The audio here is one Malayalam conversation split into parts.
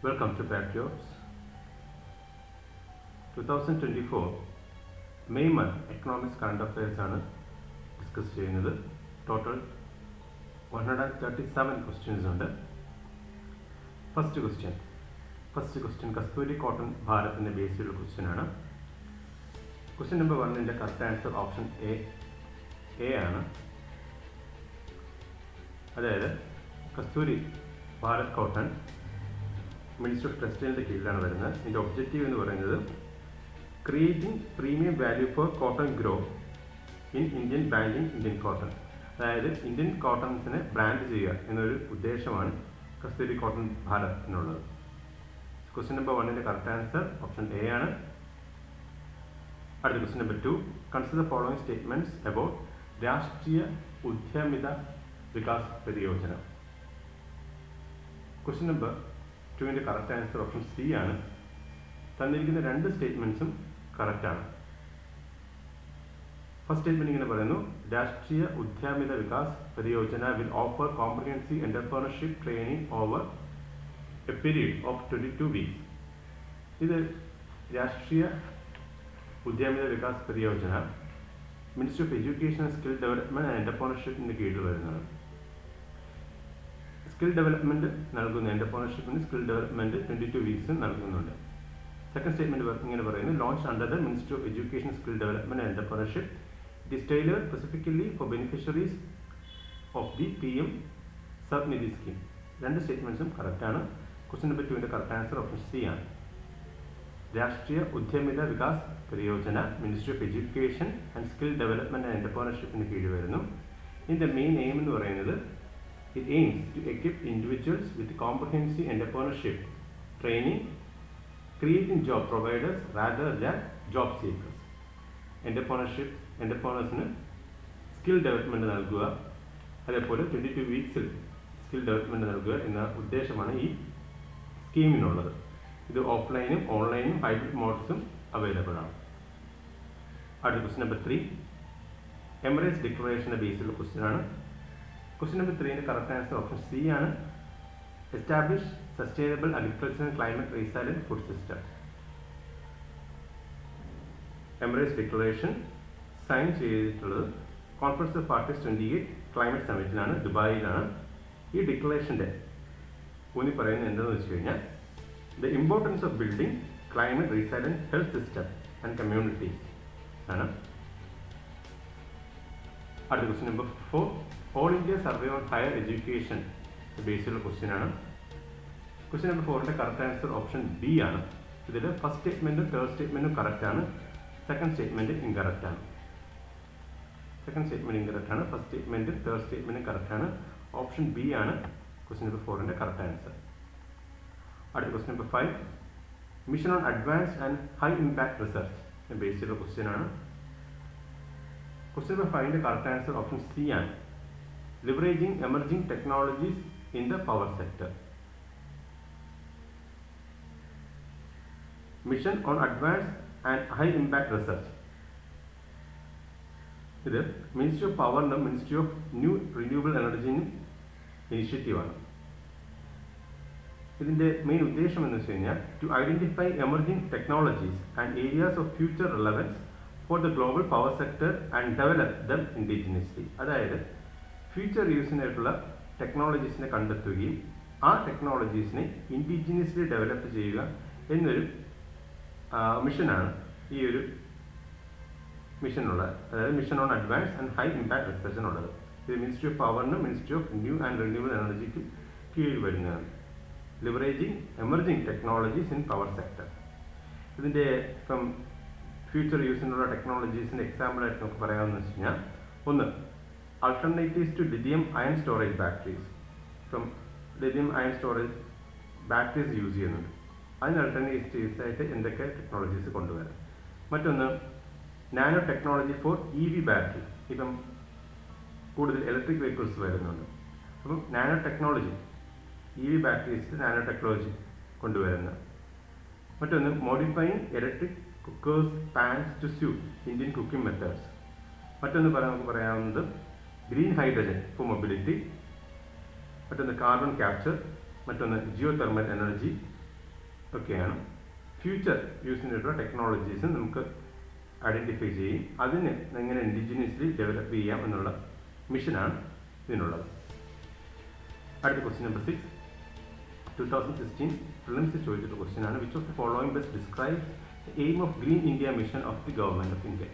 Welcome to Backjobs. 2024 May month economics current affairs ആണ് ഡിസ്കസ് ചെയ്യുന്നത്. ടോട്ടൽ 137 ക്വസ്റ്റ്യൻസ് ഉണ്ട്. ഫസ്റ്റ് ക്വസ്റ്റ്യൻ കസ്തൂരി കോട്ടൺ ഭാരതിൻ്റെ ബേസ് ചെയ്തുള്ള ക്വസ്റ്റ്യൻ ആണ്. ക്വസ്റ്റ്യൻ നമ്പർ 1ൻ്റെ കറക്റ്റ് ആൻസർ ഓപ്ഷൻ എ ആണ്. അതായത് Kasturi Bharat cotton minister of ടെക്സ്റ്റൈലിൻ്റെ കീഴിലാണ് വരുന്നത്. ഇതിൻ്റെ ഒബ്ജക്റ്റീവ് എന്ന് പറയുന്നത് creating premium value for cotton grow in Indian branding Indian cotton. അതായത് ഇന്ത്യൻ കോട്ടൺസിനെ ബ്രാൻഡ് ചെയ്യുക എന്നൊരു ഉദ്ദേശമാണ് കസ്തൂരി കോട്ടൺ ഭാരതിനുള്ളത്. ക്വസ്റ്റ്യൻ നമ്പർ 1ൻ്റെ കറക്റ്റ് ആൻസർ ഓപ്ഷൻ എ ആണ്. അടുത്ത question number 2, consider following statements about Rashtriya Udyamita Vikas Pariyojana. Question number 2ൻ്റെ കറക്റ്റ് ആൻസർ ഓപ്ഷൻ സി ആണ്. തന്നിരിക്കുന്ന രണ്ട് സ്റ്റേറ്റ്മെന്റ്സും കറക്റ്റാണ്. ഫസ്റ്റ് സ്റ്റേറ്റ്മെന്റ് ഇങ്ങനെ പറയുന്നു: Rashtriya Udyamita Vikas Pariyojana will offer comprehensive entrepreneurship training over a period of 22 weeks. ഇത് Rashtriya Udyamita Vikas Pariyojana ministry of education, skill development and എന്റർപ്രണർഷിപ്പിന് കീഴിൽ വരുന്നതാണ്. സ്കിൽ ഡെവലപ്മെന്റ് നൽകുന്നു, എന്റർപ്രണർഷിപ്പിന് സ്കിൽ ഡെവലപ്മെന്റ് 22 വീക്സ് നൽകുന്നുണ്ട്. സെക്കൻഡ് സ്റ്റേറ്റ്മെന്റ് ഇങ്ങനെ പറയുന്നു: launch under the ministry of education, skill development and entrepreneurship. It is tailored specifically for beneficiaries of the PM SVANidhi scheme. രണ്ട് സ്റ്റേറ്റ്മെന്റ്സും കറക്റ്റാണ്. ക്വസ്റ്റ്യൻ നമ്പർ 2ൻ്റെ കറക്റ്റ് ആൻസർ ഓപ്ഷൻ സി ആണ്. Rashtriya Udyamita Vikas Pariyojana ministry of education and skill development and എന്റർപ്രണർഷിപ്പിന് കീഴിൽ വരുന്നു. ഇതിന്റെ മെയിൻ എയിം എന്ന് പറയുന്നത് it aims to equip individuals with comprehensive entrepreneurship training, creating job providers rather than job seekers. എന്റർപ്രണേഴ്സിന് സ്കിൽ ഡെവലപ്മെന്റ് നൽകുക, അതേപോലെ 22 വീക്സിൽ സ്കിൽ ഡെവലപ്മെന്റ് നൽകുക എന്ന ഉദ്ദേശമാണ് ഈ സ്കീമിനുള്ളത്. ഇത് ഓഫ്ലൈനും ഓൺലൈനും ഹൈബ്രിഡ് മോഡൽസും അവൈലബിൾ ആണ്. അടുത്ത ക്വസ്റ്റ്യൻ നമ്പർ 3, എമിറേറ്റ്സ് ഡിക്ലറേഷൻ്റെ ബേസിലുള്ള ക്വസ്റ്റ്യൻ ആണ്. ക്വസ്റ്റ്യൻ നമ്പർ 3ൻ്റെ കറക്റ്റ് ആൻസർ ഓപ്ഷൻ സി ആണ്. Establish sustainable agriculture and climate resilient food system. Emirates declaration sign ചെയ്തിട്ടുള്ളത് കോൺഫറൻസ് ഓഫ് പാർട്ടീസ് 28 ക്ലൈമറ്റ് സമ്മിറ്റിലാണ്, ദുബായിലാണ്. ഈ ഡിക്ലറേഷൻ്റെ ഊന്നി പറയുന്നത് എന്താണെന്ന് വെച്ച് കഴിഞ്ഞാൽ the importance of building climate resilient health system and communities ആണ്. അടുത്ത question number 4, all India survey on higher education ബേസിലുള്ള ക്വസ്റ്റ്യൻ ആണ്. ക്വസ്റ്റ്യൻ നമ്പർ 4ൻ്റെ കറക്റ്റ് ആൻസർ ഓപ്ഷൻ ബി ആണ്. ഇതിൽ ഫസ്റ്റ് സ്റ്റേറ്റ്മെന്റും തേർഡ് സ്റ്റേറ്റ്മെന്റും കറക്റ്റ് ആണ്. സെക്കൻഡ് സ്റ്റേറ്റ്മെന്റ് ഇൻകറക്റ്റ് ആണ്. ഫസ്റ്റ് സ്റ്റേറ്റ്മെന്റും തേർഡ് സ്റ്റേറ്റ്മെന്റും കറക്റ്റ് ആണ്. ഓപ്ഷൻ ബി ആണ് ക്വസ്റ്റ്യൻ നമ്പർ 4ൻ്റെ കറക്റ്റ് ആൻസർ. അടുത്ത question number 5, mission on advanced and high impact research base ചെയ്ത ക്വസ്റ്റ്യൻ ആണ്. ക്വസ്റ്റ്യൻ നമ്പർ 5ൻ്റെ കറക്റ്റ് ആൻസർ ഓപ്ഷൻ സി ആണ്. Leveraging emerging technologies in the power sector. Mission on advanced and high impact research ഇത് മിനിസ്ട്രി ഓഫ് പവറിനും മിനിസ്ട്രി ഓഫ് ന്യൂ റിന്യൂവബിൾ എനർജിനും ഇനിഷ്യേറ്റീവാണ്. ഇതിൻ്റെ മെയിൻ ഉദ്ദേശം എന്ന് വെച്ച് കഴിഞ്ഞാൽ to identify emerging technologies and areas of future relevance for the global power sector and develop them indigenously. അതായത് ഫ്യൂച്ചർ യൂസിനായിട്ടുള്ള ടെക്നോളജീസിനെ കണ്ടെത്തുകയും ആ ടെക്നോളജീസിനെ ഇൻഡിജിനിയസ്ലി ഡെവലപ്പ് ചെയ്യുക എന്നൊരു മിഷനാണ് ഈ ഒരു മിഷനുള്ളത്. അതായത് mission on advance and high impact റിസർച്ചിനുള്ളത്. ഇത് മിനിസ്ട്രി ഓഫ് പവറിനും ministry of new and renewable എനർജിക്കും കീഴിൽ വരുന്നതാണ്. Leveraging emerging technologies in power sector. ഇതിൻ്റെ ഇപ്പം ഫ്യൂച്ചർ യൂസിനുള്ള ടെക്നോളജീസിൻ്റെ എക്സാമ്പിളായിട്ട് നമുക്ക് പറയാമെന്ന് വെച്ച് കഴിഞ്ഞാൽ, ഒന്ന് alternatives to lithium ion storage batteries. ഇപ്പം lithium ion storage batteries use ചെയ്യുന്നുണ്ട്. അതിന് ആൾട്ടർനേറ്റീവ്സ് ആയിട്ട് എന്തൊക്കെ ടെക്നോളജീസ് കൊണ്ടുവരാം. മറ്റൊന്ന് nano technology for EV battery. ഇപ്പം കൂടുതൽ ഇലക്ട്രിക് വെഹിക്കിൾസ് വരുന്നുണ്ട്. അപ്പം nano technology EV batteries nano technology കൊണ്ടുവരുന്ന. മറ്റൊന്ന് modifying electric cookers pans to suit Indian cooking methods. മറ്റൊന്ന് നമുക്ക് പറയാവുന്നത് ഗ്രീൻ ഹൈഡ്രജൻ ഫോർ മൊബിലിറ്റി. മറ്റൊന്ന് കാർബൺ ക്യാപ്ചർ. മറ്റൊന്ന് ജിയോ തെർമൽ എനർജി. ഒക്കെയാണ്. ഫ്യൂച്ചർ യൂസിനുള്ള ടെക്നോളജീസ് നമുക്ക് ഐഡൻറ്റിഫൈ ചെയ്യും, അതിന് എങ്ങനെ ഇൻഡിജിനിയസ്ലി ഡെവലപ്പ് ചെയ്യാം എന്നുള്ള മിഷനാണ് ഇതിനുള്ളത്. അടുത്ത ക്വസ്റ്റ്യൻ നമ്പർ 6, 2016 പ്രിലിംസിൽ ചോദിച്ചിട്ടുള്ള ക്വസ്റ്റ്യൻ ആണ്. Which of the following best describe the aim of green India mission of the government of India?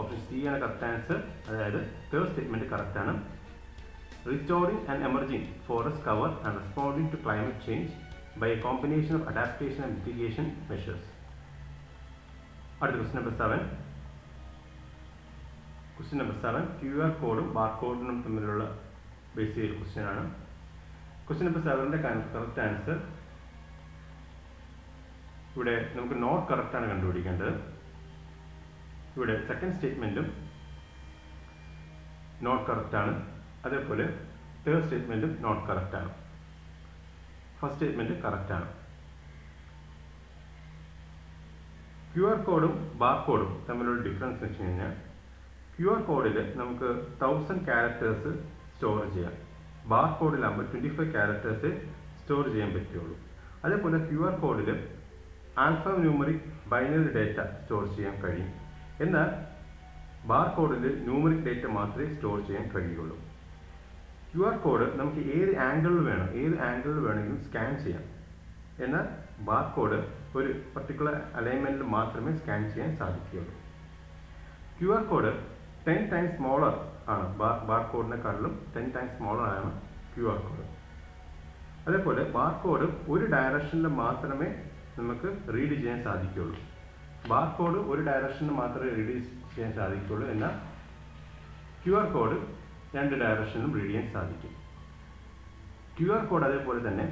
Option C ആണ് കറക്റ്റ് ആൻസർ, അതായത് തേർഡ് സ്റ്റേറ്റ്മെൻറ്റ് കറക്റ്റാണ്. Restoring and emerging forest cover and responding to climate change by a combination of adaptation and mitigation measures. അടുത്ത question number 7. Question number 7 QR കോഡും ബാർകോഡിനും തമ്മിലുള്ള ബേസ് ചെയ്ത ക്വസ്റ്റ്യൻ ആണ്. ക്വസ്റ്റ്യൻ നമ്പർ 7ന്റെ കറക്റ്റ് ആൻസർ ഇവിടെ നമുക്ക് നോട്ട് കറക്റ്റാണ് കണ്ടുപിടിക്കേണ്ടത്. ഇവിടെ സെക്കൻഡ് സ്റ്റേറ്റ്മെൻറ്റും നോട്ട് കറക്റ്റാണ്, അതേപോലെ തേർഡ് സ്റ്റേറ്റ്മെൻറ്റും നോട്ട് കറക്റ്റാണ്. ഫസ്റ്റ് സ്റ്റേറ്റ്മെൻറ്റ് കറക്റ്റാണ്. QR കോഡും ബാർകോഡും തമ്മിലുള്ള ഡിഫറൻസ് എന്ന് വെച്ച് കഴിഞ്ഞാൽ QR കോഡിൽ നമുക്ക് 1000 ക്യാരക്ടേഴ്സ് സ്റ്റോർ ചെയ്യാം, ബാർകോഡിലാകുമ്പോൾ 25 ക്യാരക്ടേഴ്സ് സ്റ്റോർ ചെയ്യാൻ പറ്റുള്ളൂ. അതേപോലെ QR കോഡിൽ alpha numeric binary data store ചെയ്യാൻ കഴിയും, എന്നാൽ ബാർകോഡിൽ ന്യൂമറിക് ഡേറ്റ മാത്രമേ സ്റ്റോർ ചെയ്യാൻ കഴിയുള്ളൂ. QR കോഡ് നമുക്ക് ഏത് ആംഗിളിൽ വേണമെങ്കിലും സ്കാൻ ചെയ്യാം, എന്നാൽ ബാർകോഡ് ഒരു പർട്ടിക്കുലർ അലൈൻമെൻറ്റിൽ മാത്രമേ സ്കാൻ ചെയ്യാൻ സാധിക്കുകയുള്ളൂ. QR കോഡ് 10 times സ്മോളർ ആണ്, ബാർകോഡിനെക്കാളും 10 times സ്മോളർ ആണ് QR കോഡ്. അതേപോലെ ബാർകോഡ് ഒരു ഡയറക്ഷനിൽ മാത്രമേ നമുക്ക് റീഡ് ചെയ്യാൻ സാധിക്കുകയുള്ളൂ. ബാർകോഡ് ഒരു ഡയറക്ഷനിൽ മാത്രമേ റീഡ് ചെയ്യാൻ സാധിക്കുകയുള്ളൂ, എന്നാൽ QR കോഡ് 2 ഡയറക്ഷനിലും റീഡ് ചെയ്യാൻ സാധിക്കും. QR കോഡ് അതേപോലെ തന്നെ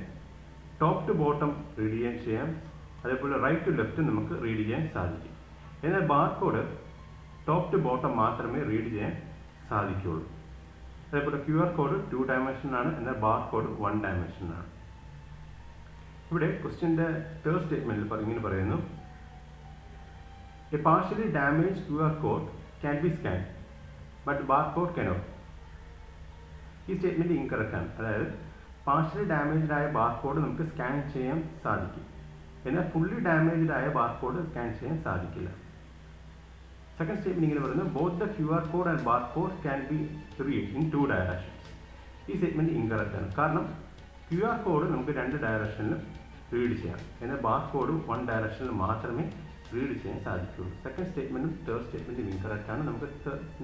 ടോപ്പ് ടു ബോട്ടം റീഡ് ചെയ്യാൻ, അതേപോലെ റൈറ്റ് ടു ലെഫ്റ്റ് നമുക്ക് റീഡ് ചെയ്യാൻ സാധിക്കും. എന്നാൽ ബാർകോഡ് ടോപ്പ് ടു ബോട്ടം മാത്രമേ റീഡ് ചെയ്യാൻ സാധിക്കുകയുള്ളൂ. അതേപോലെ QR കോഡ് 2 ഡയമെൻഷനാണ്, എന്നാൽ ബാർകോഡ് 1 ഡയമെൻഷനാണ്. ഇവിടെ ക്വസ്റ്റ്യൻ്റെ തേർഡ് സ്റ്റേറ്റ്മെൻറ്റിൽ ഇങ്ങനെ പറയുന്നു, A partially damage QR code can be scan but barcode cannot. ഈ സ്റ്റേറ്റ്മെൻറ്റ് ഇൻകറക്റ്റ് ആണ്, അതായത് പാർഷ്യലി ഡാമേജ്ഡ് ആയ ബാർകോഡ് നമുക്ക് സ്കാൻ ചെയ്യാൻ സാധിക്കും, എന്നാൽ ഫുള്ളി ഡാമേജ്ഡ് ആയ ബാർകോഡ് സ്കാൻ ചെയ്യാൻ സാധിക്കില്ല. സെക്കൻഡ് സ്റ്റേറ്റ്മെൻറ്റ് ഇങ്ങനെ പറയുന്നത്, both the QR code and barcode can be read in 2 directions. ഈ സ്റ്റേറ്റ്മെൻറ്റ് ഇൻകറക്റ്റ് ആണ്, കാരണം QR കോഡ് നമുക്ക് 2 ഡയറക്ഷനിൽ റീഡ് ചെയ്യാം, എന്നാൽ ബാർകോഡ് 1 ഡയറക്ഷനിൽ മാത്രമേ റീഡ് ചെയ്യാൻ സാധിക്കുകയുള്ളൂ. സെക്കൻഡ് സ്റ്റേറ്റ്മെൻറ്റും തേർഡ് സ്റ്റേറ്റ്മെൻറ്റും ഇൻകറക്റ്റ് ആണ്. നമുക്ക്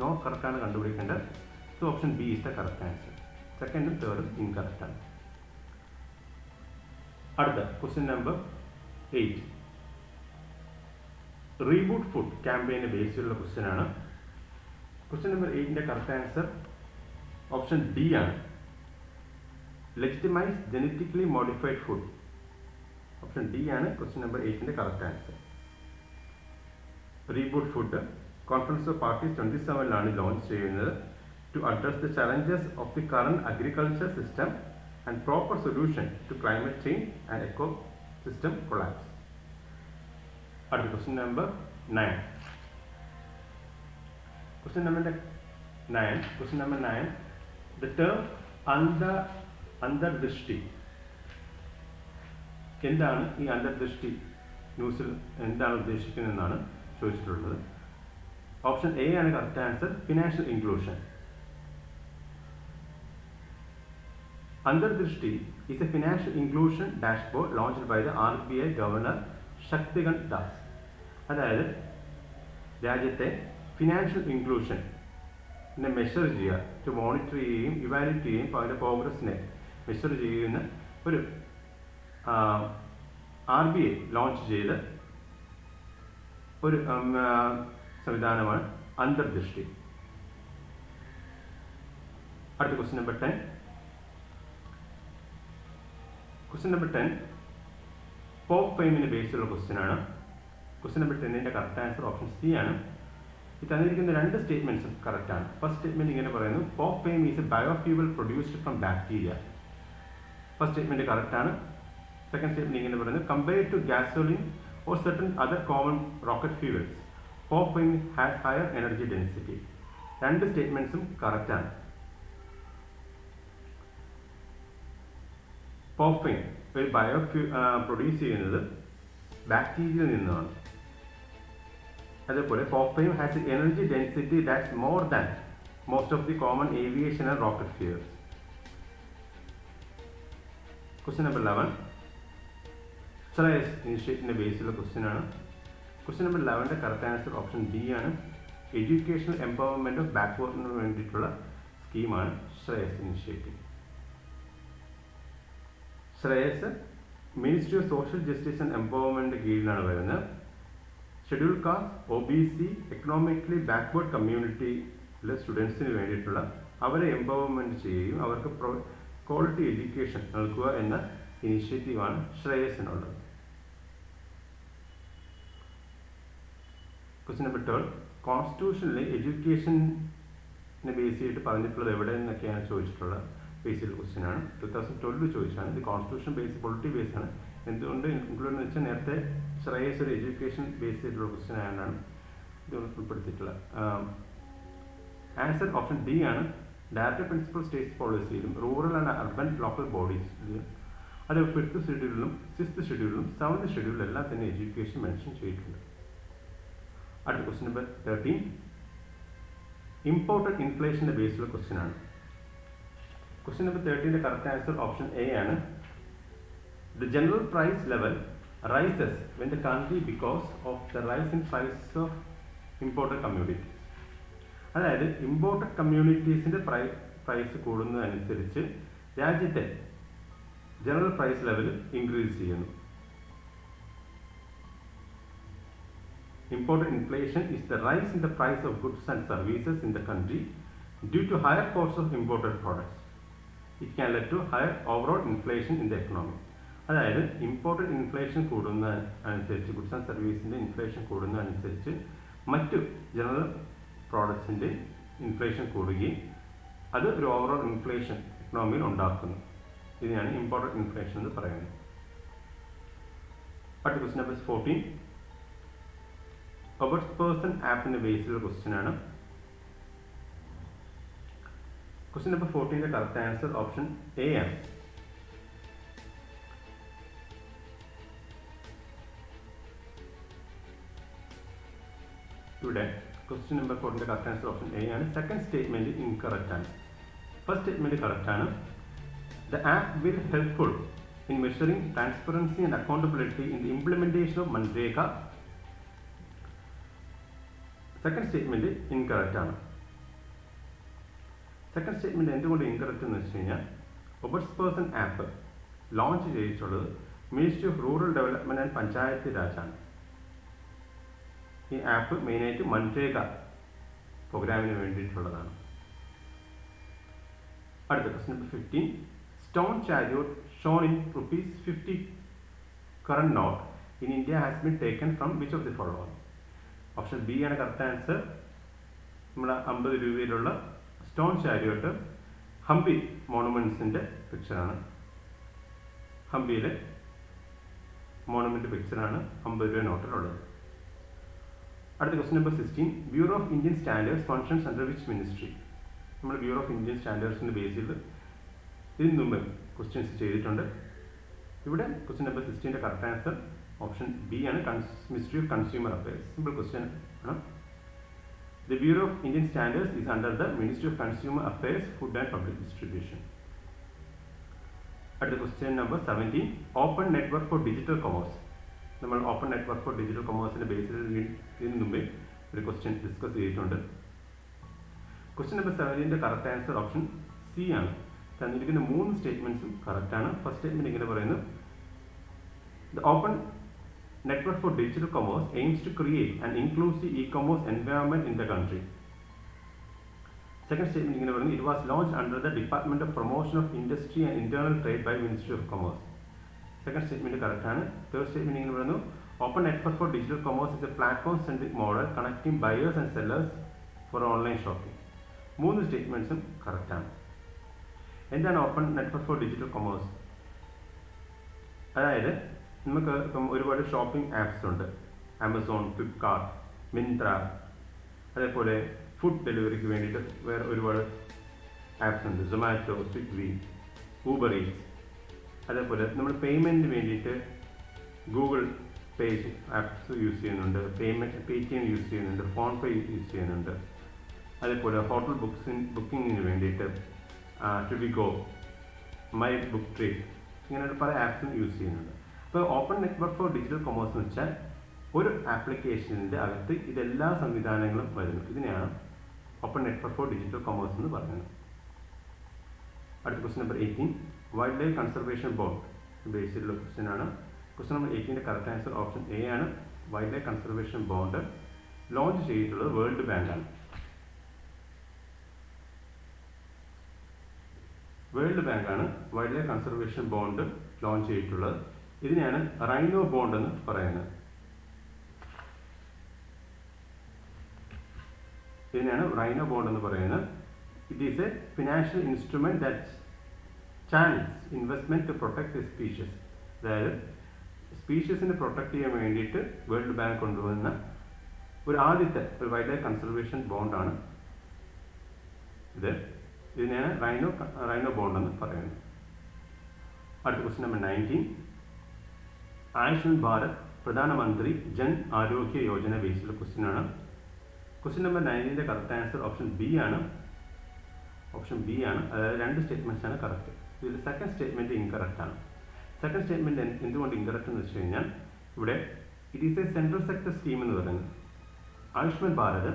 നോട്ട് കറക്റ്റാണ് കണ്ടുപിടിക്കേണ്ടത്. So option B is the correct answer. സെക്കൻഡും തേർഡും ഇൻകറക്റ്റ് ആണ്. അടുത്ത ക്വസ്റ്റ്യൻ നമ്പർ 8, റീബൂട്ട് ഫുഡ് ക്യാമ്പയിനെ ബേസ് ചെയ്തുള്ള ക്വസ്റ്റ്യൻ ആണ്. ക്വസ്റ്റ്യൻ നമ്പർ 8ന്റെ കറക്റ്റ് ആൻസർ ഓപ്ഷൻ ഡി ആണ്, legitimize genetically modified food. Option D ആണ് ക്വസ്റ്റ്യൻ നമ്പർ 8ന്റെ correct answer. Reboot food conference of parties 27ലാണ് ലോഞ്ച് ചെയ്യുന്നത് to address the challenges of the current agriculture system and proper solution to climate change and ecosystem collapse. അടുത്ത question number 9. Question number 9. The term അന്തർദൃഷ്ടി എന്താണ്? ഈ അന്തർദൃഷ്ടി ന്യൂസിൽ എന്താണ് ഉദ്ദേശിക്കുന്നതെന്നാണ് ചോദിച്ചിട്ടുള്ളത്. ഓപ്ഷൻ എ ആണ് correct answer, financial inclusion. Andardrashti is a financial inclusion dashboard launched by the RBI Governor Shaktikant Das. അതായത് രാജ്യത്തെ ഫിനാൻഷ്യൽ ഇൻക്ലൂഷനെ മെഷർ ചെയ്യുക, ടു മോണിറ്റർ ചെയ്യുകയും ഇവാലുവേറ്റ് ചെയ്യുകയും അതിൻ്റെ പ്രോഗ്രസിനെ മെഷർ ചെയ്യുന്ന ഒരു RBI ലോഞ്ച് ചെയ്ത ഒരു സംവിധാനമാണ് അന്തർദൃഷ്ടി. അടുത്ത question number 10. Question number 10 pop ഫെയിമിനെ ബേസ് ചെയ്തുള്ള ക്വസ്റ്റ്യൻ ആണ്. ക്വസ്റ്റ്യൻ നമ്പർ 10ന്റെ കറക്റ്റ് ആൻസർ ഓപ്ഷൻ സി ആണ്. ഈ തന്നിരിക്കുന്ന 2 സ്റ്റേറ്റ്മെന്റ്സും കറക്റ്റ് ആണ്. ഫസ്റ്റ് സ്റ്റേറ്റ്മെന്റ് ഇങ്ങനെ പറയുന്നു, pop fame is a biofuel produced from bacteria. First statement correct ആണ്. സെക്കൻഡ് സ്റ്റേറ്റ്മെന്റ് ഇങ്ങനെ പറയുന്നു, compared to gasoline or certain other common rocket fuels pop fame has higher energy density. 2 സ്റ്റേറ്റ്മെന്റ്സും കറക്റ്റ് ആണ്. പോപ്പ് ഫെയിം ഒരു പ്രൊഡ്യൂസ് ചെയ്യുന്നത് ബാക്ടീരിയയിൽ നിന്നാണ്. അതേപോലെ പോപ്പയും has energy density that's more than most of the common aviation and rocket fuels. Question number 11 Shreyas ഇനിഷ്യേറ്റീവിൻ്റെ ബേസിലുള്ള ക്വസ്റ്റ്യൻ ആണ്. ക്വസ്റ്റ്യൻ നമ്പർ 11ന്റെ കറക്റ്റ് ആൻസർ ഓപ്ഷൻ ഡി ആണ്. എഡ്യൂക്കേഷണൽ എംപവർമെൻറ്റ് ഓഫ് ബാക്ക്വേർഡിന് വേണ്ടിയിട്ടുള്ള സ്കീമാണ് Shreyas initiative. Shreyas ministry of social justice and empowerment കീഴിലാണ് വരുന്നത്. Schedule caste, OBC, economically backward കമ്മ്യൂണിറ്റിയിലെ സ്റ്റുഡൻസിന് വേണ്ടിയിട്ടുള്ള അവരെ എംപവർമെൻറ്റ് ചെയ്യുകയും അവർക്ക് ക്വാളിറ്റി എഡ്യൂക്കേഷൻ നൽകുക എന്ന ഇനിഷ്യേറ്റീവാണ് ശ്രേയസിനുള്ളത്. ക്വസ്റ്റ്യൻ നമ്പർ 12 കോൺസ്റ്റിറ്റ്യൂഷനിലെ എഡ്യൂക്കേഷനെ ബേസ് ചെയ്തിട്ട് പറഞ്ഞിട്ടുള്ളത് എവിടെ നിന്നൊക്കെയാണ് ചോദിച്ചിട്ടുള്ളത്. ബേസ് ചെയ്ത ക്വസ്റ്റ്യൻ ആണ്. 2012 ചോദിച്ചാണ്. ഇത് കോൺസ്റ്റിറ്റ്യൂഷൻ ബേസ് പൊളിറ്റി ബേസ് ആണ്. എന്തുകൊണ്ട് ഇൻക്ലൂഡ് എന്ന് വെച്ചാൽ നേരത്തെ ശ്രേയസ് ഒരു എഡ്യൂക്കേഷൻ ബേസ് ചെയ്തിട്ടുള്ള ക്വസ്റ്റ്യൻ ആയതുകൊണ്ടാണ് ഇത് ഉൾപ്പെടുത്തിയിട്ടുള്ളത്. ആൻസർ ഓപ്ഷൻ ഡി ആണ്. ഡയറക്ടർ പ്രിൻസിപ്പൽ സ്റ്റേറ്റ് പോളിസിയിലും റൂറൽ ആൻഡ് അർബൻ ലോക്കൽ ബോഡീസിലും അത് 5th ഷെഡ്യൂളിലും 6th ഷെഡ്യൂളിലും 7th ഷെഡ്യൂളിലും എല്ലാം തന്നെ എഡ്യൂക്കേഷൻ മെൻഷൻ ചെയ്തിട്ടുണ്ട്. അടുത്ത ക്വസ്റ്റ്യൻ നമ്പർ 13 ഇമ്പോർട്ടഡ് ഇൻഫ്ലേഷൻ്റെ ബേസിലുള്ള ക്വസ്റ്റ്യൻ ആണ്. ക്വസ്റ്റ്യൻ നമ്പർ 13ന്റെ കറക്റ്റ് ആൻസർ ഓപ്ഷൻ എ ആണ്. The general price level rises when the country because of the rise in price of imported commodities. അതായത് ഇമ്പോർട്ടഡ് കമ്മ്യൂണിറ്റീസിൻ്റെ പ്രൈസ് കൂടുന്നതനുസരിച്ച് രാജ്യത്തെ ജനറൽ പ്രൈസ് ലെവൽ ഇൻക്രീസ് ചെയ്യുന്നു. Imported inflation is the rise in the price of goods and services in the country due to higher costs of imported products. It can lead to higher overall inflation in the economy. അതായത് ഇമ്പോർട്ടഡ് ഇൻഫ്ലേഷൻ കൂടുന്ന അനുസരിച്ച് ഗുഡ്സ് ആൻഡ് സർവീസിൻ്റെ ഇൻഫ്ലേഷൻ കൂടുന്നതനുസരിച്ച് മറ്റു ജനറൽ പ്രോഡക്ട്സിൻ്റെ ഇൻഫ്ലേഷൻ കൂടുകയും അത് ഒരു ഓവറോൾ ഇൻഫ്ലേഷൻ എക്കണോമിയിൽ ഉണ്ടാക്കുന്നു. ഇതിനാണ് ഇമ്പോർട്ടഡ് ഇൻഫ്ലേഷൻ എന്ന് പറയുന്നത്. അടുത്ത ക്വസ്റ്റ്യൻ നമ്പർ 14 ഒബർട്സ്പേഴ്സൺ ആപ്പിൻ്റെ ബേസിലുള്ള ക്വസ്റ്റ്യൻ ആണ്. ക്വസ്റ്റ്യൻ നമ്പർ 14ന്റെ കറക്റ്റ് ആൻസർ ഓപ്ഷൻ എ ആണ്. ഇവിടെ ക്വസ്റ്റ്യൻ നമ്പർ 14ന്റെ കറക്റ്റ് ആൻസർ ഓപ്ഷൻ എ ആണ്. സെക്കൻഡ് സ്റ്റേറ്റ്മെന്റ് ഇൻകറക്റ്റ് ആണ്. ഫസ്റ്റ് സ്റ്റേറ്റ്മെന്റ് കറക്റ്റ് ആണ്. The app will helpful in measuring transparency and accountability in the implementation of മൻരേഗ. സെക്കൻഡ് സ്റ്റേറ്റ്മെന്റ് ഇൻകറക്റ്റ് ആണ്. സെക്കൻഡ് സ്റ്റേറ്റ്മെന്റ് എന്തുകൊണ്ട് ഇൻകറക്റ്റ് എന്ന് വെച്ച് കഴിഞ്ഞാൽ ഒബർട്സ്പേഴ്സൺ ആപ്പ് ലോഞ്ച് ചെയ്തിട്ടുള്ളത് ministry of rural development and panchayat raj ആണ്. ഈ ആപ്പ് മെയിനായിട്ട് മൻരേഗ പ്രോഗ്രാമിന് വേണ്ടിയിട്ടുള്ളതാണ്. അടുത്ത question number 15 stone ചാരിയോട്ട് shown in ₹50 current note in India has been taken from which of the following? Option B ആണ് കറക്റ്റ് ആൻസർ. നമ്മുടെ 50 രൂപയിലുള്ള സ്റ്റോൺ ചാരിയോട്ട് ഹംപി മോണുമെന്റ്സിന്റെ പിക്ചറാണ്. ഹംപിയിലെ മോണുമെന്റ് പിക്ചറാണ് 50 രൂപ നോട്ടിലുള്ളത്. അടുത്ത question number 16 bureau of Indian standards functions under which ministry? നമ്മൾ ബ്യൂറോ ഓഫ് ഇന്ത്യൻ സ്റ്റാൻഡേർഡ്സിൻ്റെ ബേസിൽ ഇതിന് മുമ്പ് ക്വസ്റ്റ്യൻസ് ചെയ്തിട്ടുണ്ട്. ഇവിടെ ക്വസ്റ്റ്യൻ നമ്പർ 16ന്റെ കറക്റ്റ് ആൻസർ ഓപ്ഷൻ ബി ആണ്. Ministry of consumer affairs. Simple question ആണ്. The bureau of Indian standards is under the ministry of consumer affairs, food and public distribution. അടുത്ത question number 17 open network for digital commerce. നമ്മൾ ഓപ്പൺ നെറ്റ്വർക്ക് ഫോർ ഡിജിറ്റൽ കൊമേഴ്സിൻ്റെ ബേസിൽ ഇതിന് മുമ്പേ ഒരു ക്വസ്റ്റ്യൻ ഡിസ്കസ് ചെയ്തിട്ടുണ്ട്. ക്വസ്റ്റ്യൻ നമ്പർ 17ന്റെ കറക്റ്റ് ആൻസർ ഓപ്ഷൻ സി ആണ്. തന്നിരിക്കുന്ന 3 സ്റ്റേറ്റ്മെന്റ്സും കറക്റ്റാണ്. ഫസ്റ്റ് സ്റ്റേറ്റ്മെന്റ് ഇങ്ങനെ പറയുന്നു the open network for digital commerce aims to create an inclusive e-commerce environment in the country. Second statement ഇങ്ങനെ പറയുന്നു it was launch under the department of Promotion of Industry and Internal Trade by ministry of Commerce. Second statement correct ആണ്. തേർഡ് സ്റ്റേറ്റ്മെന്റ് ഇങ്ങനെ പറയുന്നു Open network for digital Commerce is a platform centric model connecting buyers and sellers for online shopping. 3 സ്റ്റേറ്റ്മെന്റ്സും കറക്റ്റാണ്. എന്താണ് Open network for digital Commerce? അതായത് നമുക്ക് ഇപ്പം ഒരുപാട് ഷോപ്പിംഗ് ആപ്സ് ഉണ്ട്. ആമസോൺ, ഫ്ലിപ്കാർട്ട്, മിന്ത്ര, അതേപോലെ ഫുഡ് ഡെലിവറിക്ക് വേണ്ടിയിട്ട് വേറെ ഒരുപാട് ആപ്സ് ഉണ്ട്. Zomato, Swiggy, Uber Eats. അതേപോലെ നമ്മൾ പേയ്മെൻറ്റിന് വേണ്ടിയിട്ട് ഗൂഗിൾ പേജ് ആപ്സ് യൂസ് ചെയ്യുന്നുണ്ട്, പേടിഎം യൂസ് ചെയ്യുന്നുണ്ട്, ഫോൺ പേ യൂസ് ചെയ്യുന്നുണ്ട്. അതേപോലെ ഹോട്ടൽ ബുക്കിങ്ങിന് വേണ്ടിയിട്ട് ട്രിവിഗോ, മൈ ബുക്ക് ട്രീ, ഇങ്ങനെ പല ആപ്സും യൂസ് ചെയ്യുന്നുണ്ട്. അപ്പോൾ open network for digital commerce എന്ന് വെച്ചാൽ ഒരു ആപ്ലിക്കേഷൻ്റെ അകത്ത് ഇതെല്ലാ സംവിധാനങ്ങളും വരുന്നു. ഇതിനെയാണ് open network for digital commerce എന്ന് പറയുന്നത്. അടുത്ത question number 18, wildlife conservation board ബേസിലുള്ള ക്വസ്റ്റ്യൻ ആണ്. ക്വസ്റ്റ്യൻ നമ്പർ 18ന്റെ കറക്റ്റ് ആൻസർ ഓപ്ഷൻ എ ആണ്. Wildlife conservation bond launch ചെയ്തിട്ടുള്ളത് വേൾഡ് ബാങ്കാണ്. വേൾഡ് ബാങ്കാണ് wildlife conservation bond launch ചെയ്തിട്ടുള്ളത്. ഇതിനെയാണ് റൈനോ ബോണ്ട് എന്ന് പറയുന്നത്. It is a financial instrument that channels investment to protect the species. അതായത് സ്പീഷ്യസിനെ പ്രൊട്ടക്ട് ചെയ്യാൻ വേണ്ടിയിട്ട് വേൾഡ് ബാങ്ക് കൊണ്ടുവന്ന ആദ്യത്തെ ഒരു വൈൽഡ് ലൈഫ് കൺസർവേഷൻ ബോണ്ടാണ് ഇത്. ഇതിനെയാണ് റൈനോ ബോണ്ട് എന്ന് പറയുന്നത്. അടുത്ത ക്വസ്റ്റ്യൻ നമ്പർ 19, ആയുഷ്മാൻ ഭാരത് പ്രധാനമന്ത്രി ജൻ ആരോഗ്യ യോജന ബേസിലുള്ള ക്വസ്റ്റ്യൻ ആണ്. ക്വസ്റ്റ്യൻ നമ്പർ 19ന്റെ കറക്റ്റ് ആൻസർ ഓപ്ഷൻ ബി ആണ്. അതായത് 2 സ്റ്റേറ്റ്മെന്റ്സ് ആണ് കറക്റ്റ്. ഇതിൽ സെക്കൻഡ് സ്റ്റേറ്റ്മെന്റ് ഇൻകറക്റ്റ് ആണ്. സെക്കൻഡ് സ്റ്റേറ്റ്മെന്റ് എന്തുകൊണ്ട് ഇൻകറക്റ്റ് എന്ന് വെച്ച് കഴിഞ്ഞാൽ ഇവിടെ it is a central sector scheme എന്ന് പറയുന്നത്. ആയുഷ്മാൻ ഭാരത്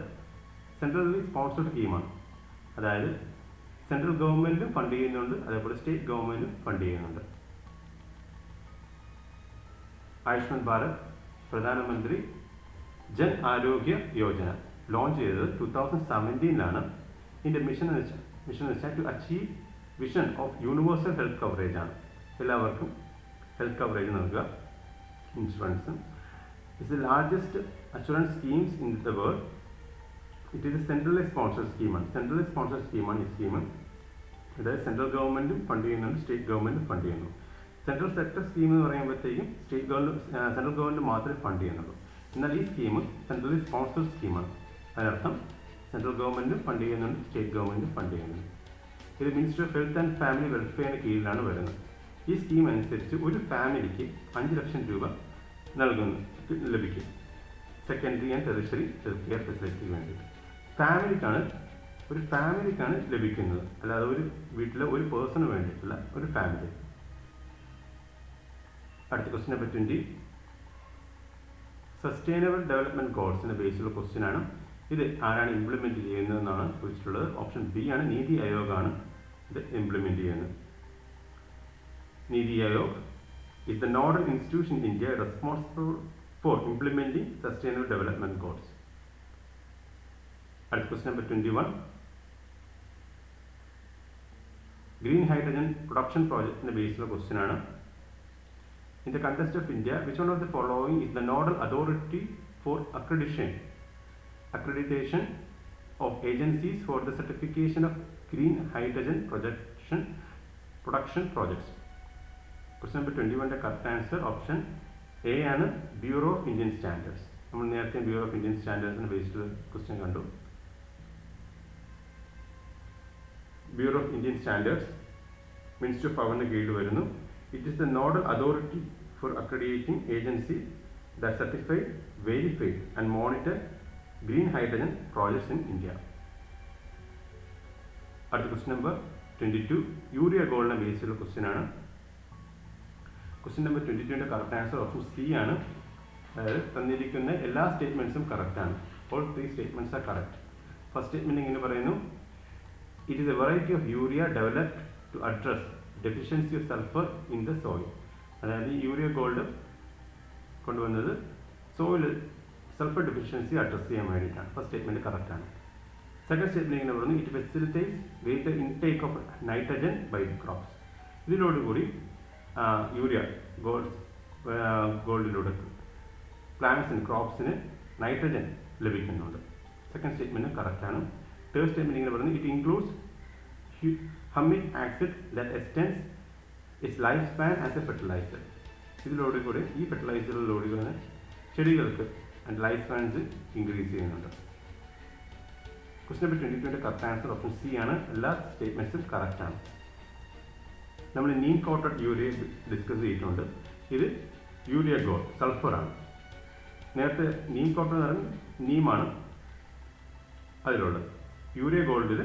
സെൻട്രലി സ്പോൺസർഡ് സ്കീമാണ്. അതായത് സെൻട്രൽ ഗവൺമെന്റും ഫണ്ട് ചെയ്യുന്നുണ്ട്, അതേപോലെ സ്റ്റേറ്റ് ഗവൺമെന്റും ഫണ്ട് ചെയ്യുന്നുണ്ട്. ആയുഷ്മാൻ ഭാരത് പ്രധാനമന്ത്രി ജൻ ആരോഗ്യ യോജന ലോഞ്ച് ചെയ്തത് 2017ലാണ്. ഇതിൻ്റെ മിഷൻ എന്ന് വെച്ചാൽ to achieve vision of universal health coverage ആണ്. എല്ലാവർക്കും ഹെൽത്ത് കവറേജ് നൽകുക, insurance. It's the largest assurance schemes in the world. It is a centrally sponsored സ്കീമാണ്. ഈ സ്കീം. അതായത് സെൻട്രൽ ഗവൺമെന്റും ഫണ്ട് ചെയ്യുന്നുണ്ട്, സ്റ്റേറ്റ് ഗവൺമെന്റും ഫണ്ട് ചെയ്യുന്നു. സെൻട്രൽ സെക്ടർ സ്കീം എന്ന് പറയുമ്പോഴത്തേക്കും സെൻട്രൽ ഗവൺമെന്റ് മാത്രമേ ഫണ്ട് ചെയ്യുന്നുള്ളൂ. എന്നാൽ ഈ സ്കീം സെൻട്രലി സ്പോൺസർഡ് സ്കീമാണ്. അതിനർത്ഥം സെൻട്രൽ ഗവൺമെന്റും ഫണ്ട് ചെയ്യുന്നുണ്ട്, സ്റ്റേറ്റ് ഗവൺമെന്റും ഫണ്ട് ചെയ്യുന്നുണ്ട്. ഇത് ministry of health and family വെൽഫെയറിന് കീഴിലാണ് വരുന്നത്. ഈ സ്കീം അനുസരിച്ച് ഒരു ഫാമിലിക്ക് 5 ലക്ഷം രൂപ ലഭിക്കും secondary and tertiary health care ഫെസിലിറ്റിക്ക് വേണ്ടിയിട്ട്. ഒരു ഫാമിലിക്കാണ് ലഭിക്കുന്നത്, അല്ലാതെ ഒരു വീട്ടിലെ ഒരു പേഴ്സണ് വേണ്ടിയിട്ടുള്ള ഒരു ഫാമിലി. അടുത്ത ക്വസ്റ്റ്യൻ നമ്പർ 20, സസ്റ്റൈനബിൾ ഡെവലപ്മെന്റ് ഗോൾസിന്റെ ബേസിലുള്ള ക്വസ്റ്റ്യൻ ആണ്. ഇത് ആരാണ് ഇംപ്ലിമെന്റ് ചെയ്യുന്നതെന്നാണ് ചോദിച്ചിട്ടുള്ളത്. ഓപ്ഷൻ ബി ആണ്, നീതി ആയോഗ് ആണ് ഇത് ഇംപ്ലിമെന്റ് ചെയ്യുന്നത്. NITI Aayog is the nodal institution in India responsible for implementing sustainable development goals. അടുത്ത question number 21, green hydrogen production project in the base of question ആണ്. In the context of India, which one of the following is the nodal authority for accreditation of agencies for the certification of green hydrogen production projects? Question number 21 correct answer option A ആണ്, Bureau of Indian Standards. നമ്മൾ നേരത്തെ Bureau of Indian Standards based question കണ്ടു. Bureau of Indian Standards Ministry of Power കീഴിൽ വരുന്നു. It is the nodal authority for accrediting agency that certify, verify and monitor green hydrogen projects in India. അടുത്ത ക്വസ്റ്റ്യൻ നമ്പർ 22, യൂറിയ ഗോൾഡിനെ ബേസ് ചെയ്തുള്ള ക്വസ്റ്റ്യൻ ആണ്. ക്വസ്റ്റ്യൻ നമ്പർ 22ന്റെ കറക്റ്റ് ആൻസർ ഓപ്ഷൻ സി ആണ്. അതായത് തന്നിരിക്കുന്ന എല്ലാ സ്റ്റേറ്റ്മെന്റ്സും കറക്റ്റ് ആണ്. All 3 statements are correct. First statement ഇങ്ങനെ പറയുന്നു, it is a variety of urea developed to address deficiency of sulphur in the soil. അതായത് ഈ യൂറിയ ഗോൾഡ് കൊണ്ടുവന്നത് സോയിൽ സൾഫർ ഡെഫിഷ്യൻസി അഡ്രസ് ചെയ്യാൻ വേണ്ടിയിട്ടാണ്. ഫസ്റ്റ് സ്റ്റേറ്റ്മെന്റ് കറക്റ്റ് ആണ്. സെക്കൻഡ് സ്റ്റേറ്റ്മെന്റ് ഇങ്ങനെ പറഞ്ഞു, it facilitates greater intake of nitrogen by crops. ഇതിനോടുകൂടി യൂറിയ ഗോൾഡിലൂടെ പ്ലാന്റ്സിന് ക്രോപ്സിന് നൈട്രജൻ ലഭിക്കുന്നുണ്ട്. സെക്കൻഡ് സ്റ്റേറ്റ്മെന്റ് കറക്റ്റ് ആണ്. തേർഡ് സ്റ്റേറ്റ്മെന്റ് ഇങ്ങനെ പറയുന്നത്, it includes humic acid that extends its life span as a fertilizer. ഇതിലൂടെ ഈ ഫെർട്ടിലൈസറിലൂടെ ചെടികൾക്ക് ലൈഫ് സ്പാൻസ് ഇൻക്രീസ് ചെയ്യുന്നുണ്ട്. ക്വസ്റ്റ്യൻ നമ്പർ 22ന്റെ കറക്റ്റ് ആൻസർ ഓപ്ഷൻ സി ആണ്. എല്ലാ സ്റ്റേറ്റ്മെന്റ്സും കറക്റ്റ് ആണ്. നമ്മൾ നീം കോട്ടഡ് യൂറിയ ഡിസ്കസ് ചെയ്തിട്ടുണ്ട്. ഇത് യൂറിയ ഗോൾഡ് സൾഫർ ആണ്. നേരത്തെ നീം കോട്ടൺ എന്ന് പറയുന്നത് നീമാണ് അതിലുള്ളത്. യൂറിയ ഗോൾഡിൽ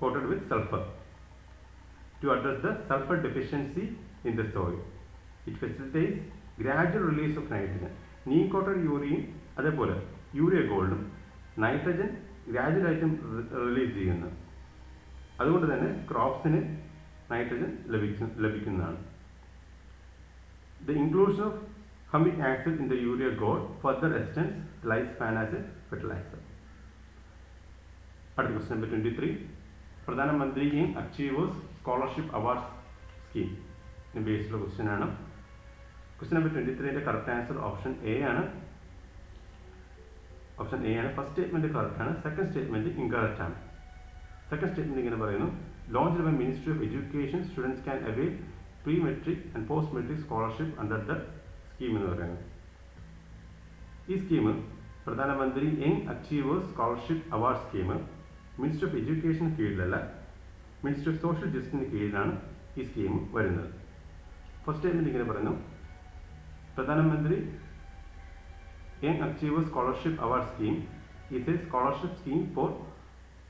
coated with sulphur to address the sulfur deficiency in the soil. It facilitates gradual release of nitrogen. Neem coated യൂറിയയും അതേപോലെ യൂറിയ ഗോൾഡും നൈട്രജൻ ഗ്രാജുവലായിട്ടും റിലീസ് ചെയ്യുന്നു. അതുകൊണ്ട് തന്നെ ക്രോപ്സിന് നൈട്രജൻ ലഭിക്കുന്നതാണ്. The inclusion of humic acid in the urea gold further extends the lifespan as a fertilizer. അടുത്ത ക്വസ്റ്റ്യൻ നമ്പർ 23. പ്രധാനമന്ത്രി young achievers scholarship awards scheme ബേസ്ഡുള്ള ക്വസ്റ്റ്യൻ ആണ്. ക്വസ്റ്റ്യൻ നമ്പർ 23ന്റെ കറക്റ്റ് ആൻസർ ഓപ്ഷൻ എ ആണ്. ഫസ്റ്റ് സ്റ്റേറ്റ്മെന്റ് കറക്റ്റ് ആണ്, സെക്കൻഡ് സ്റ്റേറ്റ്മെന്റ് ഇൻകറക്റ്റ് ആണ്. സെക്കൻഡ് സ്റ്റേറ്റ്മെന്റ് ഇങ്ങനെ പറയുന്നു: launched by ministry of education students can avail pre matric and post matric scholarship under the scheme എന്ന് പറയുന്നത്. ഈ സ്കീം പ്രധാനമന്ത്രി young achievers scholarship award scheme ministry of എഡ്യൂക്കേഷന് കീഴിലല്ല, മിനിസ്ട്രി ഓഫ് സോഷ്യൽ ജസ്റ്റിസിന് കീഴിലാണ് ഈ സ്കീം വരുന്നത്. ഫസ്റ്റ് സ്റ്റേറ്റ്മെന്റ് ഇങ്ങനെ പറയുന്നു: പ്രധാനമന്ത്രി young achievers scholarship award scheme is A scholarship scheme for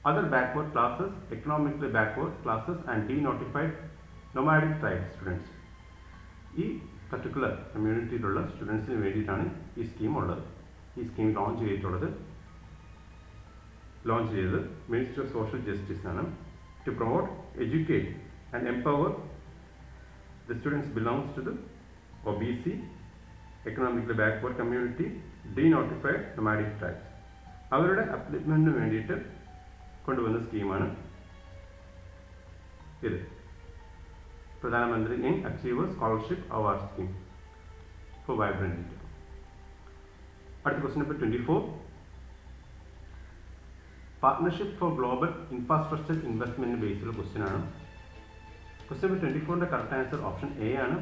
other backward classes, economically backward classes and denotified nomadic tribe students. ഈ പർട്ടിക്കുലർ കമ്മ്യൂണിറ്റിയിലുള്ള സ്റ്റുഡൻസിന് വേണ്ടിയിട്ടാണ് ഈ സ്കീം ഉള്ളത്. ഈ സ്കീം ലോഞ്ച് ചെയ്തത് മിനിസ്ട്രി ഓഫ് സോഷ്യൽ ജസ്റ്റിസ് ആണ്. To promote, educate and empower the students belongs to the OBC, economically backward community, denotified nomadic tribes. അവരുടെ അപ്ലിപ്മെന്റിന് വേണ്ടിയിട്ട് കൊണ്ടുവന്ന സ്കീമാണ് ഇത്. പ്രധാനമന്ത്രി young achievers scholarship award scheme for vibrant India. അടുത്ത question number 24. Partnership for global infrastructure investment ബേസ്ഡുള്ള ക്വസ്റ്റ്യൻ ആണ്. ക്വസ്റ്റ്യൻ നമ്പർ 24ന്റെ കറക്റ്റ് ആൻസർ ഓപ്ഷൻ എ ആണ്.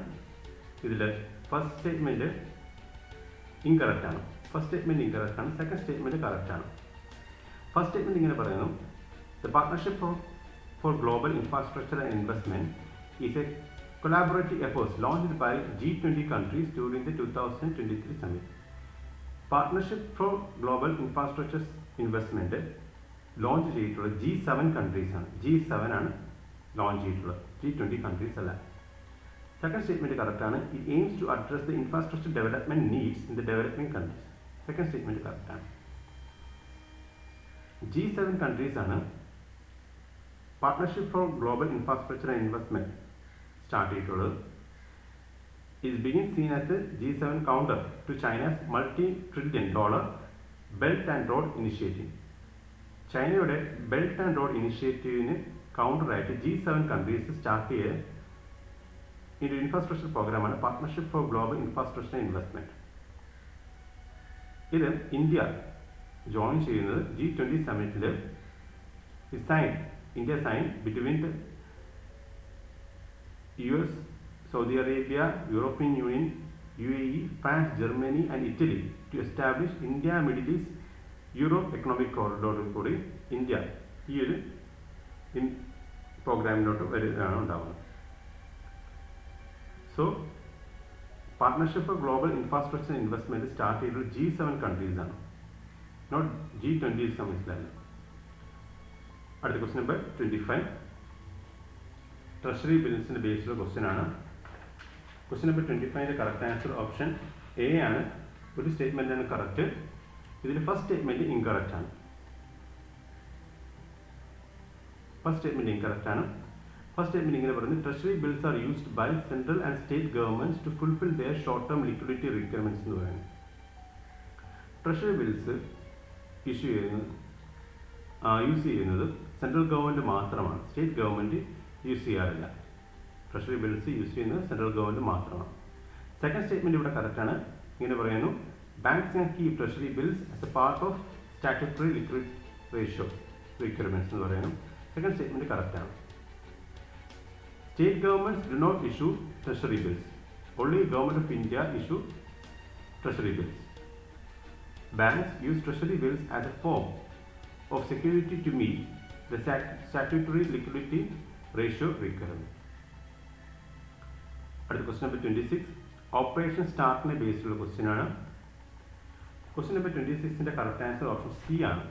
ഇതിൽ ഫസ്റ്റ് സ്റ്റേറ്റ്മെന്റ് ഇൻകറക്റ്റ് ആണ്, സെക്കൻഡ് സ്റ്റേറ്റ്മെന്റ് കറക്റ്റ് ആണ്. ഫസ്റ്റ് സ്റ്റേറ്റ്മെന്റ് ഇങ്ങനെ പറയുന്നു: The Partnership for Global Infrastructure and Investment is a collaborative effort launched by G20 countries during the 2023 summit. Partnership for Global Infrastructure Investment launch ചെയ്തിട്ടുള്ളത് G7 countries ആണ്. G7 ആണ് ലോഞ്ച് ചെയ്തിട്ടുള്ളത്, G20 countries അല്ല. സെക്കൻഡ് സ്റ്റേറ്റ്മെന്റ് കറക്റ്റ് ആണ്. It aims to address the infrastructure development needs in the developing countries. Second statement correct ആണ്. G7 countries ആണ് partnership for global infrastructure and investment start ചെയ്തിട്ടുള്ളത്. is being seen as the G7 counter to China's multi-trillion-dollar Belt and Road Initiative. ചൈനയുടെ ബെൽറ്റ് ആൻഡ് റോഡ് ഇനിഷ്യേറ്റീവിന് കൗണ്ടറായിട്ട് G7 കൺട്രീസ് സ്റ്റാർട്ട് ചെയ്ത ഒരു ഇൻഫ്രാസ്ട്രക്ചർ പ്രോഗ്രാമാണ് partnership for global infrastructure investment. ഇത് ഇന്ത്യ ജോയിൻ ചെയ്യുന്നത് G20 സമ്മിറ്റിൽ India sign between US, Saudi Arabia, European Union, UAE, France, Germany and Italy to establish India Middle East Europe Economic Corridor കൂടി ഇന്ത്യ ഈ ഒരു പ്രോഗ്രാമിലോട്ട് വരികയാണ് ഉണ്ടാവുന്നത്. So partnership for global infrastructure investment start ചെയ്തത് G7 കൺട്രീസ് ആണ്, നോട്ട് G20 സമ്മിറ്റിലല്ല. അടുത്ത ക്വസ്റ്റ്യൻ നമ്പർ 25. ട്രഷറി ബിൽസിന്റെ ബേസിലുള്ള ക്വസ്റ്റ്യൻ ആണ്. ക്വസ്റ്റ്യൻ നമ്പർ 25ന്റെ കറക്റ്റ് ആൻസർ ഓപ്ഷൻ എ ആണ്. ഒരു സ്റ്റേറ്റ്മെന്റ് ആണ് കറക്റ്റ്, ഇതിൽ ഫസ്റ്റ് സ്റ്റേറ്റ്മെന്റ് ഇൻകറക്റ്റ് ആണ്. ഫസ്റ്റ് സ്റ്റേറ്റ്മെന്റ് ഇങ്ങനെ പറയുന്നത്: treasury bills are used by central and state governments to fulfil their short term liquidity requirements എന്ന് പറയുന്നത്. ട്രഷറി ബിൽസ് യൂസ് ചെയ്യുന്നത് സെൻട്രൽ ഗവൺമെന്റ് മാത്രമാണ്, സ്റ്റേറ്റ് ഗവൺമെന്റ് യൂസ് ചെയ്യാറില്ല. ട്രഷറി ബിൽസ് യൂസ് ചെയ്യുന്നത് സെൻട്രൽ ഗവൺമെന്റ് മാത്രമാണ്. സെക്കൻഡ് സ്റ്റേറ്റ്മെന്റ് ഇവിടെ കറക്റ്റ് ആണ്. ഇങ്ങനെ പറയുന്നു: banks can keep treasury bills as A part of statutory liquid ratio requirements എന്ന് പറയുന്നു. സെക്കൻഡ് സ്റ്റേറ്റ്മെന്റ് കറക്റ്റ് ആണ്. State governments do not issue treasury bills, only government of India issue treasury bills. Banks use treasury bills as a form of security to meet the statutory liquidity ratio requirement. അടുത്ത ക്വസ്റ്റ്യൻ നമ്പർ 26. ഓപ്പറേഷൻ സ്റ്റാർട്ടിനെ ബേസ്ഡുള്ള ക്വസ്റ്റ്യൻ ആണ്. Question number 26 correct answer option C ആണ്.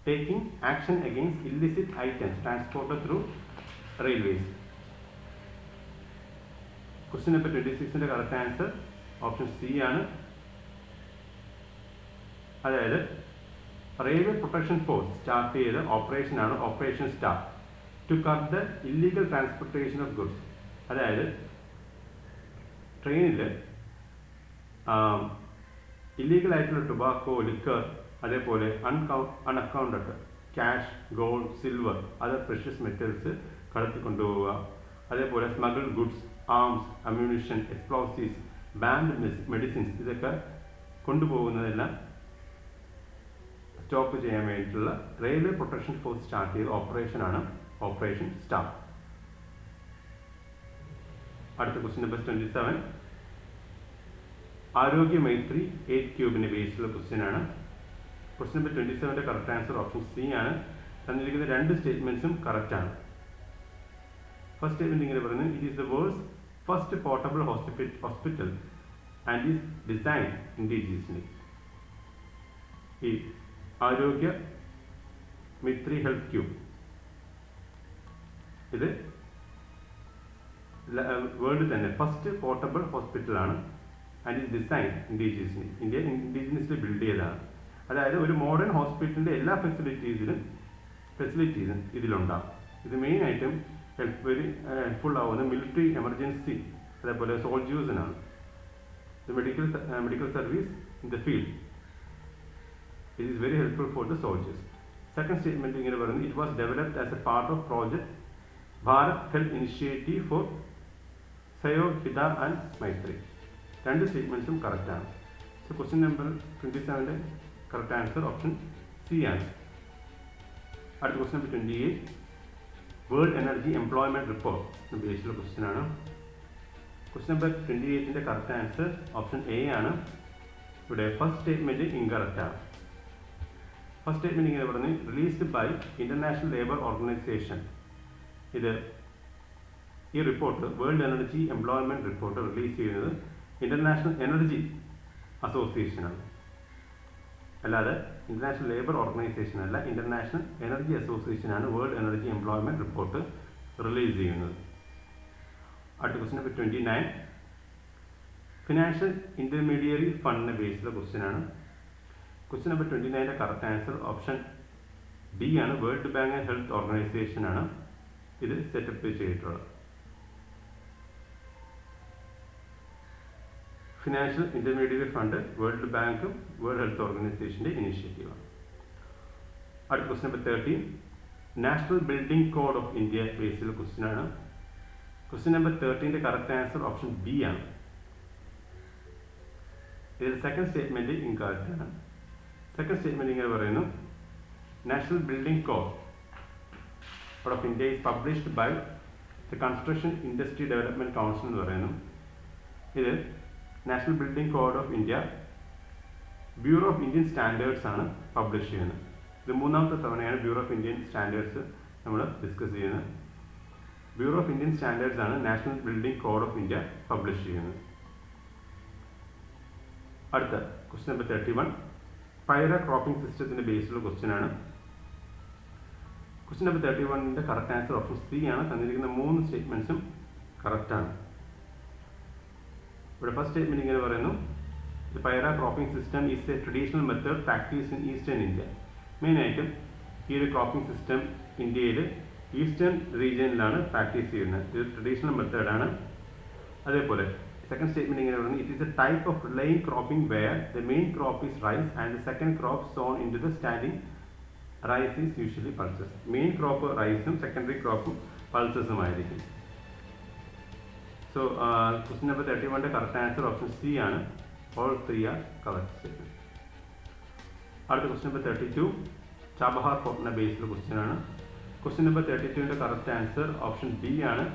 Taking action against illicit items transported through railways. Question number 26 correct answer option C ആണ്. അതായത് റെയിൽവേ പ്രൊട്ടക്ഷൻ ഫോഴ്സ് സ്റ്റാർട്ട് ചെയ്ത ഓപ്പറേഷൻ ആണ് operation star to cut the illegal transportation of goods. അതായത് ട്രെയിനിൽ ഇല്ലീഗൽ ആയിട്ടുള്ള ടൊബാക്കോ, ലിക്കർ, അതേപോലെ unaccounted cash, gold, silver, other precious metals കടത്തി കൊണ്ടുപോവുക. അതേപോലെ smuggle goods, arms, ammunition, explosives, band medicines ഇതൊക്കെ കൊണ്ടുപോകുന്നതെല്ലാം സ്റ്റോപ്പ് ചെയ്യാൻ വേണ്ടിയിട്ടുള്ള റെയിൽവേ പ്രൊട്ടക്ഷൻ ഫോഴ്സ് സ്റ്റാർട്ട് ചെയ്ത ഓപ്പറേഷനാണ് ഓപ്പറേഷൻ സ്റ്റാർ. അടുത്ത ക്വസ്റ്റ്യൻ നമ്പർ 27 ആരോഗ്യ മൈത്രി 8 ക്യൂബിന്റെ ബേസിലുള്ള ക്വസ്റ്റ്യൻ ആണ്. Question number 27 correct answer option C ആണ്. തന്നിരിക്കുന്ന രണ്ട് സ്റ്റേറ്റ്മെന്റ്സും കറക്റ്റ് ആണ്. ഫസ്റ്റ് സ്റ്റേറ്റ്മെന്റ് ഇങ്ങനെ പറയുന്നത് it is the world's first portable hospital and is design indigenously. ഈ ആരോഗ്യ മിത്രി ഹെൽത്ത് ക്യൂബ് ഇത് വേൾഡ് തന്നെ ഫസ്റ്റ് പോർട്ടബിൾ ഹോസ്പിറ്റലാണ് and is design indigenously. Indigenously build ചെയ്തതാണ്. അതായത് ഒരു മോഡേൺ ഹോസ്പിറ്റലിൻ്റെ എല്ലാ ഫെസിലിറ്റീസും ഇതിലുണ്ടാകും. ഇത് മെയിനായിട്ടും വെരി ഹെൽപ്ഫുൾ ആവുന്ന മിലിറ്ററി എമർജൻസി അതേപോലെ സോൾജേഴ്സിനാണ്. Medical service in the field it is very helpful for the soldiers. Second statement ഇങ്ങനെ പറയുന്നത് it was developed as a part of project Bharat Health Initiative for Sayohita and Maitri. രണ്ട് സ്റ്റേറ്റ്മെന്റ്സും കറക്റ്റ് ആണ്. So question number 27 correct answer option C ആണ്. അടുത്ത question number 28 world energy employment report ബേസിലുള്ള ക്വസ്റ്റ്യൻ ആണ്. Question number 28 correct answer option A ആണ്. ഇവിടെ ഫസ്റ്റ് സ്റ്റേറ്റ്മെന്റ് ഇൻകറക്റ്റ് ആണ്. ഫസ്റ്റ് സ്റ്റേറ്റ്മെന്റ് ഇങ്ങനെ പറഞ്ഞ് released by international labour organisation. ഇത് ഈ report world energy employment report release ചെയ്യുന്നത് ഇന്റർനാഷണൽ എനർജി അസോസിയേഷനാണ്. അല്ലാതെ ഇന്റർനാഷണൽ ലേബർ ഓർഗനൈസേഷൻ അല്ല, ഇന്റർനാഷണൽ എനർജി അസോസിയേഷനാണ് world energy employment report release ചെയ്യുന്നത്. അടുത്ത ക്വസ്റ്റ്യൻ നമ്പർ 29 ഫിനാൻഷ്യൽ ഇന്റർമീഡിയറി ഫണ്ടിന്റെ ബേസിലുള്ള ക്വസ്റ്റ്യൻ ആണ്. Question number 29 correct answer option D ആണ്. World bank and health organisation ആണ് ഇത് സെറ്റപ്പ് ചെയ്തിട്ടുള്ളത്. ഫിനാൻഷ്യൽ ഇന്റർമീഡിയറി ഫണ്ട് വേൾഡ് ബാങ്കും വേൾഡ് ഹെൽത്ത് ഓർഗനൈസേഷന്റെ ഇനിഷ്യേറ്റീവാണ്. അടുത്ത question number 30 national building code of India ബേസിലുള്ള ക്വസ്റ്റ്യൻ ആണ്. Question number 30 correct answer option B ആണ്. ഇതിൽ സെക്കൻഡ് സ്റ്റേറ്റ്മെന്റ് ഇൻകറക്റ്റ് ആണ്. സെക്കൻഡ് സ്റ്റേറ്റ്മെന്റ് ഇങ്ങനെ പറയുന്നു national building code of India is published by the Construction Industry Development Council എന്ന് പറയുന്നു. ഇത് National building code of India Bureau of Indian Standards ആണ് പബ്ലിഷ് ചെയ്യുന്നത്. ഇത് മൂന്നാമത്തെ തവണയാണ് ബ്യൂറോ ഓഫ് ഇന്ത്യൻ സ്റ്റാൻഡേർഡ്സ് നമ്മൾ ഡിസ്കസ് ചെയ്യുന്നത്. ബ്യൂറോ ഓഫ് ഇന്ത്യൻ സ്റ്റാൻഡേർഡ്സ് ആണ് National building code of India publish ചെയ്യുന്നത്. അടുത്ത ക്വസ്റ്റ്യൻ നമ്പർ 31 പൈറ ക്രോപ്പിംഗ് സിസ്റ്റത്തിന്റെ ബേസിലുള്ള ക്വസ്റ്റ്യൻ ആണ്. Question number 31 correct answer option C ആണ്. തന്നിരിക്കുന്ന മൂന്ന് സ്റ്റേറ്റ്മെന്റ്സും കറക്റ്റ് ആണ്. ഇവിടെ ഫസ്റ്റ് സ്റ്റേറ്റ്മെന്റ് ഇങ്ങനെ പറയുന്നു paira cropping system is a traditional method practice in eastern India. മെയിനായിട്ടും ഈ ഒരു ക്രോപ്പിംഗ് സിസ്റ്റം ഇന്ത്യയിൽ ഈസ്റ്റേൺ റീജിയനിലാണ് പ്രാക്ടീസ് ചെയ്യുന്നത്. ഇത് ട്രഡീഷണൽ മെത്തേഡാണ്. അതേപോലെ സെക്കൻഡ് സ്റ്റേറ്റ്മെന്റ് ഇങ്ങനെ പറയുന്നത് it is a type of relaying cropping where the main crop is rice and the second crop sown in to the standing rice is usually pulses. Main crop റൈസും സെക്കൻഡറി ക്രോപ്പും പൾസസും ആയിരിക്കും. So question number 31 correct answer option C ആണ്. All three are correct statement. അടുത്ത ക്വസ്റ്റ്യൻ നമ്പർ 32 ചാബഹാർ ഫോർട്ടിന്റെ ബേസിലുള്ള ക്വസ്റ്റ്യൻ ആണ്. Question number 32 correct answer option B ആണ്.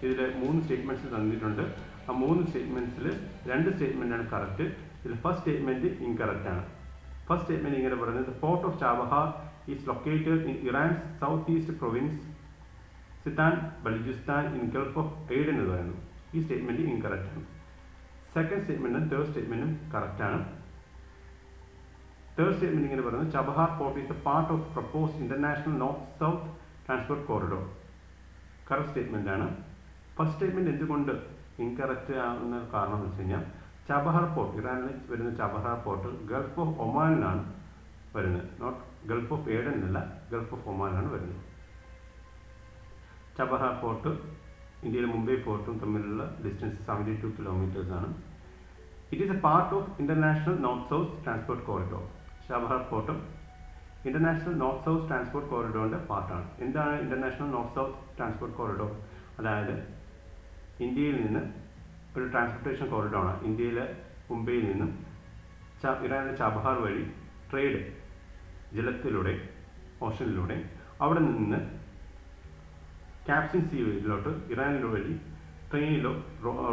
ഇതിൽ മൂന്ന് സ്റ്റേറ്റ്മെന്റ്സ് തന്നിട്ടുണ്ട്. ആ മൂന്ന് സ്റ്റേറ്റ്മെന്റ്സിൽ രണ്ട് സ്റ്റേറ്റ്മെന്റ് ആണ് കറക്റ്റ്. ഇതിൽ ഫസ്റ്റ് സ്റ്റേറ്റ്മെന്റ് ഇൻകറക്റ്റ് ആണ്. ഫസ്റ്റ് സ്റ്റേറ്റ്മെന്റ് ഇങ്ങനെ പറയുന്നത് port of Chabahar is located in Iran's south east province Sistan Baluchistan in gulf of Aden എന്ന് പറയുന്നു. ഈ സ്റ്റേറ്റ്മെന്റ് ഇൻകറക്റ്റ് ആണ്. സെക്കൻഡ് സ്റ്റേറ്റ്മെന്റും തേർഡ് സ്റ്റേറ്റ്മെന്റും കറക്റ്റ് ആണ്. തേർഡ് സ്റ്റേറ്റ്മെന്റ് ഇങ്ങനെ പറയുന്നത് Chabahar port is a part of propose international north south transport corridor. Correct statement ആണ്. ഫസ്റ്റ് സ്റ്റേറ്റ്മെന്റ് എന്തുകൊണ്ട് ഇൻകറക്റ്റ് ആവുന്ന കാരണം എന്ന് വെച്ച് കഴിഞ്ഞാൽ ചബഹാർ പോർട്ട്, ഇറാനിൽ വരുന്ന ചബഹാർ പോർട്ട് ഗൾഫ് ഓഫ് ഒമാനിലാണ് വരുന്നത്. നോട്ട് ഗൾഫ് ഓഫ് ഏഡനിലല്ല, ഗൾഫ് ഓഫ് ഒമാനിലാണ് വരുന്നത്. ചബഹാർ പോർട്ട് ഇന്ത്യയിലെ മുംബൈ പോർട്ടും തമ്മിലുള്ള ഡിസ്റ്റൻസ് 72 കിലോമീറ്റേഴ്സ് ആണ്. It is a part of international north south transport corridor. Chabahar പോർട്ടും ഇന്റർനാഷണൽ നോർത്ത് സൗത്ത് ട്രാൻസ്പോർട്ട് കോറിഡോറിന്റെ പാർട്ടാണ്. എന്താണ് international north south transport corridor? അതായത് ഇന്ത്യയിൽ നിന്ന് ഒരു ട്രാൻസ്പോർട്ടേഷൻ കോറിഡോറാണ്. ഇന്ത്യയിലെ മുംബൈയിൽ നിന്നും ഇറാനിലെ ചബഹാർ വഴി ട്രേഡ് ജലത്തിലൂടെ, ഓഷനിലൂടെ, അവിടെ നിന്ന് കാസ്പിയൻ സീ വഴിയിലോട്ട് ഇറാനിൽ വഴി ട്രെയിനിലോ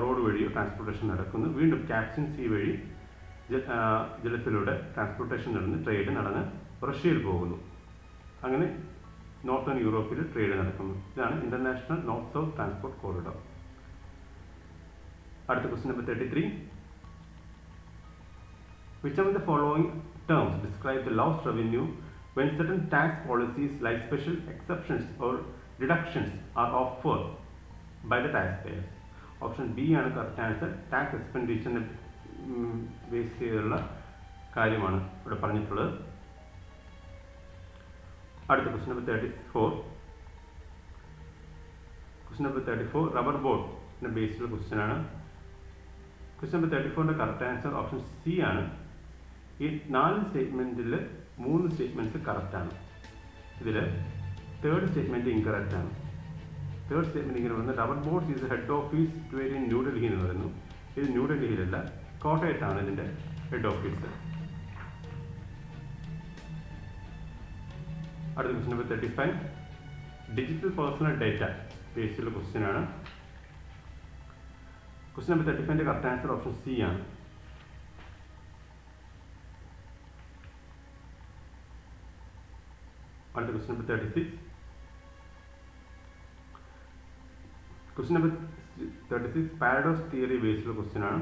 റോഡ് വഴിയോ ട്രാൻസ്പോർട്ടേഷൻ നടക്കുന്നു. വീണ്ടും കാസ്പിയൻ സീ വഴി ജലത്തിലൂടെ ട്രാൻസ്പോർട്ടേഷൻ നടന്ന് ട്രേഡ് നടന്ന് റഷ്യയിൽ പോകുന്നു. അങ്ങനെ നോർത്തേൺ യൂറോപ്പിൽ ട്രേഡ് നടക്കുന്നു. ഇതാണ് international north south transport corridor. അടുത്ത question number 33. Which of the following terms describe the lost revenue when certain tax policies like special exceptions or deductions are offered by the taxpayers? Option B ആണ് കറക്റ്റ് ആൻസർ. ടാക്സ് എക്സ്പെൻഡിച്ചറിനെ ബേസ് ചെയ്തുള്ള കാര്യമാണ് ഇവിടെ പറഞ്ഞിട്ടുള്ളത്. അടുത്ത question number 34. Question number 34 rubber ബോർഡിനെ ബേസ് ചെയ്തുള്ള ക്വസ്റ്റ്യൻ ആണ്. ക്വസ്റ്റ്യൻ നമ്പർ 34ന്റെ കറക്റ്റ് ആൻസർ ഓപ്ഷൻ സി ആണ്. ഈ 4 സ്റ്റേറ്റ്മെന്റിൽ 3 സ്റ്റേറ്റ്മെന്റ്സ് കറക്റ്റ് ആണ്. ഇതിൽ തേർഡ് സ്റ്റേറ്റ്മെന്റ് ഇൻകറക്റ്റ് ആണ്. തേർഡ് സ്റ്റേറ്റ്മെന്റ് ഇങ്ങനെ പറയുന്നത് rubber boards is head office in New Delhi എന്ന് പറയുന്നു. ഇത് ന്യൂഡൽഹിയിലല്ല, കോട്ടയത്താണ് ഇതിന്റെ ഹെഡ് ഓഫീസ്. അടുത്ത question number 35. Digital personal data ബേസിലുള്ള ക്വസ്റ്റ്യൻ ആണ്. ക്വസ്റ്റ്യൻ നമ്പർ 35ന്റെ കറക്റ്റ് ആൻസർ ഓപ്ഷൻ സി ആണ്. അടുത്ത question number 36. Question number 36 paradox theory ബേസിലുള്ള ക്വസ്റ്റ്യൻ ആണ്.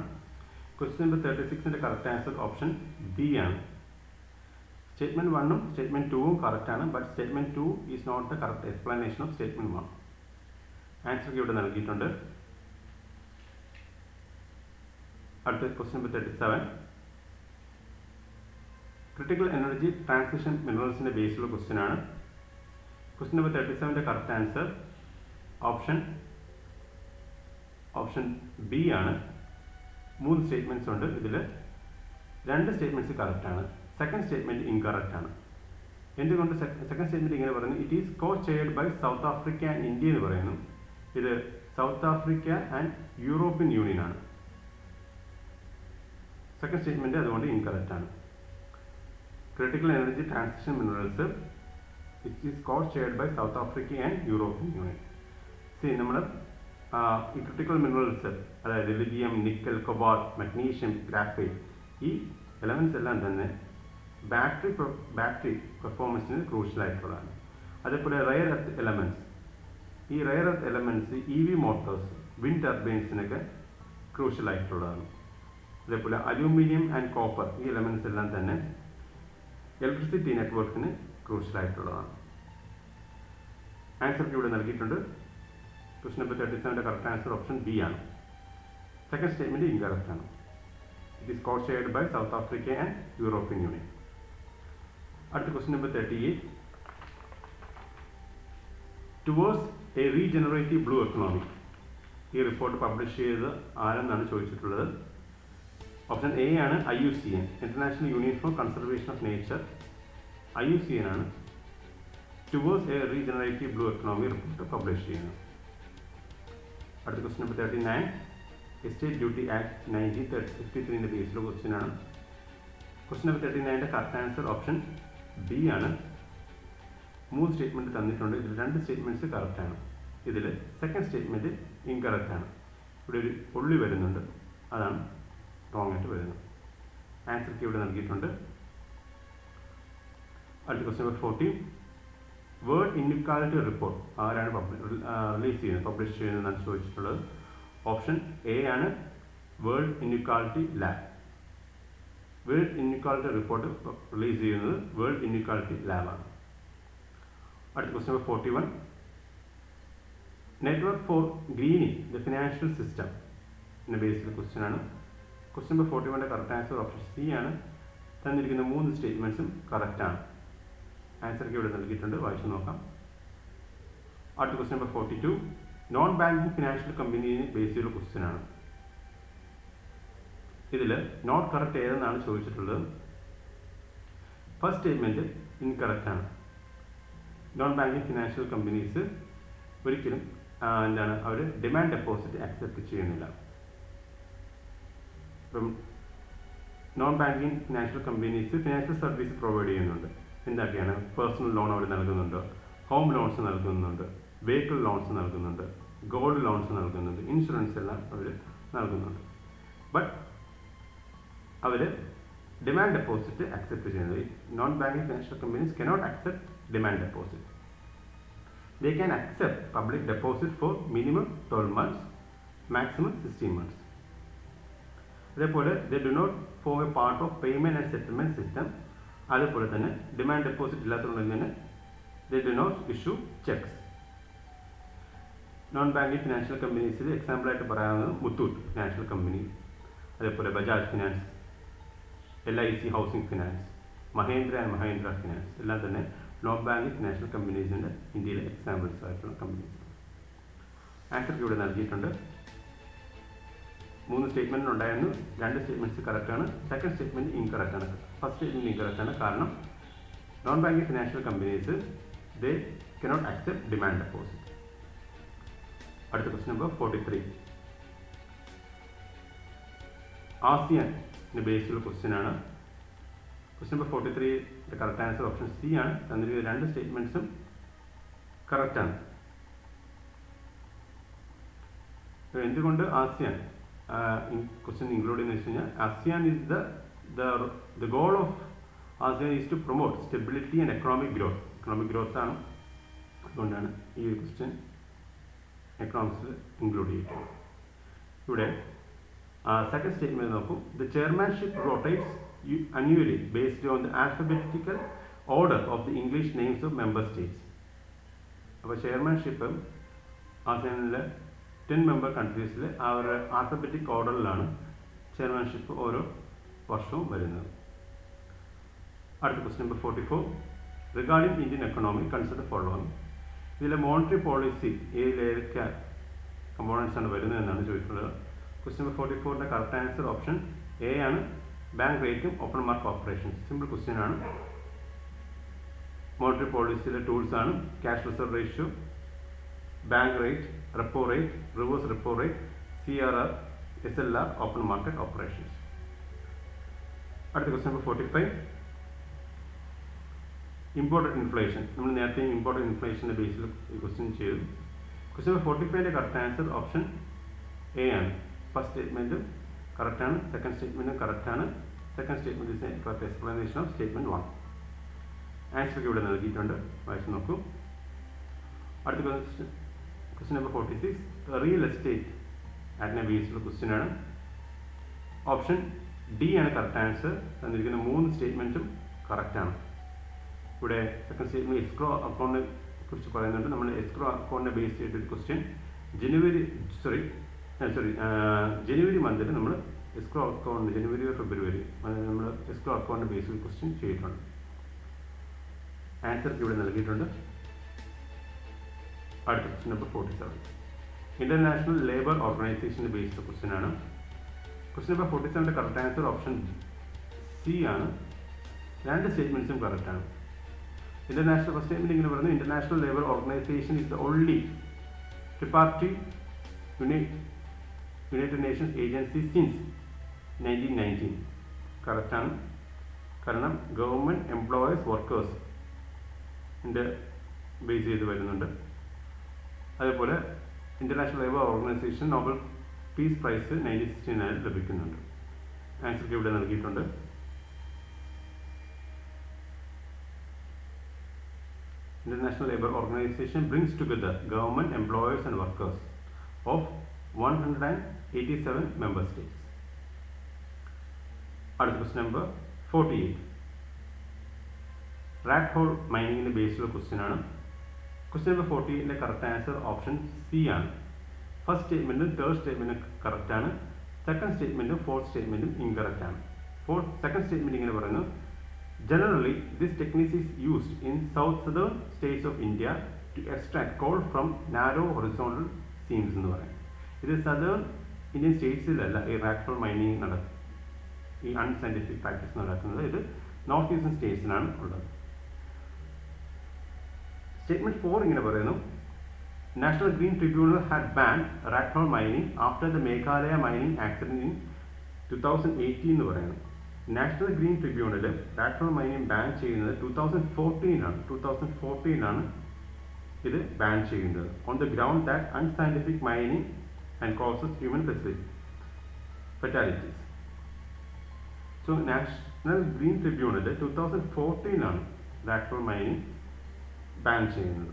ക്വസ്റ്റ്യൻ നമ്പർ 36ന്റെ കറക്റ്റ് ആൻസർ ഓപ്ഷൻ ബി ആണ്. സ്റ്റേറ്റ്മെന്റ് 1ഉം സ്റ്റേറ്റ്മെന്റ് 2ഉം കറക്റ്റ് ആണ്. But statement 2 is not the correct explanation of statement 1. Answer ഇവിടെ നൽകിയിട്ടുണ്ട്. അടുത്ത question number 37. Critical energy transition മിനറൽസിന്റെ ബേസിലുള്ള ക്വസ്റ്റ്യൻ ആണ്. ക്വസ്റ്റ്യൻ നമ്പർ 37ന്റെ കറക്റ്റ് ആൻസർ ഓപ്ഷൻ ബി ആണ്. 3 സ്റ്റേറ്റ്മെന്റ്സ് ഉണ്ട്. ഇതിൽ 2 സ്റ്റേറ്റ്മെന്റ്സ് കറക്റ്റ് ആണ്. സെക്കൻഡ് സ്റ്റേറ്റ്മെന്റ് ഇൻകറക്റ്റ് ആണ്. എന്തുകൊണ്ട് സെക്കൻഡ് സ്റ്റേറ്റ്മെന്റ് ഇങ്ങനെ പറയുന്നു? It is co chaired by South Africa and India എന്ന് പറയുന്നു. ഇത് South Africa and European Union ആണ്. സെക്കൻഡ് സ്റ്റേറ്റ്മെന്റ് അതുകൊണ്ട് ഇൻകറക്റ്റ് ആണ്. Critical energy transition minerals it is co chaired by South Africa and European Union. നമ്മൾ ഈ ക്രിട്ടിക്കൽ മിനറൽസ്, അതായത് lithium, nickel, cobalt, magnesium, graphite, ഈ എലമെന്റ്സ് എല്ലാം തന്നെ ബാറ്ററി പെർഫോമൻസിന് ക്രൂഷ്യൽ ആയിട്ടുള്ളതാണ്. അതേപോലെ റയർ എർത്ത് എലമെന്റ്സ്, ഈ rare earth elements EV motors, wind ടർബൈൻസിനൊക്കെ ക്രൂഷ്യൽ ആയിട്ടുള്ളതാണ്. അതേപോലെ അലൂമിനിയം ആൻഡ് കോപ്പർ, ഈ എലമെന്റ്സ് എല്ലാം തന്നെ ഇലക്ട്രിസിറ്റി നെറ്റ്വർക്കിന് ക്രൂഷ്യൽ ആയിട്ടുള്ളതാണ്. ആൻസർ ഇവിടെ നൽകിയിട്ടുണ്ട്. ക്വസ്റ്റ്യൻ നമ്പർ 37ന്റെ കറക്റ്റ് ആൻസർ ഓപ്ഷൻ ബി ആണ്. സെക്കൻഡ് സ്റ്റേറ്റ്മെന്റ് ഇൻകറക്റ്റ് ആണ്. It is co shared by South Africa and European Union. അടുത്ത question number 38. Towards a regenerative blue economy, ഈ റിപ്പോർട്ട് പബ്ലിഷ് ചെയ്തത് ആരെന്നാണ് ചോദിച്ചിട്ടുള്ളത്. ഓപ്ഷൻ എ ആണ് IUCN, international union for conservation of nature. IUCN ആണ് towards a regenerative blue economy report publish ചെയ്യുന്നത്. അടുത്ത question number 39. Estate duty act 1953ന്റെ ബേസിലുള്ള ക്വസ്റ്റ്യൻ ആണ്. ക്വസ്റ്റ്യൻ നമ്പർ 39ന്റെ കറക്റ്റ് ആൻസർ ഓപ്ഷൻ ബി ആണ്. 3 സ്റ്റേറ്റ്മെന്റ് തന്നിട്ടുണ്ട്. ഇതിൽ 2 സ്റ്റേറ്റ്മെന്റ്സ് കറക്റ്റ് ആണ്. ഇതിൽ സെക്കൻഡ് സ്റ്റേറ്റ്മെന്റ് ഇൻകറക്റ്റ് ആണ്. ഇവിടെ ഒരു പുള്ളി വരുന്നുണ്ട്, അതാണ് റോങ് ആയിട്ട് വരുന്നത്. ആൻസർ ഇവിടെ നൽകിയിട്ടുണ്ട്. അടുത്ത question number 40. World inequality report ആരാണ് റിലീസ് ചെയ്യുന്നത്, പബ്ലിഷ് ചെയ്യുന്നതെന്നാണ് ചോദിച്ചിട്ടുള്ളത്. ഓപ്ഷൻ എ ആണ് world inequality lab. World inequality report release ചെയ്യുന്നത് വേൾഡ് ഇൻഇക്വാലിറ്റി ലാബാണ്. അടുത്ത question number 41. Network four greening the financial system എന്ന ബേസിൽ ക്വസ്റ്റ്യൻ ആണ്. Question number 41 correct answer option C ആണ്. തന്നിരിക്കുന്ന 3 സ്റ്റേറ്റ്മെൻറ്റ്സും കറക്റ്റാണ്. ആൻസർക്ക് ഇവിടെ നൽകിയിട്ടുണ്ട്, വായിച്ചു നോക്കാം. അടുത്ത question number 42. Non banking financial കമ്പനിയെ ബേസ് ചെയ്തുള്ള ക്വസ്റ്റ്യൻ ആണ്. ഇതിൽ നോട്ട് കറക്റ്റ് ഏതെന്നാണ് ചോദിച്ചിട്ടുള്ളത്. ഫസ്റ്റ് സ്റ്റേറ്റ്മെൻറ്റ് ഇൻകറക്റ്റ് ആണ്. നോൺ ബാങ്കിങ് ഫിനാൻഷ്യൽ കമ്പനീസ് ഒരിക്കലും അവർ ഡിമാൻഡ് ഡെപ്പോസിറ്റ് അക്സെപ്റ്റ് ചെയ്യുന്നില്ല. ഇപ്പം non banking financial companies financial service provide ചെയ്യുന്നുണ്ട്. എന്തൊക്കെയാണ്? പേഴ്സണൽ ലോൺ അവർ നൽകുന്നുണ്ട്, ഹോം ലോൺസ് നൽകുന്നുണ്ട്, വെഹിക്കിൾ ലോൺസ് നൽകുന്നുണ്ട്, ഗോൾഡ് ലോൺസ് നൽകുന്നുണ്ട്, ഇൻഷുറൻസ് എല്ലാം അവർ നൽകുന്നുണ്ട്. ബട്ട് അവർ ഡിമാൻഡ് ഡെപ്പോസിറ്റ് അക്സെപ്റ്റ് ചെയ്യുന്നത് non banking financial companies cannot accept demand deposit. They can accept public deposit for minimum 12 months, maximum 16 months. അതേപോലെ they do not form a part of payment and settlement system. അതേപോലെ തന്നെ ഡിമാൻഡ് ഡെപ്പോസിറ്റ് ഇല്ലാത്തതുകൊണ്ട് തന്നെ they do not issue checks. Non banking financial കമ്പനീസിൽ എക്സാമ്പിളായിട്ട് പറയാവുന്നത് മുത്തൂറ്റ് ഫിനാൻഷ്യൽ കമ്പനി, അതേപോലെ Bajaj finance, LIC housing finance, Mahindra and Mahindra finance എല്ലാം തന്നെ നോൺ ബാങ്കിങ് ഫിനാൻഷ്യൽ കമ്പനീസിൻ്റെ ഇന്ത്യയിലെ എക്സാമ്പിൾസ് ആയിട്ടുള്ള കമ്പനീസ്. ആൻസർക്ക് ഇവിടെ നൽകിയിട്ടുണ്ട്. 3 സ്റ്റേറ്റ്മെൻറ്റ് ഉണ്ടായിരുന്നു. 2 സ്റ്റേറ്റ്മെൻറ്റ്സ് കറക്റ്റാണ്, സെക്കൻഡ് സ്റ്റേറ്റ്മെൻറ്റ് ഇൻകറക്റ്റാണ്. ഫസ്റ്റ് സ്റ്റേറ്റ്മെൻറ്റ് ഇൻകറക്റ്റാണ്, കാരണം non banking financial companies they cannot accept demand deposit. അടുത്ത ക്വസ്റ്റ്യൻ നമ്പർ 43. ആസിയാൻ ബേസിലുള്ള ക്വസ്റ്റ്യൻ ആണ്. Question number 43 correct answer option C ആണ്. തന്നിരിക്കുന്ന 2 സ്റ്റേറ്റ്മെൻറ്റ്സും കറക്റ്റാണ്. എന്തുകൊണ്ട് ആസിയാൻ ക്വസ്റ്റ്യൻ ഇൻക്ലൂഡ് ചെയ്യുന്നത് വെച്ച് കഴിഞ്ഞാൽ ASEAN is the goal of ASEAN is to promote stability and economic growth ആണ്. അതുകൊണ്ടാണ് ഈ ഒരു ക്വസ്റ്റ്യൻ എക്കണോമിക്സിൽ ഇൻക്ലൂഡ് ചെയ്തിട്ടുള്ളത്. ഇവിടെ സെക്കൻഡ് സ്റ്റേറ്റ്മെൻറ്റ് നോക്കൂ. The chairmanship rotates annually based on the alphabetical order of the English names of member states. അപ്പോൾ ചെയർമാൻഷിപ്പ് ആസിയാനിലെ 10 മെമ്പർ കൺട്രീസിൽ ആ ഒരു ആൽഫബറ്റിക് ഓർഡറിലാണ് ചെയർമാൻഷിപ്പ് ഓരോ വർഷവും വരുന്നത്. അടുത്ത question number 44. Regarding Indian economy consider following. ഇതിലെ മോണിറ്ററി പോളിസി ഏതൊക്കെ കമ്പോണൻസ് ആണ് വരുന്നത് എന്നാണ് ചോദിച്ചിട്ടുള്ളത്. Question number 44 correct answer option A ആണ്. ബാങ്ക് റേറ്റും open mark operations. Simple question ആണ്. മോണിറ്ററി പോളിസിയിലെ ടൂൾസ് ആണ് cash reserve ratio, bank rate, repo rate, reverse repo rate, CRR, SLR, open market operations. അടുത്ത ക്വസ്റ്റ്യൻ നമ്പർ 45. Imported inflation. നമ്മൾ നേരത്തെ ഇമ്പോർട്ടഡ് ഇൻഫ്ലേഷൻ്റെ ബേസിൽ ക്വസ്റ്റ്യൻ ചെയ്തു. Question number 45 correct answer option A ആണ്. ഫസ്റ്റ് സ്റ്റേറ്റ്മെൻറ്റും കറക്റ്റാണ്, സെക്കൻഡ് സ്റ്റേറ്റ്മെൻറ്റും കറക്റ്റാണ്. Second statement is a correct explanation of statement 1. ആൻസർക്ക് ഇവിടെ നൽകിയിട്ടുണ്ട്, വായിച്ച് നോക്കൂ. അടുത്ത ക്വസ്റ്റ്യൻ നമ്പർ 46. റിയൽ എസ്റ്റേറ്റ് ആറ്റിനെ ബേസിലുള്ള ക്വസ്റ്റ്യൻ ആണ്. ഓപ്ഷൻ ഡി ആണ് കറക്റ്റ് ആൻസർ. തന്നിരിക്കുന്ന 3 സ്റ്റേറ്റ്മെൻറ്റും കറക്റ്റാണ്. ഇവിടെ സെക്കൻഡ് സ്റ്റേറ്റ്മെൻറ്റ് എസ്ക്രോ അക്കൗണ്ടിനെ കുറിച്ച് പറയുന്നുണ്ട്. നമ്മൾ എസ്ക്രോ അക്കൗണ്ടിനെ ബേസ് ചെയ്തിട്ട് ക്വസ്റ്റ്യൻ ജനുവരി മന്തിൽ നമ്മൾ എസ്ക്രോ അക്കൗണ്ട്, ജനുവരി ഫെബ്രുവരി നമ്മൾ എസ്ക്രോ അക്കൗണ്ടിനെ ബേസ് ചെയ്ത് ക്വസ്റ്റ്യൻ ചെയ്തിട്ടുണ്ട്. ആൻസർക്ക് ഇവിടെ നൽകിയിട്ടുണ്ട്. അടുത്ത ക്വസ്റ്റ്യൻ നമ്പർ 47. ഇന്റർനാഷണൽ ലേബർ ഓർഗനൈസേഷൻ്റെ ബേസ്ഡ് ക്വസ്റ്റ്യൻ ആണ്. Question number 47 correct answer option C ആണ്. 2 സ്റ്റേറ്റ്മെൻറ്റ്സും കറക്റ്റാണ്. ഇന്റർനാഷണൽ ഫസ്റ്റ് സ്റ്റേറ്റ്മെൻറ്റ് ഇങ്ങനെ പറയുന്നത് international labour organisation is the only tripartite United Nations agency since 1919. കറക്റ്റാണ്. കാരണം ഗവൺമെൻറ് എംപ്ലോയേഴ്സ് വർക്കേഴ്സ് ബേസ് ചെയ്ത് വരുന്നുണ്ട്. അതേപോലെ International labour Organization Nobel Peace Prize 1969 ലഭിക്കുന്നുണ്ട്. ആൻസർക്ക് ഇവിടെ നൽകിയിട്ടുണ്ട്. International Labour Organization brings together government, employers and workers of 187 member states. അടുത്ത ക്വസ്റ്റ്യൻ നമ്പർ 48. റാക്ക് ഹോൾ മൈനിങ്ങിൻ്റെ ബേസിലുള്ള ക്വസ്റ്റ്യൻ ആണ്. ക്വസ്റ്റ്യൻ നമ്പർ 48ൻ്റെ കറക്റ്റ് ആൻസർ ഓപ്ഷൻ സി ആണ്. ഫസ്റ്റ് സ്റ്റേറ്റ്മെൻറ്റും തേർഡ് സ്റ്റേറ്റ്മെൻറ്റും കറക്റ്റ് ആണ്. സെക്കൻഡ് സ്റ്റേറ്റ്മെൻറ്റും ഫോർത്ത് സ്റ്റേറ്റ്മെൻറ്റും ഇൻകറക്റ്റ് ആണ്. സെക്കൻഡ് സ്റ്റേറ്റ്മെൻറ്റ് ഇങ്ങനെ പറയുന്നു, generally this technique is used in southern states of India to extract coal from narrow horizontal seams എന്ന് പറയും. ഇത് സദേൺ ഇന്ത്യൻ സ്റ്റേറ്റ്സിലല്ല ഈ റാക്ക് ഹോൾ മൈനിങ് നടക്കുന്നത്, ഈ അൺസയൻറ്റിഫിക് പ്രാക്ടീസ് നടക്കുന്നത്. ഇത് നോർത്ത് ഈസ്റ്റേൺ സ്റ്റേറ്റ്സിലാണ് ഉള്ളത്. സ്റ്റേറ്റ്മെന്റ് 4 ഇങ്ങനെ പറയുന്നു, national green tribunal had ban rat hole mining after the Meghalaya mining accident in 2018 എന്ന് പറയുന്നു. National green tribunal rat hole mining ban ചെയ്യുന്നത് 2014 ഇത് ബാൻ ചെയ്യുന്നത്. On the ground that unscientific mining and causes human fatalities. So national green tribunal 2014 rat hole mining ban ചെയ്യുന്നത്.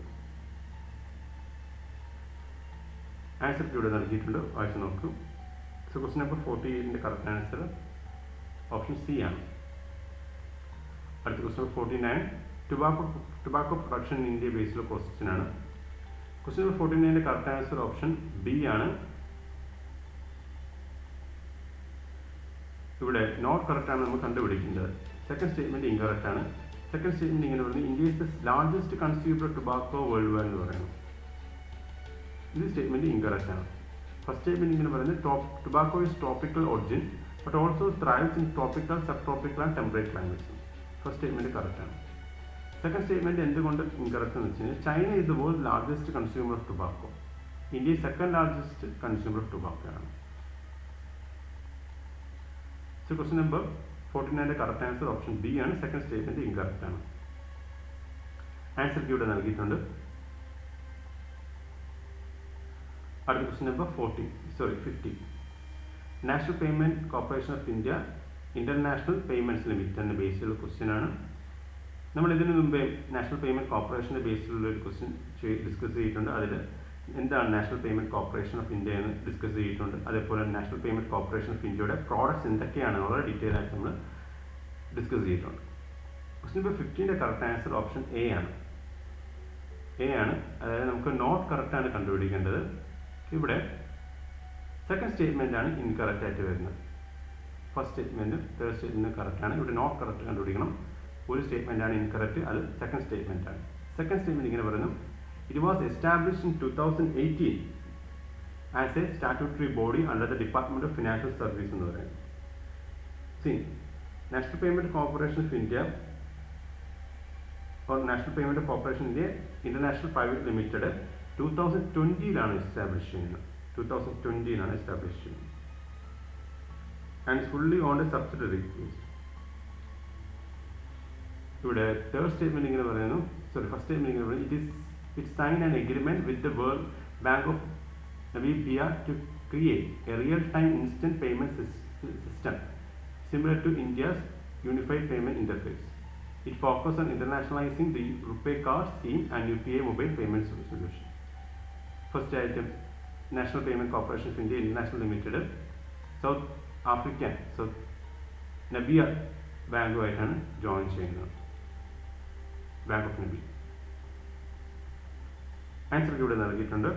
ആൻസർ ഇവിടെ നൽകിയിട്ടുണ്ട്, വായിച്ചു നോക്കൂ. സോ ക്വസ്റ്റ്യൻ നമ്പർ 48ൻ്റെ കറക്റ്റ് ആൻസർ ഓപ്ഷൻ സി ആണ്. അടുത്ത question number 49, tobacco production in India ബേസിലുള്ള ക്വസ്റ്റ്യൻ ആണ്. ക്വസ്റ്റ്യൻ നമ്പർ 49ൻ്റെ കറക്റ്റ് ആൻസർ ഓപ്ഷൻ ബി ആണ്. ഇവിടെ നോട്ട് കറക്റ്റ് ആണ് നമ്മൾ കണ്ടുപിടിക്കേണ്ടത്. സെക്കൻഡ് സ്റ്റേറ്റ്മെന്റ് ഇൻകറക്റ്റ് ആണ്. സെക്കൻഡ് സ്റ്റേറ്റ്മെന്റ് ഇങ്ങനെ പറയുന്നത്, India is the largest consumer of tobacco worldwide എന്ന് പറയുന്നു. ഇത് സ്റ്റേറ്റ്മെന്റ് ഇൻകറക്റ്റ് ആണ്. ഫസ്റ്റ് സ്റ്റേറ്റ്മെന്റ് ഇങ്ങനെ പറയുന്നത്, tobacco is tropical origin but also thrives in tropical, subtropical and temperate climates. First statement correct ആണ്. സെക്കൻഡ് സ്റ്റേറ്റ്മെന്റ് എന്തുകൊണ്ട് ഇൻകറക്റ്റ് എന്ന് വെച്ച് കഴിഞ്ഞാൽ, China is the world largest consumer of tobacco, India second largest consumer of tobacco ആണ്. സോ ക്വസ്റ്റ്യൻ നമ്പർ 49ൻ്റെ കറക്റ്റ് ആൻസർ ഓപ്ഷൻ ബി ആണ്. സെക്കൻഡ് സ്റ്റേറ്റ്മെന്റ് ഇൻകറക്റ്റ് ആണ്. ആൻസർ ഇവിടെ നൽകിയിട്ടുണ്ട്. അടുത്ത question number 50. National payment corporation of India international payments ലിമിറ്റഡിന്റെ ബേസിലുള്ള ക്വസ്റ്റ്യൻ ആണ്. നമ്മൾ ഇതിനു മുമ്പേ നാഷണൽ പേയ്മെന്റ് കോർപ്പറേഷന്റെ ബേസിലുള്ള ഒരു ക്വസ്റ്റ്യൻ ഡിസ്കസ് ചെയ്തിട്ടുണ്ട്. അതിൽ എന്താണ് national payment corporation of India എന്ന് ഡിസ്കസ് ചെയ്തിട്ടുണ്ട്. അതേപോലെ നാഷണൽ പേയ്മെന്റ് കോർപ്പറേഷൻ ഓഫ് ഇന്ത്യയുടെ പ്രോഡക്ട്സ് എന്തൊക്കെയാണ് വളരെ ഡീറ്റെയിൽ ആയിട്ട് നമ്മൾ ഡിസ്കസ് ചെയ്തിട്ടുണ്ട്. ക്വസ്റ്റ്യൻ നമ്പർ 50ൻ്റെ കറക്റ്റ് ആൻസർ ഓപ്ഷൻ എ ആണ്. അതായത് നമുക്ക് നോട്ട് കറക്റ്റ് ആണ് കണ്ടുപിടിക്കേണ്ടത്. ഇവിടെ സെക്കൻഡ് സ്റ്റേറ്റ്മെന്റ് ആണ് ഇൻകറക്റ്റ് ആയിട്ട് വരുന്നത്. ഫസ്റ്റ് സ്റ്റേറ്റ്മെന്റും തേർഡ് സ്റ്റേറ്റ്മെന്റും കറക്റ്റ് ആണ്. ഇവിടെ നോട്ട് കറക്റ്റ് കണ്ടുപിടിക്കണം. ഒരു സ്റ്റേറ്റ്മെന്റ് ആണ് ഇൻകറക്റ്റ്, അത് സെക്കൻഡ് സ്റ്റേറ്റ്മെന്റ് ആണ്. സെക്കൻഡ് സ്റ്റേറ്റ്മെന്റ് ഇങ്ങനെ പറയുന്നു, it was established in 2018 as A statutory body under the department of financial service എന്ന് പറയുന്നത്. National payment corporation of India national payment corporation India international private limited 2020 establish ചെയ്യുന്നത്. 2020 എസ്റ്റാബ്ലിഷ് ചെയ്യുന്നത്. And fully owned subsidiary. ഇവിടെ തേർഡ് സ്റ്റേറ്റ്മെന്റ് ഇങ്ങനെ പറയുന്നു, ഫസ്റ്റ് സ്റ്റേറ്റ്മെന്റ് ഇങ്ങനെ പറയുന്നു, it signed an agreement with the World Bank of Namibia to create a real-time instant payment system similar to India's Unified Payment Interface. It focuses on internationalizing the RuPay card scheme and UPI mobile payment solution. First item, National Payment Corporation of India International Limited, South Namibia ബാങ്കുമായിട്ടാണ് ജോയിൻ ചെയ്യുന്നത്. ബാങ്ക് ഓഫ് നബി. ആൻസർ ഇവിടെ നൽകിയിട്ടുണ്ട്.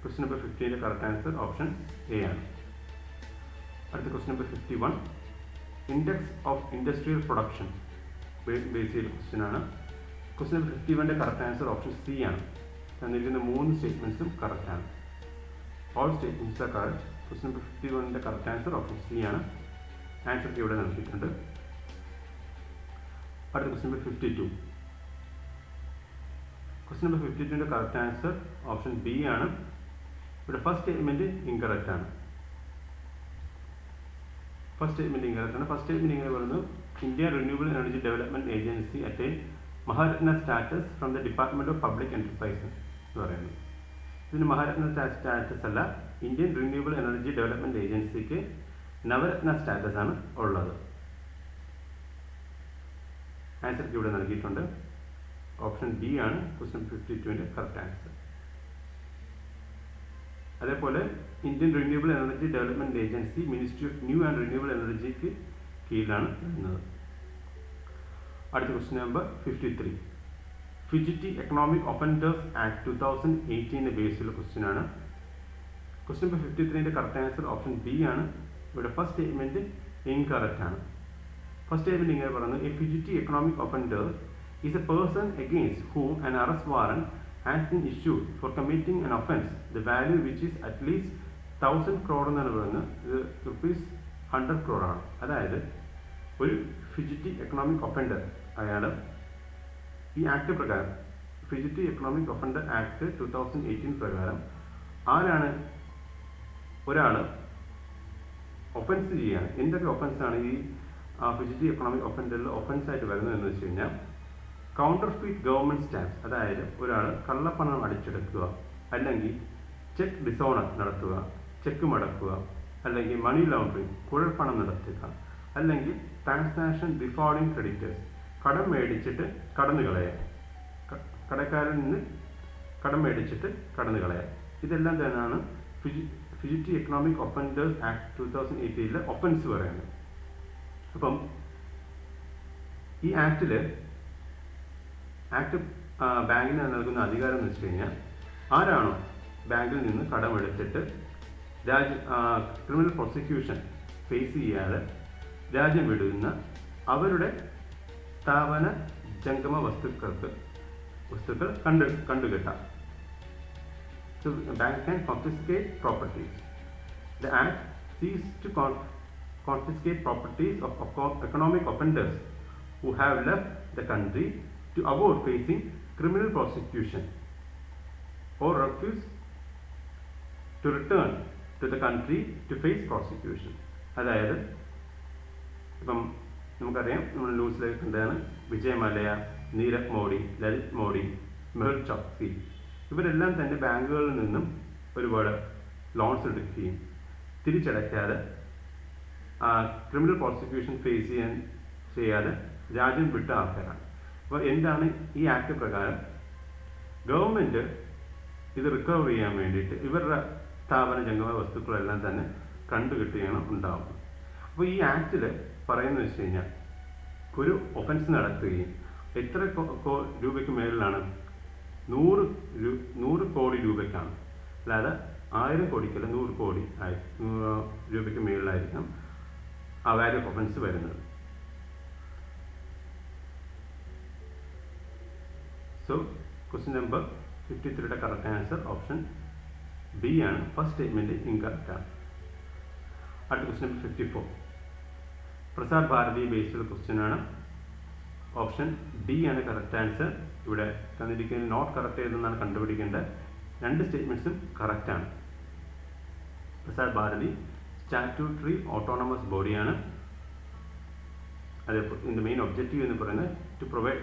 ക്വസ്റ്റ്യൻ നമ്പർ 50ൻ്റെ കറക്റ്റ് ആൻസർ ഓപ്ഷൻ എ ആണ്. അടുത്ത question number 51, index of industrial production base ചെയ്ത ക്വസ്റ്റ്യൻ ആണ്. ക്വസ്റ്റ്യൻ നമ്പർ 51ൻ്റെ കറക്റ്റ് ആൻസർ ഓപ്ഷൻ സി ആണ്. തന്നിരിക്കുന്ന 3 സ്റ്റേറ്റ്മെന്റ്സും കറക്റ്റ് ആണ്. All statements are correct. Question number 51ൻ്റെ കറക്റ്റ് ആൻസർ ഓപ്ഷൻ സി ആണ്. ആൻസർ ഇവിടെ നൽകിയിട്ടുണ്ട്. അടുത്ത ക്വസ്റ്റ്യൻ നമ്പർ 52. ക്വസ്റ്റ്യൻ നമ്പർ 52ൻ്റെ കറക്റ്റ് ആൻസർ ഓപ്ഷൻ ബി ആണ്. ഇവിടെ ഫസ്റ്റ് സ്റ്റേറ്റ്മെന്റ് ഇൻകറക്റ്റ് ആണ്. ഫസ്റ്റ് സ്റ്റേറ്റ്മെന്റ് ഇങ്ങനെ പറയുന്നു, India renewable energy development agency attain Maharatna status from the department of public enterprise എന്ന് പറയുന്നു. ഇതിന് മഹാരത്ന സ്റ്റാറ്റസ് അല്ല, ഇന്ത്യൻ റിന്യൂവബിൾ എനർജി ഡെവലപ്മെന്റ് ഏജൻസിക്ക് നവരത്ന സ്റ്റാറ്റസ് ആണ് ഉള്ളത്. ആൻസർ ഇവിടെ നൽകിയിട്ടുണ്ട്. ഓപ്ഷൻ ബി ആണ് ക്വസ്റ്റ്യൻ 52ൻ്റെ കറക്റ്റ് ആൻസർ. അതേപോലെ Indian renewable energy development agency ministry of new and renewable എനർജിക്ക് കീഴിലാണ് വരുന്നത്. അടുത്ത question number 53. Fugitive economic offenders act 2018 ബേസിലുള്ള ക്വസ്റ്റ്യൻ ആണ്. ക്വസ്റ്റ്യൻ നമ്പർ 53ന്റെ കറക്റ്റ് ആൻസർ ഓപ്ഷൻ ബി ആണ്. ഇവിടെ ഫസ്റ്റ് സ്റ്റേറ്റ്മെന്റ് ഇൻകറക്റ്റ് ആണ്. ഫസ്റ്റ് സ്റ്റേറ്റ്മെന്റ് ഇങ്ങനെ പറയുന്നു: a fugitive economic offender is a person against whom an arrest warrant has been issued for committing an offence, the value which is at least 1000 crore എന്നാണ് പറയുന്നത്. ഇത് ₹100 crore ആണ്. അതായത് ഒരു ഫ്യൂജിറ്റീവ് എക്കണോമിക് ഒഫൻഡർ അയാൾ ഈ ആക്ട് പ്രകാരം, ഫ്യൂജിറ്റീവ് എക്കണോമിക് ഒഫൻഡർ ആക്ട് 2018 പ്രകാരം ആരാണ് ഒരാൾ ഒഫൻസ് ചെയ്യുകയാണ്. എന്തൊക്കെ ഒഫൻസാണ് ഈ ഫ്യൂജിറ്റീവ് എക്കണോമിക് ഒഫൻഡറിൽ ഒഫൻസായിട്ട് വരുന്നത് എന്ന് വെച്ച് കഴിഞ്ഞാൽ, കൗണ്ടർഫീറ്റ് ഗവൺമെൻറ് സ്റ്റാമ്പ്സ്, അതായത് ഒരാൾ കള്ളപ്പണം അടിച്ചെടുക്കുക, അല്ലെങ്കിൽ ചെക്ക് ഡിസോണർ നടത്തുക, ചെക്ക് മടക്കുക, അല്ലെങ്കിൽ മണി ലോണ്ടറിങ് കുഴൽപ്പണം നടത്തുക, അല്ലെങ്കിൽ ട്രാൻസാക്ഷൻ ഡിഫോൾട്ടിംഗ് ക്രെഡിറ്റേഴ്സ്, കടം മേടിച്ചിട്ട് കടന്നു കളയാം, കടക്കാരിൽ നിന്ന് കടം മേടിച്ചിട്ട് കടന്നു കളയാം. ഇതെല്ലാം തന്നെയാണ് fugitive economic offenders act 2018 offence പറയുന്നത്. അപ്പം ഈ ആക്ട് ബാങ്കിന് നൽകുന്ന അധികാരം എന്ന് വെച്ച് കഴിഞ്ഞാൽ, ആരാണോ ബാങ്കിൽ നിന്ന് കടമെടുത്തിട്ട് ക്രിമിനൽ പ്രോസിക്യൂഷൻ ഫേസ് ചെയ്യാതെ രാജ്യം വിടുന്ന അവരുടെ സ്ഥാപന ജംഗമ വസ്തുക്കൾ കണ്ടുകെട്ടാം. So bank can confiscate properties. The act seeks to confiscate properties of economic offenders who have left the country to avoid facing criminal prosecution or refuse to return to the country to face prosecution. അതായത് ഇപ്പം നമുക്കറിയാം, നമ്മൾ ന്യൂസിലേക്ക് കണ്ടതാണ്, വിജയ് മല്യ, നീരവ് മോഡി, ലളിത് മോഡി, മെഹുൽ ചോക്സി, ഇവരെല്ലാം തന്നെ ബാങ്കുകളിൽ നിന്നും ഒരുപാട് ലോൺസ് എടുക്കുകയും തിരിച്ചടയ്ക്കാതെ ക്രിമിനൽ പ്രോസിക്യൂഷൻ ഫേസ് ചെയ്യാതെ രാജ്യം വിട്ട ആൾക്കാരാണ്. അപ്പോൾ എന്താണ് ഈ ആക്ട് പ്രകാരം, ഗവൺമെൻറ് ഇത് റിക്കവർ ചെയ്യാൻ വേണ്ടിയിട്ട് ഇവരുടെ സ്ഥാപന ജംഗമ വസ്തുക്കളെല്ലാം തന്നെ കണ്ടുകിട്ടുകയാണ് ഉണ്ടാവുന്നത്. അപ്പോൾ ഈ ആക്ടിൽ പറയുന്നത് വെച്ച് കഴിഞ്ഞാൽ, ഒരു ഒഫൻസ് നടത്തുകയും എത്ര രൂപയ്ക്ക് മേളിലാണ്, 100 കോടി രൂപയ്ക്കാണ്, അല്ലാതെ 1000 കോടിക്കല്ല, 100 കോടി രൂപയ്ക്ക് മേളിലായിരിക്കണം ആ വാല്യൂ ഓഫ് ഒഫൻസ് വരുന്നത്. സോ ക്വസ്റ്റ്യൻ നമ്പർ 53യുടെ കറക്റ്റ് ആൻസർ ഓപ്ഷൻ ബി ആണ്. ഫസ്റ്റ് സ്റ്റേറ്റ്മെന്റ് ഇൻകറക്റ്റ് ആണ്. അടുത്ത question number 54 Prasar Bharati based question ആണ്. ഓപ്ഷൻ ഡി ആണ് കറക്റ്റ് ആൻസർ. ഇവിടെ തന്നിരിക്കുന്നത് നോട്ട് കറക്റ്റ് ഏതെന്നാണ് കണ്ടുപിടിക്കേണ്ടത്. രണ്ട് സ്റ്റേറ്റ്മെന്റ്സും കറക്റ്റ് ആണ്. പ്രസാർ ഭാരതി സ്റ്റാറ്റ്യൂട്ടറി ഓട്ടോണമസ് ബോഡിയാണ്. അത് ഇതിന്റെ മെയിൻ ഒബ്ജക്റ്റീവ് എന്ന് പറയുന്നത് to provide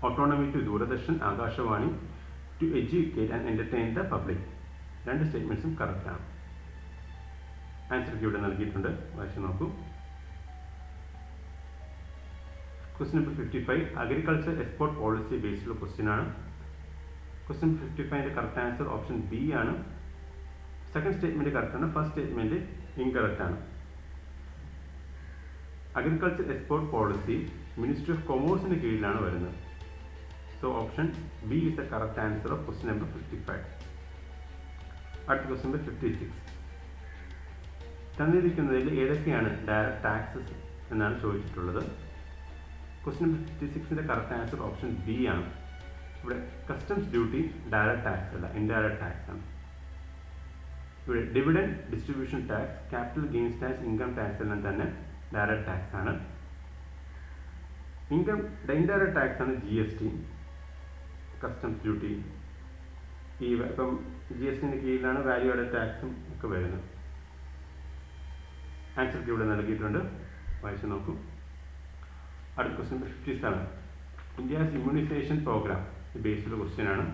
autonomy to Doordarshan, Akashvani, to educate and entertain the public. രണ്ട് സ്റ്റേറ്റ്മെന്റ്സും കറക്റ്റ് ആണ്. ആൻസർ ഇവിടെ നൽകിയിട്ടുണ്ട്, വായിച്ചു നോക്കൂ. Question number 55 agriculture export policy ബേസ്ഡുള്ള ക്വസ്റ്റ്യൻ ആണ്. ക്വസ്റ്റ്യൻ 55ന്റെ കറക്റ്റ് ആൻസർ ഓപ്ഷൻ ബി ആണ്. സെക്കൻഡ് സ്റ്റേറ്റ്മെന്റ് കറക്റ്റ് ആണ്, ഫസ്റ്റ് സ്റ്റേറ്റ്മെന്റ് ഇൻകറക്റ്റ് ആണ്. Agriculture export policy ministry of കൊമേഴ്സിന് കീഴിലാണ് വരുന്നത്. So option B is the correct answer of question number 55. അടുത്ത ക്വസ്റ്റ്യൻ നമ്പർ 56 തന്നിരിക്കുന്നതിൽ ഏതൊക്കെയാണ് ഡയറക്റ്റ് ടാക്സസ് എന്നാണ് ചോദിച്ചിട്ടുള്ളത്. ക്വസ്റ്റ്യൻ നമ്പർ 56ന്റെ കറക്റ്റ് ആൻസർ ഓപ്ഷൻ ബി ആണ്. ഇവിടെ കസ്റ്റംസ് ഡ്യൂട്ടി ഡയറക്റ്റ് ടാക്സ് അല്ല, ഇൻഡയറക്റ്റ് ടാക്സ് ആണ്. ഇവിടെ dividend distribution tax, capital gains tax, income tax എല്ലാം തന്നെ ഡയറക്റ്റ് ടാക്സ് ആണ്. ഇൻഡയറക്റ്റ് ടാക്സ് ആണ് GST, കസ്റ്റംസ് ഡ്യൂട്ടി. ഇപ്പം GSTന്റെ കീഴിലാണ് വാല്യൂ ആഡഡ് ടാക്സും ഒക്കെ വരുന്നത്. ആൻസർ ഇവിടെ നൽകിയിട്ടുണ്ട്, വായിച്ചു നോക്കൂ. അടുത്ത question number 57 India's immunisation programme based question ആണ്.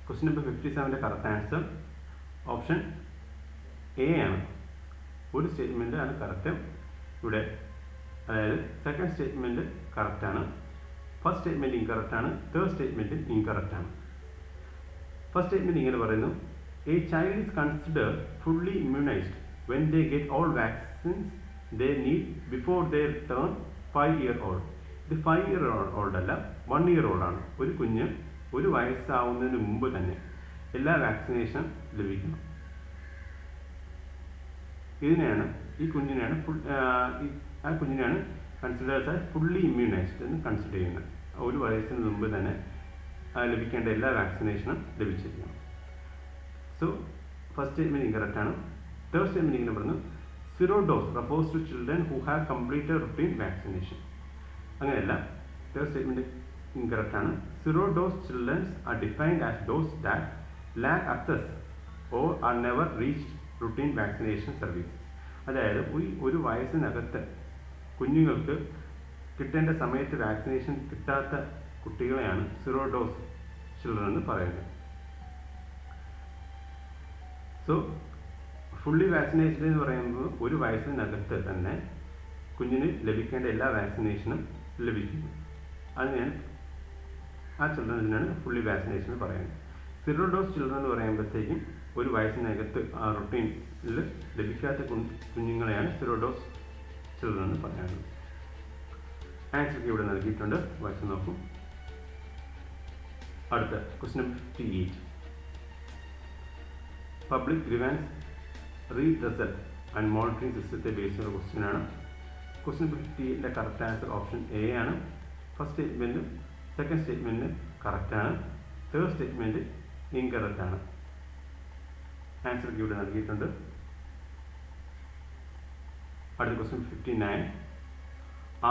ക്വസ്റ്റ്യൻ നമ്പർ 57ന്റെ കറക്റ്റ് ആൻസർ ഓപ്ഷൻ എ ആണ്. ഒരു സ്റ്റേറ്റ്മെന്റ് ആണ് കറക്റ്റ് ഇവിടെ, അതായത് സെക്കൻഡ് സ്റ്റേറ്റ്മെന്റ് കറക്റ്റ് ആണ്, ഫസ്റ്റ് സ്റ്റേറ്റ്മെന്റ് ഇൻകറക്റ്റ് ആണ്, തേർഡ് സ്റ്റേറ്റ്മെന്റ് ഇൻകറക്റ്റ് ആണ്. ഫസ്റ്റ് സ്റ്റേറ്റ്മെന്റ് ഇങ്ങനെ പറയുന്നു: a child is considered fully immunised when they get all vaccines they need before they turn 5-year-old. ഇത് 5-year-old അല്ല, 1-year-old ആണ്. ഒരു കുഞ്ഞ് 1 വയസ്സാവുന്നതിന് മുമ്പ് തന്നെ എല്ലാ വാക്സിനേഷൻ ലഭിക്കണം. ഇതിനെയാണ് ഈ കുഞ്ഞിനെയാണ് കൺസിഡേഴ്സ് ആസ് ഫുള്ളി ഇമ്മ്യൂണൈസ്ഡ് എന്ന് കൺസിഡർ ചെയ്യുന്നത്. 1 വയസ്സിന് മുമ്പ് തന്നെ ലഭിക്കേണ്ട എല്ലാ വാക്സിനേഷനും ലഭിച്ചിരിക്കണം. സോ ഫസ്റ്റ് സ്റ്റേറ്റ്മെൻറ്റ് ഇൻകറക്റ്റ് ആണ്. തേർഡ് സ്റ്റേറ്റ്മെൻറ്റ് ഇങ്ങനെ പറഞ്ഞു, zero dose refers to children who have completed routine vaccination. അങ്ങനെയല്ല, തേർഡ് സ്റ്റേറ്റ്മെൻറ്റ് ഇൻകറക്റ്റ് ആണ്. Zero dose childrens are defined as those that lack access or are never reached routine vaccination services. അതായത് 1 വയസ്സിനകത്ത് കുഞ്ഞുങ്ങൾക്ക് കിട്ടേണ്ട സമയത്ത് വാക്സിനേഷൻ കിട്ടാത്ത കുട്ടികളെയാണ് സീറോ ഡോസ് ചിൽഡ്രൻ എന്ന് പറയുന്നത്. സോ ഫുള്ളി വാക്സിനേറ്റഡ് എന്ന് പറയുമ്പോൾ 1 വയസ്സിനകത്ത് തന്നെ കുഞ്ഞിന് ലഭിക്കേണ്ട എല്ലാ വാക്സിനേഷനും ലഭിക്കുന്നു. അതിനാണ് ആ ചിൽഡ്രൻസിനാണ് ഫുള്ളി വാക്സിനേഷൻ എന്ന് പറയുന്നത്. സീറോ ഡോസ് ചിൽഡ്രൻ എന്ന് പറയുമ്പോഴത്തേക്കും 1 വയസ്സിനകത്ത് ആ റുട്ടീനിൽ ലഭിക്കാത്ത കുഞ്ഞുങ്ങളെയാണ് സീറോ ഡോസ് ചിൽഡ്രൻ എന്ന് പറയുന്നത്. ആൻസർ ഇവിടെ നൽകിയിട്ടുണ്ട്, വായിച്ചു നോക്കും. അടുത്ത question number 58. Public grievance redressal and monitoring സിസ്റ്റത്തെ ബേസ് ചെയ്യുന്ന ക്വസ്റ്റ്യൻ ആണ്. ക്വസ്റ്റ്യൻ നമ്പർ 58ൻ്റെ കറക്റ്റ് ആൻസർ ഓപ്ഷൻ എ ആണ്. ഫസ്റ്റ് സ്റ്റേറ്റ്മെൻറ്റും സെക്കൻഡ് സ്റ്റേറ്റ്മെൻറ്റ് കറക്റ്റാണ്. തേർഡ് സ്റ്റേറ്റ്മെൻറ്റ് ഇൻകറക്റ്റ് ആണ്. ആൻസർ ഇവിടെ നൽകിയിട്ടുണ്ട്. അടുത്ത ക്വസ്റ്റ്യൻ 59.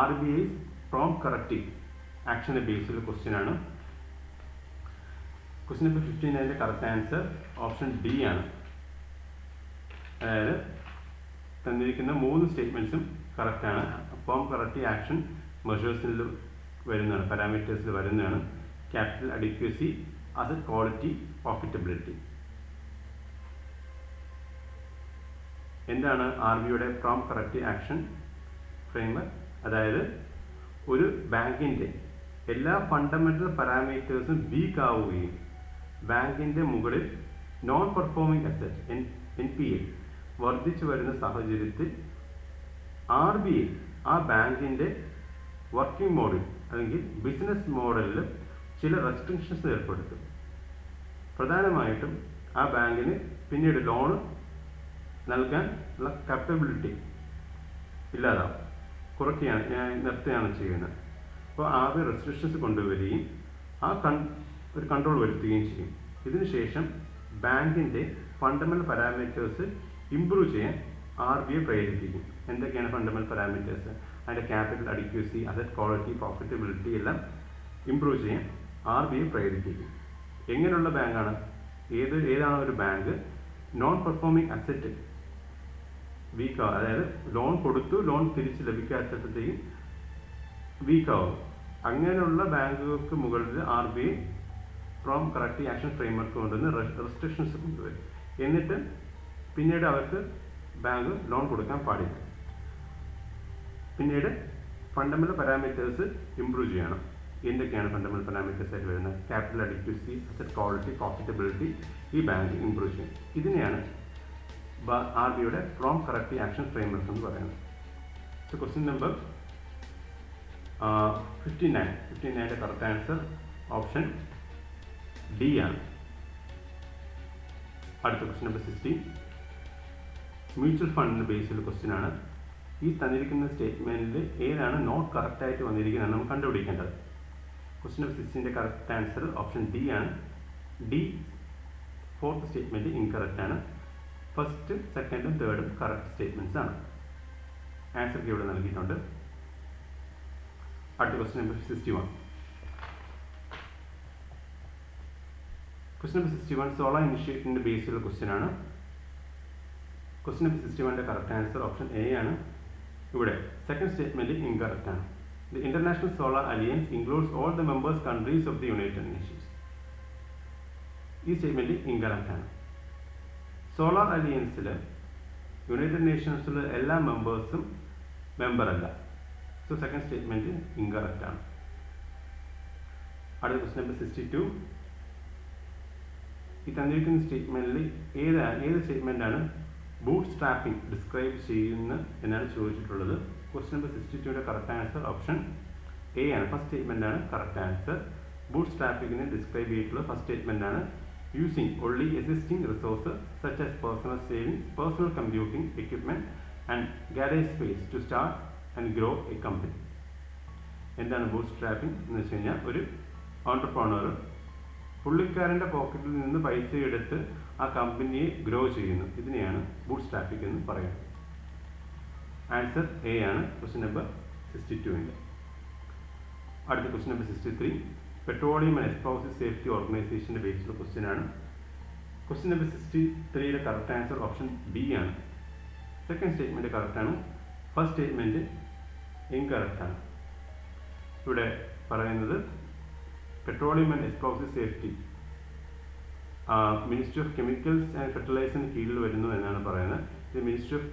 RBI's പ്രോംപ്റ്റ് കറക്റ്റീവ് ആക്ഷനെ ബേസ് ചെയ്ത ക്വസ്റ്റ്യൻ ആണ്. ക്വസ്റ്റ്യൻ നമ്പർ 59ൻ്റെ കറക്റ്റ് ആൻസർ ഓപ്ഷൻ ഡി ആണ്. അതായത് തന്നിരിക്കുന്ന 3 സ്റ്റേറ്റ്മെൻറ്റ്സും കറക്റ്റാണ്. പ്രോംപ്റ്റ് കറക്റ്റീവ് ആക്ഷൻ മെഷേഴ്സിൽ വരുന്നതാണ്, പാരാമീറ്റേഴ്സിൽ വരുന്നതാണ്. Capital adequacy, asset quality, profitability. എന്താണ് RBIയുടെ പ്രോംപ്റ്റ് കറക്റ്റീവ് ആക്ഷൻ ഫ്രെയിംവർക്ക്? അതായത് ഒരു ബാങ്കിൻ്റെ എല്ലാ ഫണ്ടമെൻ്റൽ പാരാമീറ്റേഴ്സും വീക്ക് ആവുകയും ബാങ്കിൻ്റെ മുകളിൽ നോൺ പെർഫോമിംഗ് അസറ്റ് NPA വർദ്ധിച്ചു വരുന്ന സാഹചര്യത്തിൽ RBI ആ ബാങ്കിൻ്റെ വർക്കിംഗ് മോഡൽ അല്ലെങ്കിൽ ബിസിനസ് മോഡലിൽ ചില റെസ്ട്രിക്ഷൻസ് ഏർപ്പെടുത്തും. പ്രധാനമായിട്ടും ആ ബാങ്കിന് പിന്നീട് ലോൺ നൽകാൻ ഉള്ള കാപ്പബിലിറ്റി ഇല്ലാതാവും, നിർത്തുകയാണ് ചെയ്യുന്നത്. അപ്പോൾ ആകെ റെസ്ട്രിക്ഷൻസ് കൊണ്ടുവരികയും ഒരു കൺട്രോൾ വരുത്തുകയും ചെയ്യും. ഇതിനുശേഷം ബാങ്കിൻ്റെ ഫണ്ടമെൻ്റൽ പാരാമീറ്റേഴ്സ് ഇംപ്രൂവ് ചെയ്യാൻ RBI പ്രേരിപ്പിക്കും. എന്തൊക്കെയാണ് ഫണ്ടമെൻ്റൽ പാരാമീറ്റേഴ്സ്? അതിൻ്റെ capital adequacy, asset quality, profitability എല്ലാം ഇംപ്രൂവ് ചെയ്യാൻ RBI പ്രേരിപ്പിക്കും. എങ്ങനെയുള്ള ബാങ്കാണ്? ഏതാണ് ഒരു ബാങ്ക് നോൺ പെർഫോമിംഗ് അസറ്റ് വീക്കാവും, അതായത് ലോൺ കൊടുത്തു ലോൺ തിരിച്ച് ലഭിക്കാത്തപ്പോഴത്തേക്കും വീക്കാവും. അങ്ങനെയുള്ള ബാങ്കുകൾക്ക് മുകളിൽ RBI prompt corrective action framework കൊണ്ടുവന്ന് റെസ്ട്രിക്ഷൻസ് കൊണ്ടുവരും. എന്നിട്ട് പിന്നീട് അവർക്ക് ബാങ്ക് ലോൺ കൊടുക്കാൻ പാടില്ല. പിന്നീട് ഫണ്ടമെൻ്റൽ പാരാമീറ്റേഴ്സ് ഇംപ്രൂവ് ചെയ്യണം. എന്തൊക്കെയാണ് ഫണ്ടമെൻ്റൽ പാരാമീറ്റേഴ്സ് ആയിട്ട് വരുന്നത്? Capital adequacy, asset quality, profitability ഈ ബാങ്ക് ഇംപ്രൂവ് ചെയ്യും. ഇതിനെയാണ് RBIയുടെ പ്രോംപ്റ്റ് കറക്റ്റീവ് ആക്ഷൻ ഫ്രെയിംവർക്ക് എന്ന് പറയുന്നത്. സോ ക്വസ്റ്റ്യൻ നമ്പർ 59ൻ്റെ കറക്റ്റ് ആൻസർ ഓപ്ഷൻ ഡി ആണ്. അടുത്ത ക്വസ്റ്റ്യൻ നമ്പർ 60. മ്യൂച്വൽ ഫണ്ടിന് ബേസ് ചെയ്ത ക്വസ്റ്റ്യൻ ആണ്. ഈ തന്നിരിക്കുന്ന സ്റ്റേറ്റ്മെൻറ്റിൽ ഏതാണ് നോട്ട് കറക്റ്റായിട്ട് വന്നിരിക്കുന്നത് നമുക്ക് കണ്ടുപിടിക്കേണ്ടത്. ക്വസ്റ്റ്യൻ നമ്പർ 60ൻ്റെ കറക്റ്റ് ആൻസർ ഓപ്ഷൻ ഡി ആണ്. ഡി ഫോർത്ത് സ്റ്റേറ്റ്മെൻറ്റ് ഇൻകറക്റ്റ് ആണ്. ഫസ്റ്റ്, സെക്കൻഡും തേർഡും കറക്റ്റ് സ്റ്റേറ്റ്മെൻറ്റ്സ് ആണ്. ആൻസർ ഇവിടെ നൽകിയിട്ടുണ്ട്. അടുത്ത question number 61. Question number 61 solar ഇനിഷ്യേറ്റീവിൻ്റെ ബേസ് ചെയ്ത ക്വസ്റ്റ്യൻ ആണ്. ക്വസ്റ്റ്യൻ നമ്പർ 61ൻ്റെ കറക്റ്റ് ആൻസർ ഓപ്ഷൻ എ ആണ്. ഇവിടെ സെക്കൻഡ് സ്റ്റേറ്റ്മെൻറ്റ് ഇൻകറക്റ്റ് ആണ്. The international solar alliance includes all the members countries of the United Nations. ഈ സ്റ്റേറ്റ്മെൻറ്റ് ഇൻകറക്റ്റ് ആണ്. സോളാർ അലിയൻസിൽ യുണൈറ്റഡ് നേഷൻസിലെ എല്ലാ മെമ്പേഴ്സും മെമ്പറല്ല. സോ സെക്കൻഡ് സ്റ്റേറ്റ്മെൻറ്റ് ഇൻകറക്റ്റ് ആണ്. അടുത്ത ക്വസ്റ്റ്യൻ നമ്പർ 62. ഈ തന്നിരിക്കുന്ന സ്റ്റേറ്റ്മെൻറ്റിൽ ഏത് സ്റ്റേറ്റ്മെൻറ്റാണ് ബൂട്ട് സ്ട്രാപ്പിംഗ് ഡിസ്ക്രൈബ് ചെയ്യുന്ന എന്നാണ് ചോദിച്ചിട്ടുള്ളത്. ക്വസ്റ്റ്യൻ നമ്പർ 62ന്റെ കറക്റ്റ് ആൻസർ ഓപ്ഷൻ എ ആണ്. ഫസ്റ്റ് സ്റ്റേറ്റ്മെന്റ് ആണ് കറക്റ്റ് ആൻസർ. ബൂട്ട് സ്ട്രാപ്പിങ്ങിനെ ഡിസ്ക്രൈബ് ചെയ്തിട്ടുള്ള ഫസ്റ്റ് സ്റ്റേറ്റ്മെന്റ് ആണ് using only existing resources such as personal savings, personal computing equipment and garage space to start and grow a company. എന്താണ് ബൂട്ട് സ്ട്രാപ്പിംഗ് എന്ന് വെച്ച് കഴിഞ്ഞാൽ, ഒരു ഓൺടർപ്രണർ പുള്ളിക്കാരൻ്റെ പോക്കറ്റിൽ നിന്ന് പൈസ എടുത്ത് ആ കമ്പനിയെ ഗ്രോ ചെയ്യുന്നു. ഇതിനെയാണ് ബൂട്ട് സ്ട്രാപ്പിംഗ് എന്ന് പറയുന്നത്. ആൻസർ എ ആണ് ക്വസ്റ്റ്യൻ നമ്പർ 62ന്റെ. അടുത്ത question number 63 petroleum and explosive safety ഓർഗനൈസേഷൻ്റെ ബേസിലുള്ള ക്വസ്റ്റ്യൻ ആണ്. ക്വസ്റ്റ്യൻ നമ്പർ 63യുടെ കറക്റ്റ് ആൻസർ ഓപ്ഷൻ ബി ആണ്. സെക്കൻഡ് സ്റ്റേറ്റ്മെൻറ്റ് കറക്റ്റ് ആണ്, ഫസ്റ്റ് സ്റ്റേറ്റ്മെൻറ്റ് ഇൻകറക്റ്റ് ആണ്. ഇവിടെ പറയുന്നത് petroleum and explosive safety ministry of chemicals and ഫെർട്ടിലൈസറിന് കീഴിൽ വരുന്നു എന്നാണ് പറയുന്നത്. ഇത് മിനിസ്ട്രി ഓഫ്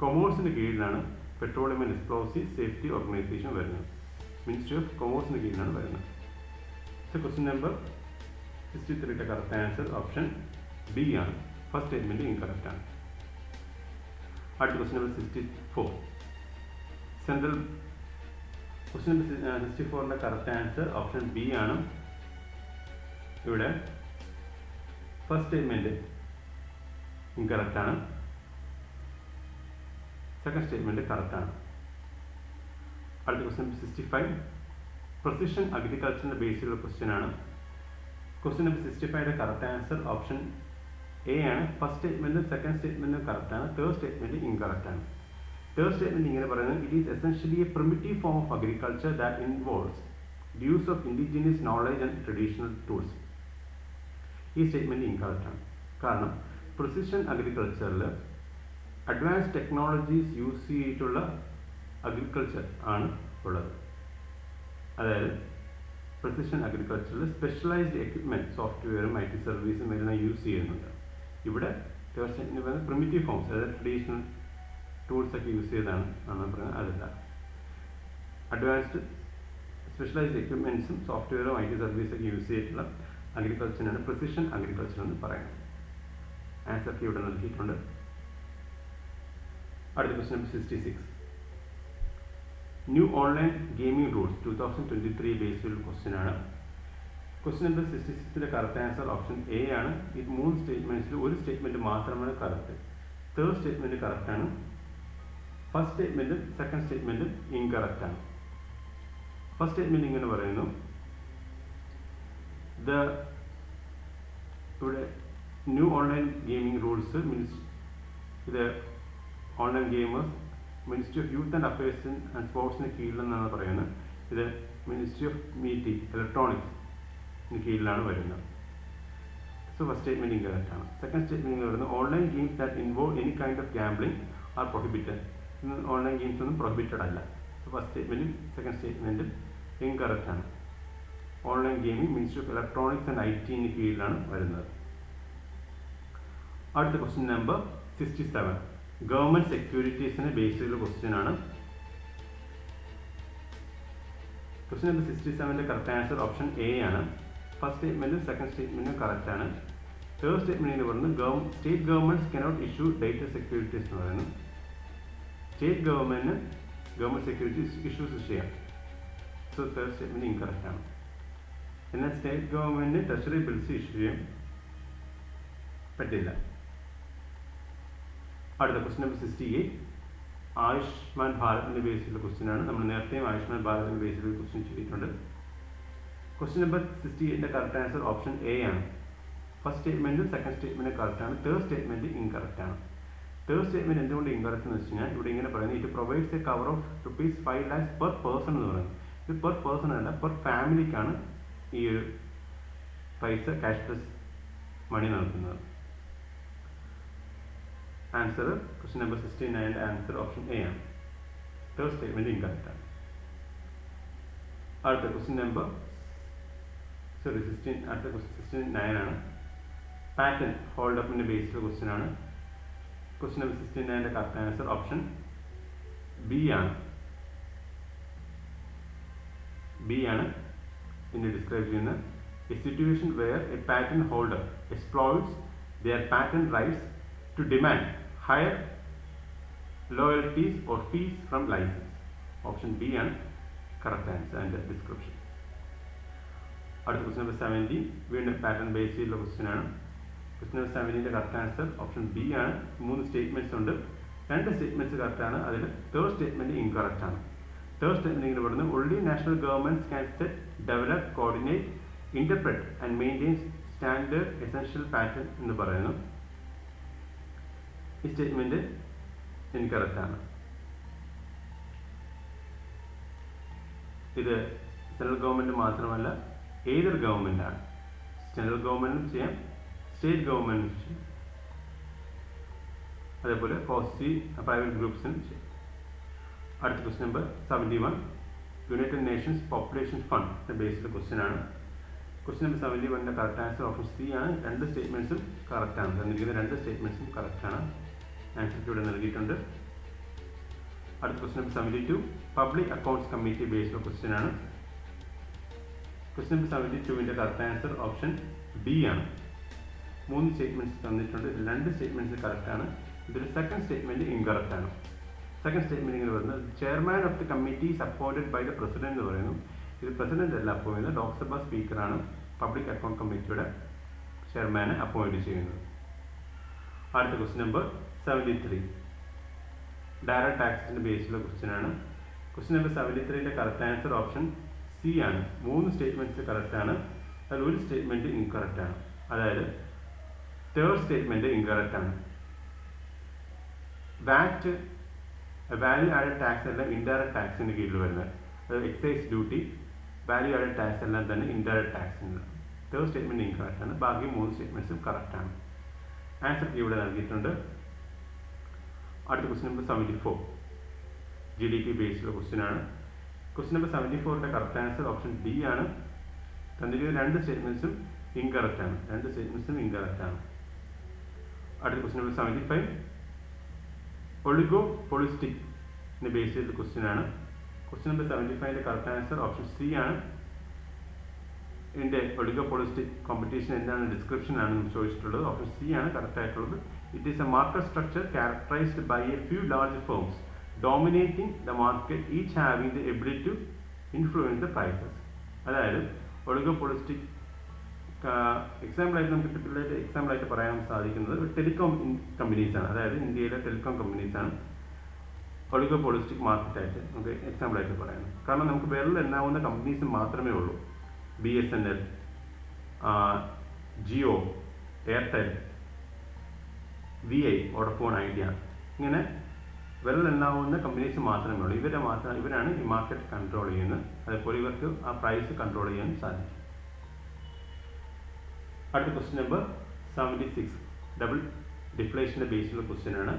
കൊമേഴ്സിന് കീഴിലാണ് petroleum and explosive safety organisation വരുന്നത്. മിനിസ്ട്രി ഓഫ് കൊമേഴ്സിന് കീഴിലാണ് വരുന്നത്. സോ ക്വസ്റ്റ്യൻ നമ്പർ 63യുടെ കറക്റ്റ് ആൻസർ ഓപ്ഷൻ ബി ആണ്. ഫസ്റ്റ് സ്റ്റേറ്റ്മെൻറ്റ് ഇൻകറക്റ്റ് ആണ്. അടുത്ത question number 64 central question number 64ന്റെ കറക്റ്റ് ആൻസർ ഓപ്ഷൻ ബി ആണ്. ഇവിടെ ഫസ്റ്റ് സ്റ്റേറ്റ്മെൻറ്റ് ഇൻകറക്റ്റ് ആണ്, സെക്കൻഡ് സ്റ്റേറ്റ്മെൻറ്റ് കറക്റ്റ് ആണ്. അടുത്ത ക്വസ്റ്റ്യൻ നമ്പർ 65 പ്രൊസിഷൻ അഗ്രികൾച്ചറിൻ്റെ ബേസിലുള്ള ക്വസ്റ്റ്യൻ ആണ്. ക്വസ്റ്റ്യൻ നമ്പർ 65യുടെ കറക്റ്റ് ആൻസർ ഓപ്ഷൻ എ ആണ്. ഫസ്റ്റ് സ്റ്റേറ്റ്മെൻറ്റും സെക്കൻഡ് സ്റ്റേറ്റ്മെൻറ്റും കറക്റ്റ് ആണ്, തേർഡ് സ്റ്റേറ്റ്മെൻറ്റ് ഇൻകറക്റ്റ് ആണ്. തേർഡ് സ്റ്റേറ്റ്മെൻറ്റ് ഇങ്ങനെ പറയുന്നത് it is essentially a primitive form of agriculture that involves the use of indigenous knowledge and traditional tools. ഈ സ്റ്റേറ്റ്മെൻറ്റ് ഇൻകറക്റ്റ് ആണ്. കാരണം പ്രിസിഷൻ അഗ്രികൾച്ചറിൽ അഡ്വാൻസ് ടെക്നോളജീസ് യൂസ് ചെയ്തിട്ടുള്ള അഗ്രികൾച്ചർ ആണ് ഉള്ളത്. അതായത് പ്രിസിഷൻ അഗ്രികൾച്ചറിൽ സ്പെഷ്യലൈസ്ഡ് എക്വിപ്മെൻറ്റ് സോഫ്റ്റ്വെയറും IT സർവീസും എല്ലാം യൂസ് ചെയ്യുന്നുണ്ട്. ഇവിടെ തേർഡ് സ്റ്റേറ്റ്മെൻറ്റ് പറയുന്നത് പ്രിമിറ്റീവ് ഫോംസ്, അതായത് ട്രഡീഷണൽ ടൂൾസൊക്കെ യൂസ് ചെയ്താണ് പറയുന്നത്. അതല്ല, അഡ്വാൻസ്ഡ് സ്പെഷ്യലൈസ്ഡ് എക്വിപ്മെൻറ്റ്സും സോഫ്റ്റ്വെയറും IT സർവീസൊക്കെ യൂസ് ചെയ്തിട്ടുള്ള അഗ്രികൾച്ചറിനാണ് പ്രിസിഷൻ അഗ്രികൾച്ചർ എന്ന് പറയുന്നത്. ആൻസർ ഇവിടെ നൽകിയിട്ടുണ്ട്. അടുത്ത question number 66 new online gaming rules 2023 based question ആണ്. ക്വസ്റ്റ്യൻ നമ്പർ 66ന്റെ കറക്റ്റ് ആൻസർ ഓപ്ഷൻ എ ആണ്. ഇത് 3 സ്റ്റേറ്റ്മെൻറ്റ്സിൽ ഒരു സ്റ്റേറ്റ്മെൻറ്റ് മാത്രമാണ് കറക്റ്റ്. തേർഡ് സ്റ്റേറ്റ്മെൻറ്റ് കറക്റ്റ് ആണ്, ഫസ്റ്റ് സ്റ്റേറ്റ്മെൻറ്റും സെക്കൻഡ് സ്റ്റേറ്റ്മെൻറ്റും ഇൻകറക്റ്റ് ആണ്. ഫസ്റ്റ് സ്റ്റേറ്റ്മെൻറ്റ് ഇങ്ങനെ പറയുന്നു, ഇവിടെ new online gaming rules means ഇത് online gamers ministry of youth and affairs and സ്പോർട്സിന് കീഴിലെന്നാണ് പറയുന്നത്. ഇത് മിനിസ്ട്രി ഓഫ് ഇലക്ട്രോണിക്സിന് കീഴിലാണ് വരുന്നത്. സോ ഫസ്റ്റ് സ്റ്റേറ്റ്മെൻറ്റ് ഇൻകറക്റ്റ് ആണ്. സെക്കൻഡ് സ്റ്റേറ്റ്മെൻറ്റ് വരുന്നത് online games that involve any kind of gambling are prohibited. ഇന്ന് ഓൺലൈൻ ഗെയിംസ് ഒന്നും പ്രൊഹിബിറ്റഡ് അല്ല. സോ ഫസ്റ്റ് സ്റ്റേറ്റ്മെൻറ്റും സെക്കൻഡ് സ്റ്റേറ്റ്മെൻറ്റും ഇൻകറക്റ്റ് ആണ്. Online gaming ministry of electronics and ITന് കീഴിലാണ് വരുന്നത്. അടുത്ത ക്വസ്റ്റ്യൻ നമ്പർ 67 ഗവൺമെൻറ് സെക്യൂരിറ്റീസിനെ ബേസ് ചെയ്തുള്ള ക്വസ്റ്റ്യൻ ആണ്. ക്വസ്റ്റ്യൻ നമ്പർ 67ന്റെ കറക്റ്റ് ആൻസർ ഓപ്ഷൻ എ ആണ്. ഫസ്റ്റ് സ്റ്റേറ്റ്മെൻറ്റും സെക്കൻഡ് സ്റ്റേറ്റ്മെൻറ്റും കറക്റ്റ് ആണ്. തേർഡ് സ്റ്റേറ്റ്മെൻറ്റിന് പറയുന്നത് state governments cannot issue data securities എന്ന് പറയുന്നു. സ്റ്റേറ്റ് ഗവൺമെൻറ് സെക്യൂരിറ്റീസ് ഇഷ്യൂസ് ചെയ്യാം. സോ തേർഡ് സ്റ്റേറ്റ്മെൻറ്റ് ഇൻകറക്റ്റ് ആണ്. എന്നാൽ state government treasury bills issue ചെയ്യാൻ പറ്റില്ല. അടുത്ത ക്വസ്റ്റ്യൻ നമ്പർ 68 ആയുഷ്മാൻ ഭാരതിൻ്റെ ബേസിലുള്ള ക്വസ്റ്റ്യൻ ആണ്. നമ്മൾ നേരത്തെയും ആയുഷ്മാൻ ഭാരതിൻ്റെ ബേസിലുള്ള ക്വസ്റ്റ്യൻ ചെയ്തിട്ടുണ്ട്. ക്വസ്റ്റ്യൻ നമ്പർ 68ന്റെ കറക്റ്റ് ആൻസർ ഓപ്ഷൻ എ ആണ്. ഫസ്റ്റ് സ്റ്റേറ്റ്മെൻറ്റും സെക്കൻഡ് സ്റ്റേറ്റ്മെൻറ്റും കറക്റ്റ് ആണ്, തേർഡ് സ്റ്റേറ്റ്മെൻറ്റ് ഇൻകറക്റ്റ് ആണ്. തേർഡ് സ്റ്റേറ്റ്മെൻറ്റ് എന്തുകൊണ്ട് ഇൻകറക്റ്റ് എന്ന് വെച്ച് കഴിഞ്ഞാൽ ഇവിടെ ഇങ്ങനെ പറയുന്നത് it provides a cover of ₹5 lakhs per person എന്ന് പറയുന്നത്. ഇത് പെർ പേഴ്സൺ അല്ല, പെർ ഫാമിലിക്കാണ് ഈ ഒരു പൈസ ക്യാഷ്ലെസ് മണി നൽകുന്നത്. ആൻസർ ക്വസ്റ്റ്യൻ നമ്പർ 69ന്റെ ആൻസർ ഓപ്ഷൻ എ ആണ്. തേർഡ് സ്റ്റേറ്റ്മെൻറ്റ് ഇൻകറക്റ്റ് ആണ്. അടുത്ത ക്വസ്റ്റ്യൻ നമ്പർ 69 ആണ്. പാറ്റന്റ് ഹോൾഡ് അപ്പിൻ്റെ ബേസിലുള്ള ക്വസ്റ്റ്യൻ ആണ്. ക്വസ്റ്റ്യൻ നമ്പർ 69ന്റെ കറക്റ്റ് ആൻസർ ഓപ്ഷൻ ബി ആണ്. ഇതിനെ ഡിസ്ക്രൈബ് ചെയ്യുന്ന a situation where a patent holder exploits their patent rights to demand higher loyalties or fees from license. Option B ആണ് correct answer and description. അടുത്ത ക്വസ്റ്റ്യൻ നമ്പർ 17 വീണ്ടും പാറ്റേൺ ബേസ് ചെയ്തുള്ള ക്വസ്റ്റ്യൻ ആണ്. ക്വസ്റ്റ്യൻ നമ്പർ 17ന്റെ കറക്റ്റ് ആൻസർ ഓപ്ഷൻ ബി ആണ്. 3 സ്റ്റേറ്റ്മെന്റ്സ് ഉണ്ട്. 2 സ്റ്റേറ്റ്മെന്റ്സ് കറക്റ്റ് ആണ്. അതിൽ തേർഡ് സ്റ്റേറ്റ്മെന്റ് ഇൻകറക്റ്റ് ആണ്. തേർഡ് സ്റ്റേറ്റ്മെന്റ് ഇങ്ങനെ പറയുന്നത് only national governments can set, develop, coordinate, interpret and maintain standard essential pattern എന്ന് പറയുന്നു. ഈ സ്റ്റേറ്റ്മെന്റ് ഇൻകറക്റ്റ് ആണ്. ഇത് സെൻട്രൽ ഗവൺമെന്റ് മാത്രമല്ല, ഏതൊരു ഗവൺമെന്റ് ആണ്. സെൻട്രൽ ഗവൺമെന്റും ചെയ്യാം, സ്റ്റേറ്റ് ഗവൺമെന്റും ചെയ്യാം, അതേപോലെ പ്രൈവറ്റ് ഗ്രൂപ്പ്സിനും ചെയ്യാം. അടുത്ത question number 71 United Nations Population Fund based question ആണ്. ക്വസ്റ്റ്യൻ നമ്പർ 71ന്റെ കറക്റ്റ് ആൻസർ ഓപ്ഷൻ സി ആണ്. 2 സ്റ്റേറ്റ്മെന്റ്സും കറക്റ്റ് ആണ്. തന്നിരിക്കുന്ന 2 സ്റ്റേറ്റ്മെന്റ്സും കറക്റ്റ് ആണ്. ആൻസർ ഇവിടെ നൽകിയിട്ടുണ്ട്. അടുത്ത question number 72 Public Accounts Committee based question ആണ്. ക്വസ്റ്റ്യൻ നമ്പർ 72ന്റെ കറക്റ്റ് ആൻസർ ഓപ്ഷൻ ബി ആണ്. 3 സ്റ്റേറ്റ്മെന്റ്സ് തന്നിട്ടുണ്ട്. ഇതിൽ 2 സ്റ്റേറ്റ്മെന്റ്സ് കറക്റ്റ് ആണ്. ഇതിൽ സെക്കൻഡ് സ്റ്റേറ്റ്മെന്റ് ഇൻകറക്റ്റ് ആണ്. സെക്കൻഡ് സ്റ്റേറ്റ്മെന്റ് ഇങ്ങനെ പറയുന്നത് chairman of the committee is appointed by the president എന്ന് പറയുന്നു. ഇത് പ്രസിഡന്റ് അല്ല അപ്പോയിന്റ് ചെയ്യുന്നത്, ലോക്സഭാ സ്പീക്കറാണ് പബ്ലിക് അക്കൗണ്ട് കമ്മിറ്റിയുടെ ചെയർമാനെ അപ്പോയിന്റ് ചെയ്യുന്നത്. അടുത്ത ക്വസ്റ്റ്യൻ നമ്പർ 73 ഡയറക്റ്റ് ടാക്സിന്റെ ബേസിലുള്ള ക്വസ്റ്റ്യൻ ആണ്. ക്വസ്റ്റ്യൻ നമ്പർ 73ന്റെ കറക്റ്റ് ആൻസർ ഓപ്ഷൻ സി ആണ്. 3 സ്റ്റേറ്റ്മെന്റ്സ് കറക്റ്റ് ആണ്. അതിൽ ഒരു സ്റ്റേറ്റ്മെന്റ് ഇൻകറക്റ്റ് ആണ്. അതായത് തേർഡ് സ്റ്റേറ്റ്മെന്റ് ഇൻകറക്റ്റ് ആണ്. വാറ്റ് വാല്യൂ ആഡഡ് ടാക്സ് എല്ലാം ഇൻഡയറക്റ്റ് ടാക്സിന് കീഴിൽ വരുന്നത്. അതായത് excise duty, value added tax എല്ലാം തന്നെ ഇൻഡയറക്റ്റ് ടാക്സിന്. തേർഡ് സ്റ്റേറ്റ്മെന്റ് ഇൻകറക്റ്റ് ആണ്. ബാക്കി 3 സ്റ്റേറ്റ്മെന്റ്സും കറക്റ്റ് ആണ്. ആൻസർ ഇവിടെ നൽകിയിട്ടുണ്ട്. അടുത്ത question number 74 GDP based question ആണ്. ക്വസ്റ്റ്യൻ നമ്പർ 74ന്റെ കറക്റ്റ് ആൻസർ ഓപ്ഷൻ ഡി ആണ്. തന്നിരിക്കുന്ന 2 സ്റ്റേറ്റ്മെന്റ്സും ഇൻകറക്റ്റ് ആണ്. 2 സ്റ്റേറ്റ്മെന്റ്സും ഇൻകറക്റ്റ് ആണ്. അടുത്ത ക്വസ്റ്റ്യൻ നമ്പർ 75 ഒളിഗോപൊളിസ്റ്റിക് ബേസ് ചെയ്ത ക്വസ്റ്റ്യൻ ആണ്. ക്വസ്റ്റ്യൻ നമ്പർ 75ന്റെ കറക്റ്റ് ആൻസർ ഓപ്ഷൻ സി ആണ്. ഇതിന്റെ ഒളിഗോപൊളിസ്റ്റിക് കോമ്പറ്റീഷൻ എന്താണ് ഡിസ്ക്രിപ്ഷൻ ആണ് ചോദിച്ചിട്ടുള്ളത്. ഓപ്ഷൻ സി ആണ് കറക്റ്റ് ആയിട്ടുള്ളത്. It is a market structure characterised by a few large firms dominating the market, each having the ability to influence the prices. അതായത് ഒളിഗോപൊളിസ്റ്റിക് എക്സാമ്പിളായിട്ട് നമുക്ക് ടിപ്പിക്കലായിട്ട് എക്സാമ്പിളായിട്ട് പറയാൻ സാധിക്കുന്നത് ടെലികോം കമ്പനീസ് ആണ്. അതായത് ഇന്ത്യയിലെ ടെലികോം കമ്പനീസ് ആണ് ഒളിഗോപൊളിസ്റ്റിക് മാർക്കറ്റായിട്ട് നമുക്ക് എക്സാമ്പിളായിട്ട് പറയാം. കാരണം നമുക്ക് വിരലിൽ എണ്ണാവുന്ന കമ്പനീസ് മാത്രമേ ഉള്ളൂ. BSNL, Jio, Airtel, VI, Vodafone Idea, ഇങ്ങനെ വിരലെണ്ണാവുന്ന കമ്പനീസ് മാത്രമേ ഉള്ളൂ. ഇവരാണ് ഈ മാർക്കറ്റ് കൺട്രോൾ ചെയ്യുന്നത്. അതേപോലെ ഇവർക്ക് ആ പ്രൈസ് കൺട്രോൾ ചെയ്യാൻ സാധിക്കും. അടുത്ത ക്വസ്റ്റ്യൻ നമ്പർ 76 ഡബിൾ ഡിഫ്ലേഷൻ്റെ ബേസിലുള്ള ക്വസ്റ്റ്യൻ ആണ്.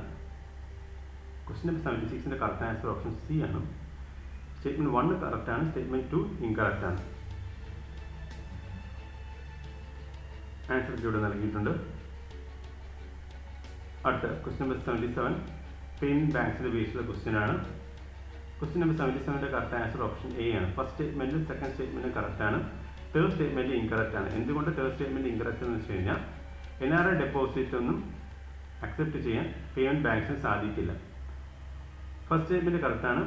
ക്വസ്റ്റ്യൻ നമ്പർ 76ന്റെ കറക്റ്റ് ആൻസർ ഓപ്ഷൻ സി ആണ്. സ്റ്റേറ്റ്മെന്റ് 1 കറക്റ്റ് ആണ്. സ്റ്റേറ്റ്മെന്റ് 2 ഇൻകറക്റ്റ് ആണ്. ആൻസർ ഇവിടെ നൽകിയിട്ടുണ്ട്. അടുത്ത ക്വസ്റ്റ്യൻ നമ്പർ 77 പേയ്മെന്റ് ബാങ്ക്സിന്റെ ബേസിലുള്ള ക്വസ്റ്റ്യൻ ആണ്. ക്വസ്റ്റ്യൻ നമ്പർ 77ന്റെ കറക്റ്റ് ആൻസർ ഓപ്ഷൻ എ ആണ്. ഫസ്റ്റ് സ്റ്റേറ്റ്മെന്റും സെക്കൻഡ് സ്റ്റേറ്റ്മെന്റും കറക്റ്റ് ആണ്. തേർഡ് സ്റ്റേറ്റ്മെന്റ് ഇൻകറക്റ്റ് ആണ്. എന്തുകൊണ്ട് തേർഡ് സ്റ്റേറ്റ്മെന്റ് ഇൻകറക്റ്റ് എന്ന് വെച്ച് കഴിഞ്ഞാൽ NRI ഡെപ്പോസിറ്റ് ഒന്നും അക്സെപ്റ്റ് ചെയ്യാൻ പേയ്മെന്റ് ബാങ്ക്സിന് സാധിക്കില്ല. ഫസ്റ്റ് സ്റ്റേറ്റ്മെന്റ് കറക്റ്റ് ആണ്.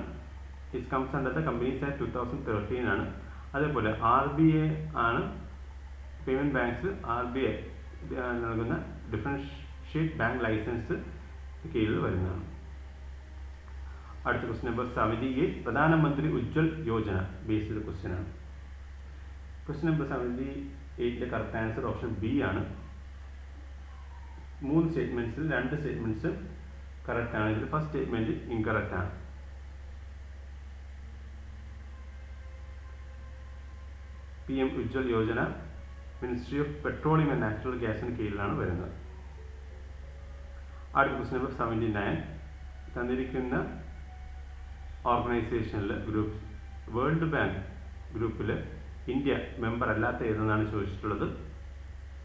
It comes under the companies act 2013 ആണ്. അതേപോലെ RBI ആണ് പേയ്മെന്റ് ബാങ്ക്സ് RBI നൽകുന്ന ഡിഫറൻഷ്യേറ്റ് ബാങ്ക് ലൈസൻസ് കീഴിൽ വരുന്നതാണ്. അടുത്ത question number 78 Pradhanmantri Ujjwal Yojana based question ആണ്. ക്വസ്റ്റ്യൻ നമ്പർ 78ന്റെ കറക്റ്റ് ആൻസർ ഓപ്ഷൻ ബി ആണ്. 3 സ്റ്റേറ്റ്മെന്റ്സിൽ 2 സ്റ്റേറ്റ്മെന്റ്സ് കറക്റ്റ് ആണ്. ഇതിൽ ഫസ്റ്റ് സ്റ്റേറ്റ്മെന്റ് ഇൻകറക്റ്റ് ആണ്. PM Ujjwal Yojana ministry of petroleum and natural ഗ്യാസിന് കീഴിലാണ് വരുന്നത്. അടുത്ത ക്വസ്റ്റ്യൻ നമ്പർ 79 തന്നിരിക്കുന്ന ഓർഗനൈസേഷനിൽ വേൾഡ് ബാങ്ക് ഗ്രൂപ്പിൽ ഇന്ത്യ മെമ്പർ അല്ലാത്ത ഏതെന്നാണ് ചോദിച്ചിട്ടുള്ളത്.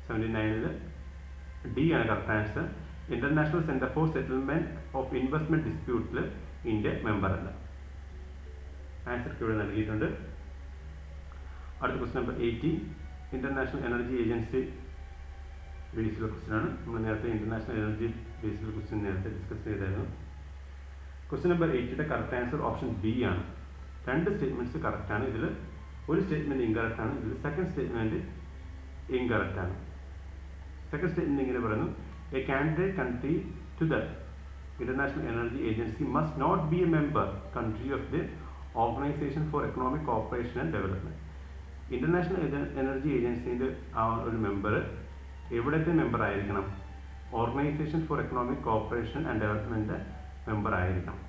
79ൽ ഡി ആണ് correct answer. International Centre for Settlement of Investment ഡിസ്പ്യൂട്ടിൽ ഇന്ത്യ മെമ്പർ അല്ല. ആൻസർ ഇവിടെ നൽകിയിട്ടുണ്ട്. അടുത്ത question number 80 International Energy Agency ബേസിലുള്ള ക്വസ്റ്റ്യൻ ആണ്. നമ്മൾ നേരത്തെ ഇന്റർനാഷണൽ എനർജി ബേസിലുള്ള ക്വസ്റ്റ്യൻ നേരത്തെ ഡിസ്കസ് ചെയ്തായിരുന്നു. ക്വസ്റ്റ്യൻ നമ്പർ 8ന്റെ കറക്റ്റ് ആൻസർ ഓപ്ഷൻ ബി ആണ്. രണ്ട് സ്റ്റേറ്റ്മെന്റ്സ് കറക്റ്റ് ആണ്. ഇതിൽ ഒരു സ്റ്റേറ്റ്മെന്റ് ഇൻകറക്റ്റ് ആണ്. ഇതിൽ സെക്കൻഡ് സ്റ്റേറ്റ്മെന്റ് ഇൻകറക്റ്റ് ആണ്. സെക്കൻഡ് സ്റ്റേറ്റ്മെന്റ് ഇങ്ങനെ പറയുന്നു: a candidate country to the International Energy Agency must not be a member country of the Organisation for Economic Corporation and Development. International Energy ഏജൻസിന്റെ ആ ഒരു മെമ്പർ എവിടത്തെ മെമ്പർ ആയിരിക്കണം? Organisation for Economic Corporation and Development member ആയിരിക്കണം.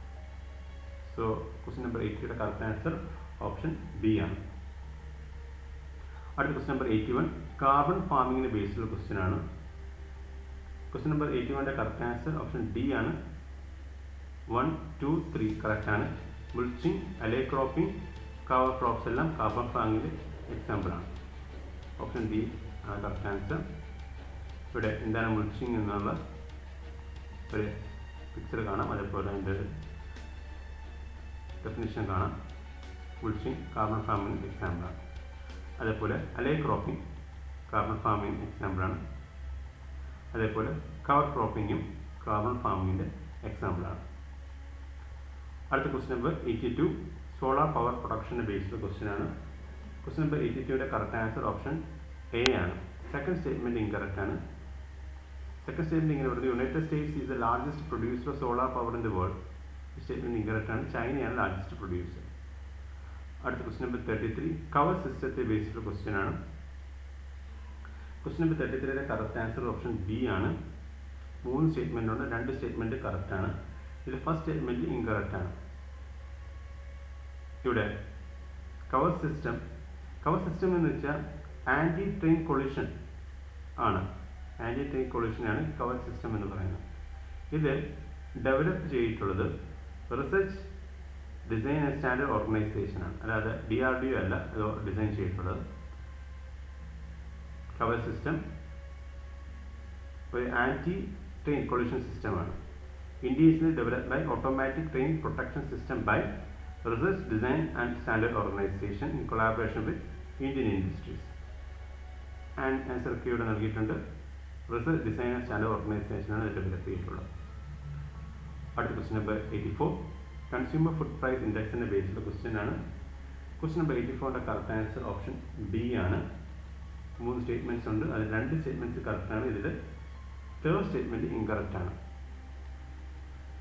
സോ ക്വസ്റ്റ്യൻ നമ്പർ 8യുടെ കറക്റ്റ് ആൻസർ ഓപ്ഷൻ ബി ആണ്. അടുത്ത ക്വസ്റ്റ്യൻ നമ്പർ 81 കാർബൺ ഫാമിങ്ങിന് ബേസിലുള്ള ക്വസ്റ്റ്യൻ ആണ്. ക്വസ്റ്റ്യൻ നമ്പർ 81ന്റെ കറക്റ്റ് ആൻസർ ഓപ്ഷൻ ഡി ആണ്. 1, 2, 3 കറക്റ്റ് ആണ്. Mulching, alley cropping, cover crops എല്ലാം കാർബൺ ഫാമിങ്ങിന്റെ എക്സാമ്പിൾ ആണ്. ഓപ്ഷൻ ഡി ആണ് കറക്റ്റ് ആൻസർ. ഇവിടെ എന്താണ് മുൾച്ചിങ് എന്നുള്ള ഒരു പിക്ചർ കാണാം, അതേപോലെ അതിൻ്റെ ഡെഫിനിഷൻ കാണാം. മുൾച്ചിങ് കാർബൺ ഫാമിംഗ് എക്സാമ്പിളാണ്. അതേപോലെ അലേ ക്രോപ്പിംഗ് കാർബൺ ഫാമിംഗ് എക്സാമ്പിളാണ്. അതേപോലെ കവർ ക്രോപ്പിങ്ങും കാർബൺ ഫാമിങ്ങിൻ്റെ എക്സാമ്പിളാണ്. അടുത്ത ക്വസ്റ്റ്യൻ നമ്പർ 82 സോളാർ പവർ പ്രൊഡക്ഷൻ്റെ ബേസ്ഡ് ക്വസ്റ്റ്യൻ ആണ്. ക്വസ്റ്റ്യൻ നമ്പർ 82യുടെ കറക്റ്റ് ആൻസർ ഓപ്ഷൻ എ ആണ്. സെക്കൻഡ് സ്റ്റേറ്റ്മെൻറ്റ് ഇൻകറക്റ്റ് ആണ്. സെക്കൻഡ് സ്റ്റേറ്റ്മെൻറ്റ് ഇങ്ങനെ പറയുന്നത്: United States is the largest producer of solar power in the world. ഈ സ്റ്റേറ്റ്മെൻറ്റ് ഇൻകറക്റ്റ് ആണ്. ചൈനയാണ് ലാർജസ്റ്റ് പ്രൊഡ്യൂസർ. അടുത്ത ക്വസ്റ്റ്യൻ നമ്പർ 33 കവർ സിസ്റ്റത്തെ ബേസ്ഡ് ക്വസ്റ്റ്യൻ ആണ്. ക്വസ്റ്റ്യൻ നമ്പർ 33യുടെ കറക്റ്റ് ആൻസർ ഓപ്ഷൻ ബി ആണ്. 3 സ്റ്റേറ്റ്മെൻ്റ് ഉണ്ട്. 2 സ്റ്റേറ്റ്മെൻറ്റ് കറക്റ്റ് ആണ്. ഇതിൽ ഫസ്റ്റ് സ്റ്റേറ്റ്മെൻറ്റ് ഇൻകറക്റ്റ് ആണ്. ഇവിടെ കവർ സിസ്റ്റം എന്ന് വെച്ചാൽ ആൻറ്റി ട്രെയിൻ കൊളിഷൻ ആണ്. ആൻറ്റി ട്രെയിൻ കൊളിഷനാണ് കവർ സിസ്റ്റം എന്ന് പറയുന്നത്. ഇത് ഡെവലപ്പ് ചെയ്തിട്ടുള്ളത് research design and standard organisation ആണ്. അല്ലാതെ DRDO അല്ല ഇത് ഡിസൈൻ ചെയ്തിട്ടുള്ളത്. കവർ സിസ്റ്റം ഒരു ആൻറ്റി ട്രെയിൻ കൊളിഷൻ സിസ്റ്റമാണ്. Indigenously developed by Automatic Train Protection System by Research Design and Standard Organization in collaboration with Indian industries. And answer ഇവിടെ നൽകിയിട്ടുണ്ട്. Research Design and Standard Organization ആണ് ഇത് ഡെവലപ്പ് ചെയ്തിട്ടുള്ളത്. അടുത്ത question number 84 consumer food price ഇൻഡെക്സിൻ്റെ ബേസിലുള്ള ക്വസ്റ്റ്യൻ ആണ്. ക്വസ്റ്റ്യൻ നമ്പർ 84ന്റെ കറക്റ്റ് ആൻസർ ഓപ്ഷൻ ബി ആണ്. 3 സ്റ്റേറ്റ്മെൻറ്റ്സ് ഉണ്ട്. അതിൽ 2 സ്റ്റേറ്റ്മെൻറ്റ്സ് കറക്റ്റ് ആണ്. ഇതിൽ തേർഡ് സ്റ്റേറ്റ്മെൻറ്റ് ഇൻകറക്റ്റ് ആണ്.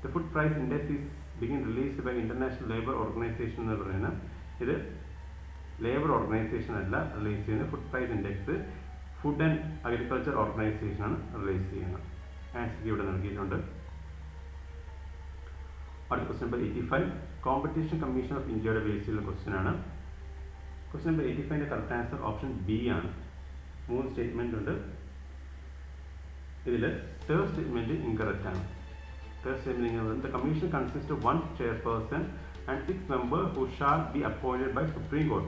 The food price index is being released by International Labour Organization എന്ന് പറയുന്നത് ഇത് ലേബർ ഓർഗനൈസേഷൻ അല്ല റിലീസ് ചെയ്യുന്നത്. Food price index food and agriculture organisation ആണ് റിലീസ് ചെയ്യുന്നത്. ആൻസർ ഇവിടെ നൽകിയിട്ടുണ്ട്. അടുത്ത question number 85 Competition Commission of ഇന്ത്യയുടെ ബേസിലുള്ള ക്വസ്റ്റ്യൻ ആണ്. ക്വസ്റ്റ്യൻ നമ്പർ 85ന്റെ കറക്റ്റ് ആൻസർ ഓപ്ഷൻ ബി ആണ്. 3 സ്റ്റേറ്റ്മെൻറ്റ് ഉണ്ട്. ഇതിൽ തേർഡ് സ്റ്റേറ്റ്മെൻറ്റ് ഇൻകറക്റ്റ് ആണ്. The commission consists of 1 chairperson and 6 members who shall be appointed by Supreme Court.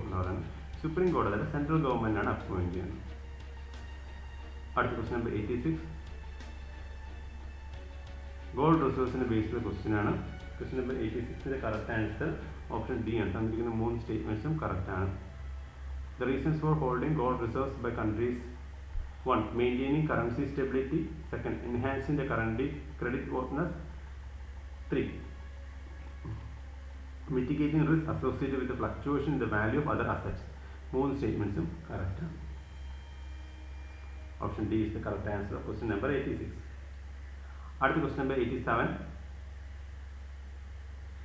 Supreme Court അതായത് സെൻട്രൽ ഗവൺമെന്റ് ആണ് അപ്പോയിന്റ് ചെയ്യുന്നത്. അടുത്ത ക്വസ്റ്റ്യൻ നമ്പർ 86 ഗോൾഡ് റിസർവ്സിന്റെ ബേസിലുള്ള ക്വസ്റ്റ്യൻ ആണ്. ക്വസ്റ്റ്യൻ നമ്പർ 86ന്റെ കറക്റ്റ് ആൻസർ ഓപ്ഷൻ ഡി ആണ്. തന്നിരിക്കുന്ന 3 സ്റ്റേറ്റ്മെന്റ്സും കറക്റ്റ് ആണ്. The reasons for holding gold reserves by countries: 1. Maintaining currency stability. 2. Enhancing the creditworthiness. 3. Mitigating risk associated with the fluctuation in the value of other assets. 3 statements correct. Option D is the correct answer of question number 86. அடுத்த question number 87.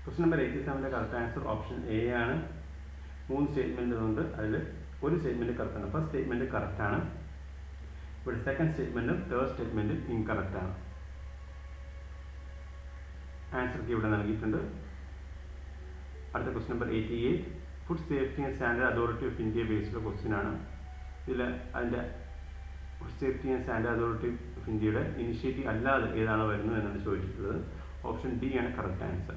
Question number 87 correct answer option A ആണ്. 3 സ്റ്റേറ്റ്മെന്റ് ഉണ്ട്. അതിൽ ഒരു സ്റ്റേറ്റ്മെന്റ് കറക്റ്റ് ആണ്. ഫസ്റ്റ് സ്റ്റേറ്റ്മെന്റ് കറക്റ്റ് ആണ്. ഇവിടെ സെക്കൻഡ് സ്റ്റേറ്റ്മെന്റും തേർഡ് സ്റ്റേറ്റ്മെന്റും ഇൻകറക്റ്റ് ആണ്. ആൻസർ ഇവിടെ നൽകിയിട്ടുണ്ട്. അടുത്ത question number 88 food safety and standard authority of India based question ആണ്. ഇതിൽ അതിൻ്റെ food safety and standard authority of ഇന്ത്യയുടെ ഇനിഷ്യേറ്റീവ് അല്ലാതെ ഏതാണ് വരുന്നത് എന്നാണ് ചോദിച്ചിട്ടുള്ളത്. ഓപ്ഷൻ ഡി ആണ് correct answer.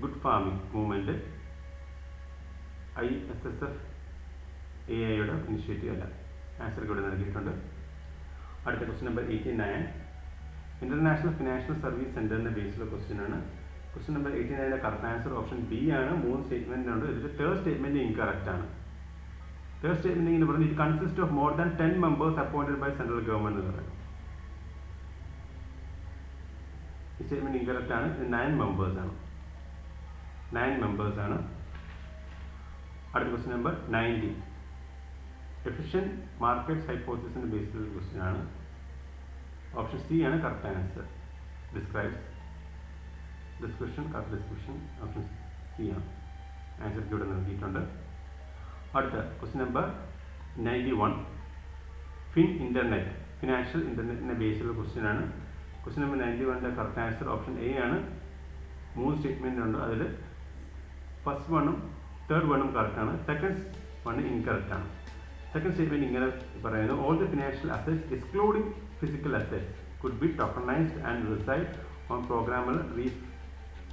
Good farming movement ISSF-AIയുടെ initiative അല്ല. ആൻസർ ഇവിടെ നൽകിയിട്ടുണ്ട്. അടുത്ത question number 89 international financial service സെന്ററിന്റെ ബേസിലുള്ള ക്വസ്റ്റ്യൻ ആണ്. ക്വസ്റ്റ്യൻ നമ്പർ 89ന്റെ കറക്റ്റ് ആൻസർ ഓപ്ഷൻ ബി ആണ്. 3 സ്റ്റേറ്റ്മെന്റ് ഉണ്ട്. ഇതിൽ തേർഡ് സ്റ്റേറ്റ്മെന്റ് ഇൻകറക്റ്റ് ആണ്. തേർഡ് സ്റ്റേറ്റ്മെന്റ് ഇങ്ങനെ പറയുന്നത് it consist of more than 10 members appointed by central government എന്ന് പറയുന്നത്. ഈ സ്റ്റേറ്റ്മെന്റ് ഇൻകറക്റ്റ് ആണ്. 9 മെമ്പേഴ്സ് ആണ്. 9 മെമ്പേഴ്സ് ആണ്. അടുത്ത ക്വസ്റ്റ്യൻ നമ്പർ 90. എഫിഷ്യന്റ് മാർക്കറ്റ്സ് ഹൈപ്പോത്തസിസിന്റെ ബേസിലുള്ള ക്വസ്റ്റ്യൻ ആണ്. ഓപ്ഷൻ സി ആണ് correct answer. Describes description, correct description option C ആണ്. ആൻസർ ഇവിടെ നൽകിയിട്ടുണ്ട്. അടുത്ത ക്വസ്റ്റ്യൻ നമ്പർ 91. ഫിനാൻഷ്യൽ ഇന്റർനെറ്റിന്റെ ബേസിലുള്ള ക്വസ്റ്റ്യൻ ആണ്. ക്വസ്റ്റ്യൻ നമ്പർ 91ന്റെ കറക്റ്റ് ആൻസർ ഓപ്ഷൻ എ ആണ്. 3 സ്റ്റേറ്റ്മെന്റ് ഉണ്ട്. അതിൽ ഫസ്റ്റ് വണ്ണും തേർഡ് വണ്ണും കറക്റ്റ് ആണ്. സെക്കൻഡ് വൺ ഇൻകറക്റ്റ് ആണ്. സെക്കൻഡ് സ്റ്റേറ്റ്മെന്റ് ഇങ്ങനെ പറയുന്നു, all the financial assets excluding physical assets could be tokenised and reside on programmable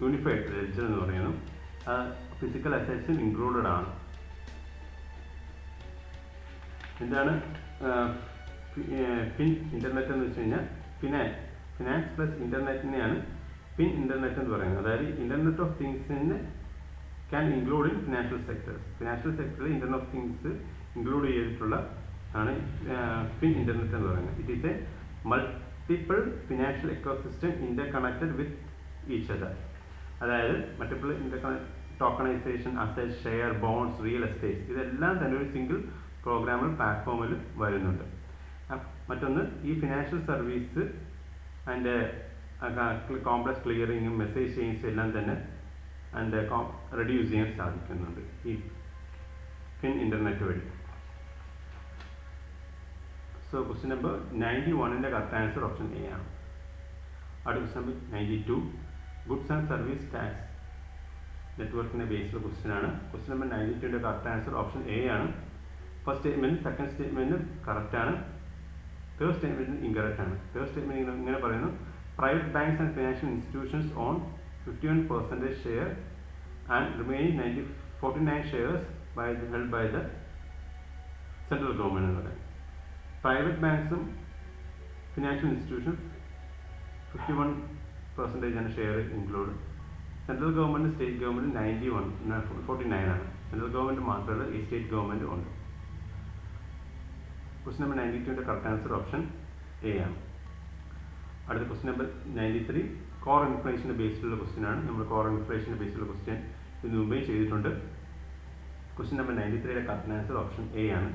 unified ledger എന്ന് പറയുന്നു. ഫിസിക്കൽ അസറ്റ്സും ഇൻക്ലൂഡഡ് ആണ്. എന്താണ് പിൻ ഇന്റർനെറ്റ് എന്ന് വെച്ച് കഴിഞ്ഞാൽ ഫിനാൻസ് പ്ലസ് ഇന്റർനെറ്റിനെയാണ് പിൻ ഇന്റർനെറ്റ് എന്ന് പറയുന്നത്. അതായത് ഇന്റർനെറ്റ് ഓഫ് തിങ്സിനെ can include in financial sectors. Financial സെക്ടറിൽ ഇന്റർനെറ്റ് ഓഫ് തിങ്സ് ഇൻക്ലൂഡ് ചെയ്തിട്ടുള്ള ആണ് പിൻ ഇന്റർനെറ്റ് എന്ന് പറയുന്നത്. It is a multiple financial ecosystem interconnected with each other. അതായത് multiple tokenisation, asset, share, bonds, real estate ഇതെല്ലാം തന്നെ ഒരു സിംഗിൾ പ്രോഗ്രാമബിൾ പ്ലാറ്റ്ഫോമിൽ വരുന്നുണ്ട്. മറ്റൊന്ന് ഈ ഫിനാൻഷ്യൽ സർവീസ് അതിൻ്റെ കോംപ്ലക്സ് ക്ലിയറിങ്ങും മെസ്സേജ് ചേഞ്ചും എല്ലാം തന്നെ അതിൻ്റെ റെഡ്യൂസ് ചെയ്യാൻ സാധിക്കുന്നുണ്ട് ഈ പിൻ ഇന്റർനെറ്റ് വഴി. സോ ക്വസ്റ്റ്യൻ നമ്പർ 91ന്റെ കറക്റ്റ് ആൻസർ ഓപ്ഷൻ എ ആണ്. അടുത്ത question number 92. Goods and service tax നെറ്റ്വർക്കിന്റെ ബേസിലുള്ള ക്വസ്റ്റ്യൻ ആണ്. ക്വസ്റ്റ്യൻ നമ്പർ 92ന്റെ കറക്റ്റ് ആൻസർ ഓപ്ഷൻ എ ആണ്. First statement second statement correct ആണ്. തേർഡ് സ്റ്റേറ്റ്മെന്റ് ഇൻകറക്റ്റ് ആണ്. തേർഡ് സ്റ്റേറ്റ്മെന്റ് ഇങ്ങനെ പറയുന്നു, private banks and financial institutions own 51% share and remaining 49 shares held by the central government എന്ന് പറയുന്നത്. പ്രൈവറ്റ് ബാങ്ക്സും ഫിനാൻഷ്യൽ ഇൻസ്റ്റിറ്റ്യൂഷൻ 51% ആണ് share include. Central government state government 49 ആണ്. സെൻട്രൽ ഗവൺമെന്റ് മാത്രമല്ല ഈ സ്റ്റേറ്റ് ഗവൺമെന്റ് ഉണ്ട്. ക്വസ്റ്റ്യൻ നമ്പർ 92ന്റെ കറക്റ്റ് ആൻസർ ഓപ്ഷൻ എ ആണ്. അടുത്ത ക്വസ്റ്റ്യൻ നമ്പർ 93. കോർ ഇൻഫ്ലേഷന്റെ ബേസിലുള്ള ക്വസ്റ്റ്യൻ ആണ്. നമ്മൾ കോർ ഇൻഫ്ലേഷന്റെ ബേസിലുള്ള ക്വസ്റ്റ്യൻ ഇതിനു മുമ്പേ ചെയ്തിട്ടുണ്ട്. ക്വസ്റ്റ്യൻ നമ്പർ 93യുടെ കറക്റ്റ് ആൻസർ ഓപ്ഷൻ എ ആണ്.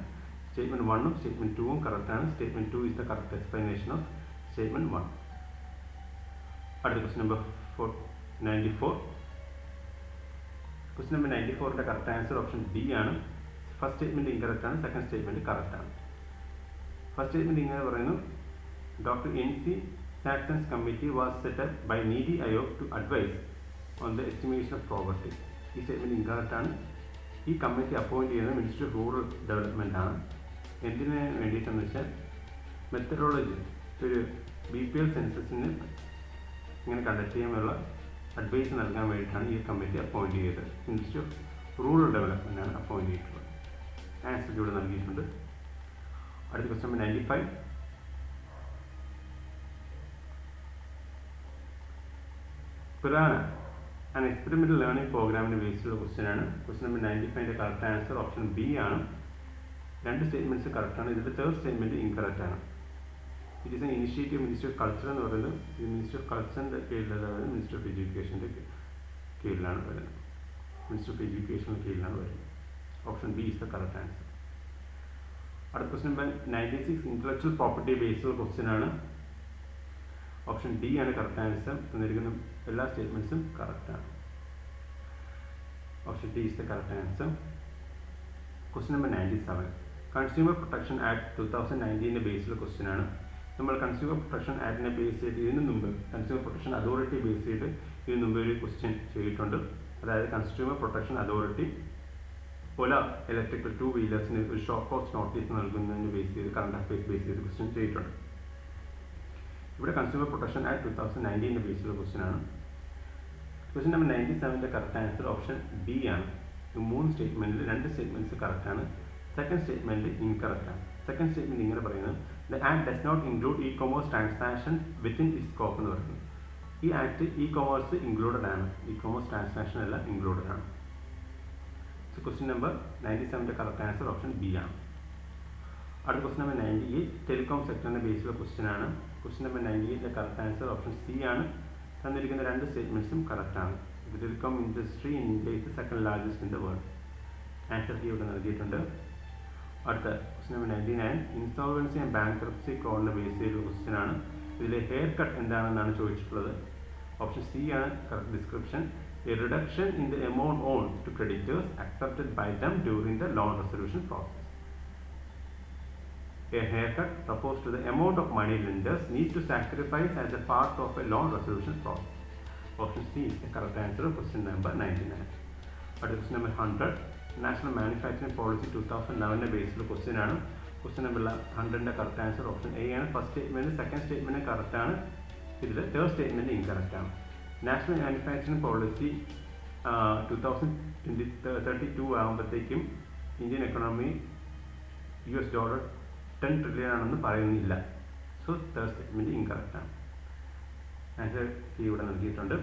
സ്റ്റേറ്റ്മെന്റ് 1ഉം സ്റ്റേറ്റ്മെന്റ് 2ഉം കറക്റ്റ് ആണ്. Statement 2 is the correct explanation of statement 1. അടുത്ത ക്വസ്റ്റ്യൻ നമ്പർ 94. ക്വസ്റ്റ്യൻ നമ്പർ 94ന്റെ കറക്റ്റ് ആൻസർ ഓപ്ഷൻ ഡി ആണ്. ഫസ്റ്റ് സ്റ്റേറ്റ്മെന്റ് ഇൻകറക്റ്റ് ആണ്. സെക്കൻഡ് സ്റ്റേറ്റ്മെന്റ് കറക്റ്റ് ആണ്. ഫസ്റ്റ് സ്റ്റേറ്റ്മെന്റ് ഇങ്ങനെ പറയുന്നു, doctor NC Saxon's committee was set up by Niti Aayog to advise on the estimation of poverty. ഈ സ്റ്റേറ്റ്മെന്റ് ഇൻകറക്റ്റ് ആണ്. ഈ കമ്മിറ്റി അപ്പോയിന്റ് ചെയ്യുന്നത് മിനിസ്ട്രി ഓഫ് റൂറൽ ഡെവലപ്മെന്റ് ആണ്. എന്തിനു വേണ്ടിയിട്ടെന്ന് വെച്ചാൽ മെത്തഡോളജി ഒരു BPL സെൻസസിന് ഇങ്ങനെ കണ്ടക്ട് ചെയ്യാനുള്ള അഡ്വൈസ് നൽകാൻ വേണ്ടിയിട്ടാണ് ഈ കമ്മിറ്റി അപ്പോയിന്റ് ചെയ്തത്. മിനിസ്ട്രി ഓഫ് റൂറൽ ഡെവലപ്മെന്റ് ആണ് അപ്പോയിന്റ് ചെയ്തിട്ടുള്ളത്. ആൻസർ ഇവിടെ നൽകിയിട്ടുണ്ട്. അടുത്ത ക്വസ്റ്റ്യൻ നമ്പർ 95. പിറാന ആൻ എക്സ്പെരിമെന്റൽ ലേണിംഗ് പ്രോഗ്രാമിന്റെ ബേസിലുള്ള ക്വസ്റ്റ്യൻ ആണ്. ക്വസ്റ്റ്യൻ നമ്പർ 95ന്റെ കറക്റ്റ് ആൻസർ ഓപ്ഷൻ ബി ആണ്. രണ്ട് സ്റ്റേറ്റ്മെന്റ്സ് കറക്റ്റ് ആണ്. ഇതിന്റെ തേർഡ് സ്റ്റേറ്റ്മെന്റ് ഇൻകറക്റ്റ് ആണ്. It is an initiative ministry of culture എന്ന് പറയുന്നത് ഇത് മിനിസ്ട്രി ഓഫ് കൾച്ചറിന്റെ കീഴിലല്ല, മിനിസ്ട്രി ഓഫ് എഡ്യൂക്കേഷന്റെ കീഴിലാണ് വരുന്നത്. മിനിസ്ട്രി ഓഫ് എഡ്യൂക്കേഷന്റെ കീഴിലാണ് വരുന്നത്. Option B is the correct answer. അടുത്ത question number 96. Intellectual property based question ആണ്. ഓപ്ഷൻ ഡി ആണ് കറക്റ്റ് ആൻസർ. തന്നിരിക്കുന്ന എല്ലാ സ്റ്റേറ്റ്മെന്റ്സും കറക്റ്റ് ആണ്. Option D is the correct answer. Question number 97. Consumer protection act 2019ന്റെ ബേസിലുള്ള ക്വസ്റ്റ്യൻ ആണ്. നമ്മൾ കൺസ്യൂമർ പ്രൊട്ടക്ഷൻ ആക്ടിനെ ബേസ് ചെയ്ത് ഇതിനു മുമ്പ് കൺസ്യൂമർ പ്രൊട്ടക്ഷൻ അതോറിറ്റി ബേസ് ചെയ്ത് ഇതിനു മുമ്പ് ഒരു ക്വസ്റ്റ്യൻ ചെയ്തിട്ടുണ്ട്. അതായത് consumer protection authority Ola electrical 2 വീലേഴ്സിന് ഒരു ഷോക്ക് കോസ്റ്റ് നോട്ടീസ് നൽകുന്നതിന് ബേസ് ചെയ്ത് കറണ്ട് അഫയേഴ്സ് ബേസ് ചെയ്ത് ക്വസ്റ്റ്യൻ ചെയ്തിട്ടുണ്ട്. ഇവിടെ കൺസ്യൂമർ പ്രൊട്ടക്ഷൻ ആക്ട് 2019ന്റെ ബേസിലുള്ള ക്വസ്റ്റ്യൻ ആണ്. ക്വസ്റ്റ്യൻ നമ്പർ 97ന്റെ കറക്റ്റ് ആൻസർ ഓപ്ഷൻ ബി ആണ്. ഈ 3 സ്റ്റേറ്റ്മെന്റിൽ 2 സ്റ്റേറ്റ്മെന്റ്സ് കറക്റ്റ് ആണ്. സെക്കൻഡ് സ്റ്റേറ്റ്മെന്റ് ഇൻകറക്റ്റ് ആണ്. സെക്കൻഡ് സ്റ്റേറ്റ്മെന്റ് ഇങ്ങനെ പറയുന്നത്, the act does not include e-commerce transaction within it scope എന്ന് പറയുന്നത്. ഈ ആക്ട് ഇ-കൊമേഴ്സ് ഇൻക്ലൂഡഡ് ആണ്. ഇ-കൊമേഴ്സ് ട്രാൻസാക്ഷൻ എല്ലാം ഇൻക്ലൂഡഡ് ആണ്. സോ ക്വസ്റ്റ്യൻ നമ്പർ 97ൻ്റെ കറക്റ്റ് ആൻസർ ഓപ്ഷൻ ബി ആണ്. അടുത്ത ക്വസ്റ്റ്യൻ നമ്പർ 98 ടെലികോം സെക്ടറിൻ്റെ ബേസിലുള്ള ക്വസ്റ്റ്യൻ ആണ്. ക്വസ്റ്റ്യൻ നമ്പർ 98ൻ്റെ കറക്റ്റ് ആൻസർ ഓപ്ഷൻ സി ആണ്. തന്നിരിക്കുന്ന രണ്ട് സ്റ്റേറ്റ്മെൻറ്റ്സും കറക്റ്റ് ആണ്. The telecom industry in India is the second largest in the world. Answer key ഇവിടെ നൽകിയിട്ടുണ്ട്. അടുത്ത question number 99 insolvency and bankruptcy കോഡിനെ ബേസ് ചെയ്തൊരു ക്വസ്റ്റ്യൻ ആണ്. ഇതിലെ ഹെയർ കട്ട് എന്താണെന്നാണ് ചോദിച്ചിട്ടുള്ളത്. ഓപ്ഷൻ സി ആണ് correct description. A reduction in the amount on to creditors accepted by them during the loan resolution process. A haircut refers to the amount of money lenders need to sacrifice as a part of a loan resolution process. Option C is the correct answer of question number 99. Question number 100 National Manufacturing Policy 2011 based question ആണ്. Question number 100ൻ്റെ correct answer option A ആണ്. First statement second statement correct ആണ്. ഇതിൽ തേർഡ് സ്റ്റേറ്റ്മെൻറ്റ് ഇൻകറക്റ്റ് ആണ്. നാഷണൽ മാനുഫാക്ചറിംഗ് പോളിസി 2032 ആകുമ്പോഴത്തേക്കും ഇന്ത്യൻ എക്കണോമി $10 trillion ആണെന്ന് പറയുന്നില്ല. സോ തേർഡ് സ്റ്റേറ്റ്മെൻറ്റ് ഇൻകറക്റ്റ് ആണ്. ആൻസർ ഇവിടെ നൽകിയിട്ടുണ്ട്.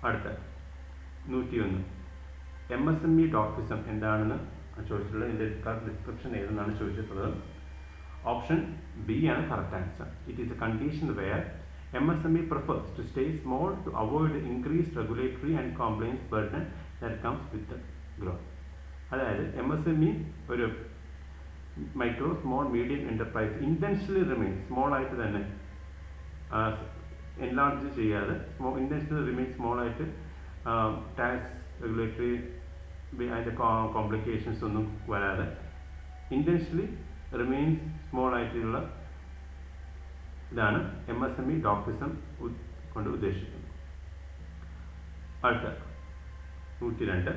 അടുത്ത 101 MSME ഡോർഫിസം എന്താണെന്ന് ചോദിച്ചിട്ടുള്ളത്. ഇതിൻ്റെ ഡിസ്ക്രിപ്ഷൻ ഏതെന്നാണ് ചോദിച്ചിട്ടുള്ളത്. ഓപ്ഷൻ ബി ആണ് correct answer. It is a condition where MSME prefers to stay small to avoid the increased regulatory and compliance burden that comes with the growth. അതായത് MSME ഒരു micro small medium enterprise intentionally remain small ആയിട്ട് തന്നെ എൻലാർജ് ചെയ്യാതെ ഇൻറ്റൻഷനലി റിമെയിൻ സ്മോൾ ആയിട്ട് ടാക്സ് റെഗുലേറ്ററി അതിൻ്റെ കോംപ്ലിക്കേഷൻസ് ഒന്നും വരാതെ ഇൻറ്റൻഷനലി റിമെയിൻ സ്മോൾ ആയിട്ടുള്ള ഇതാണ് MSME ഡോർഫിസം കൊണ്ട് ഉദ്ദേശിക്കുന്നത്. അടുത്ത 102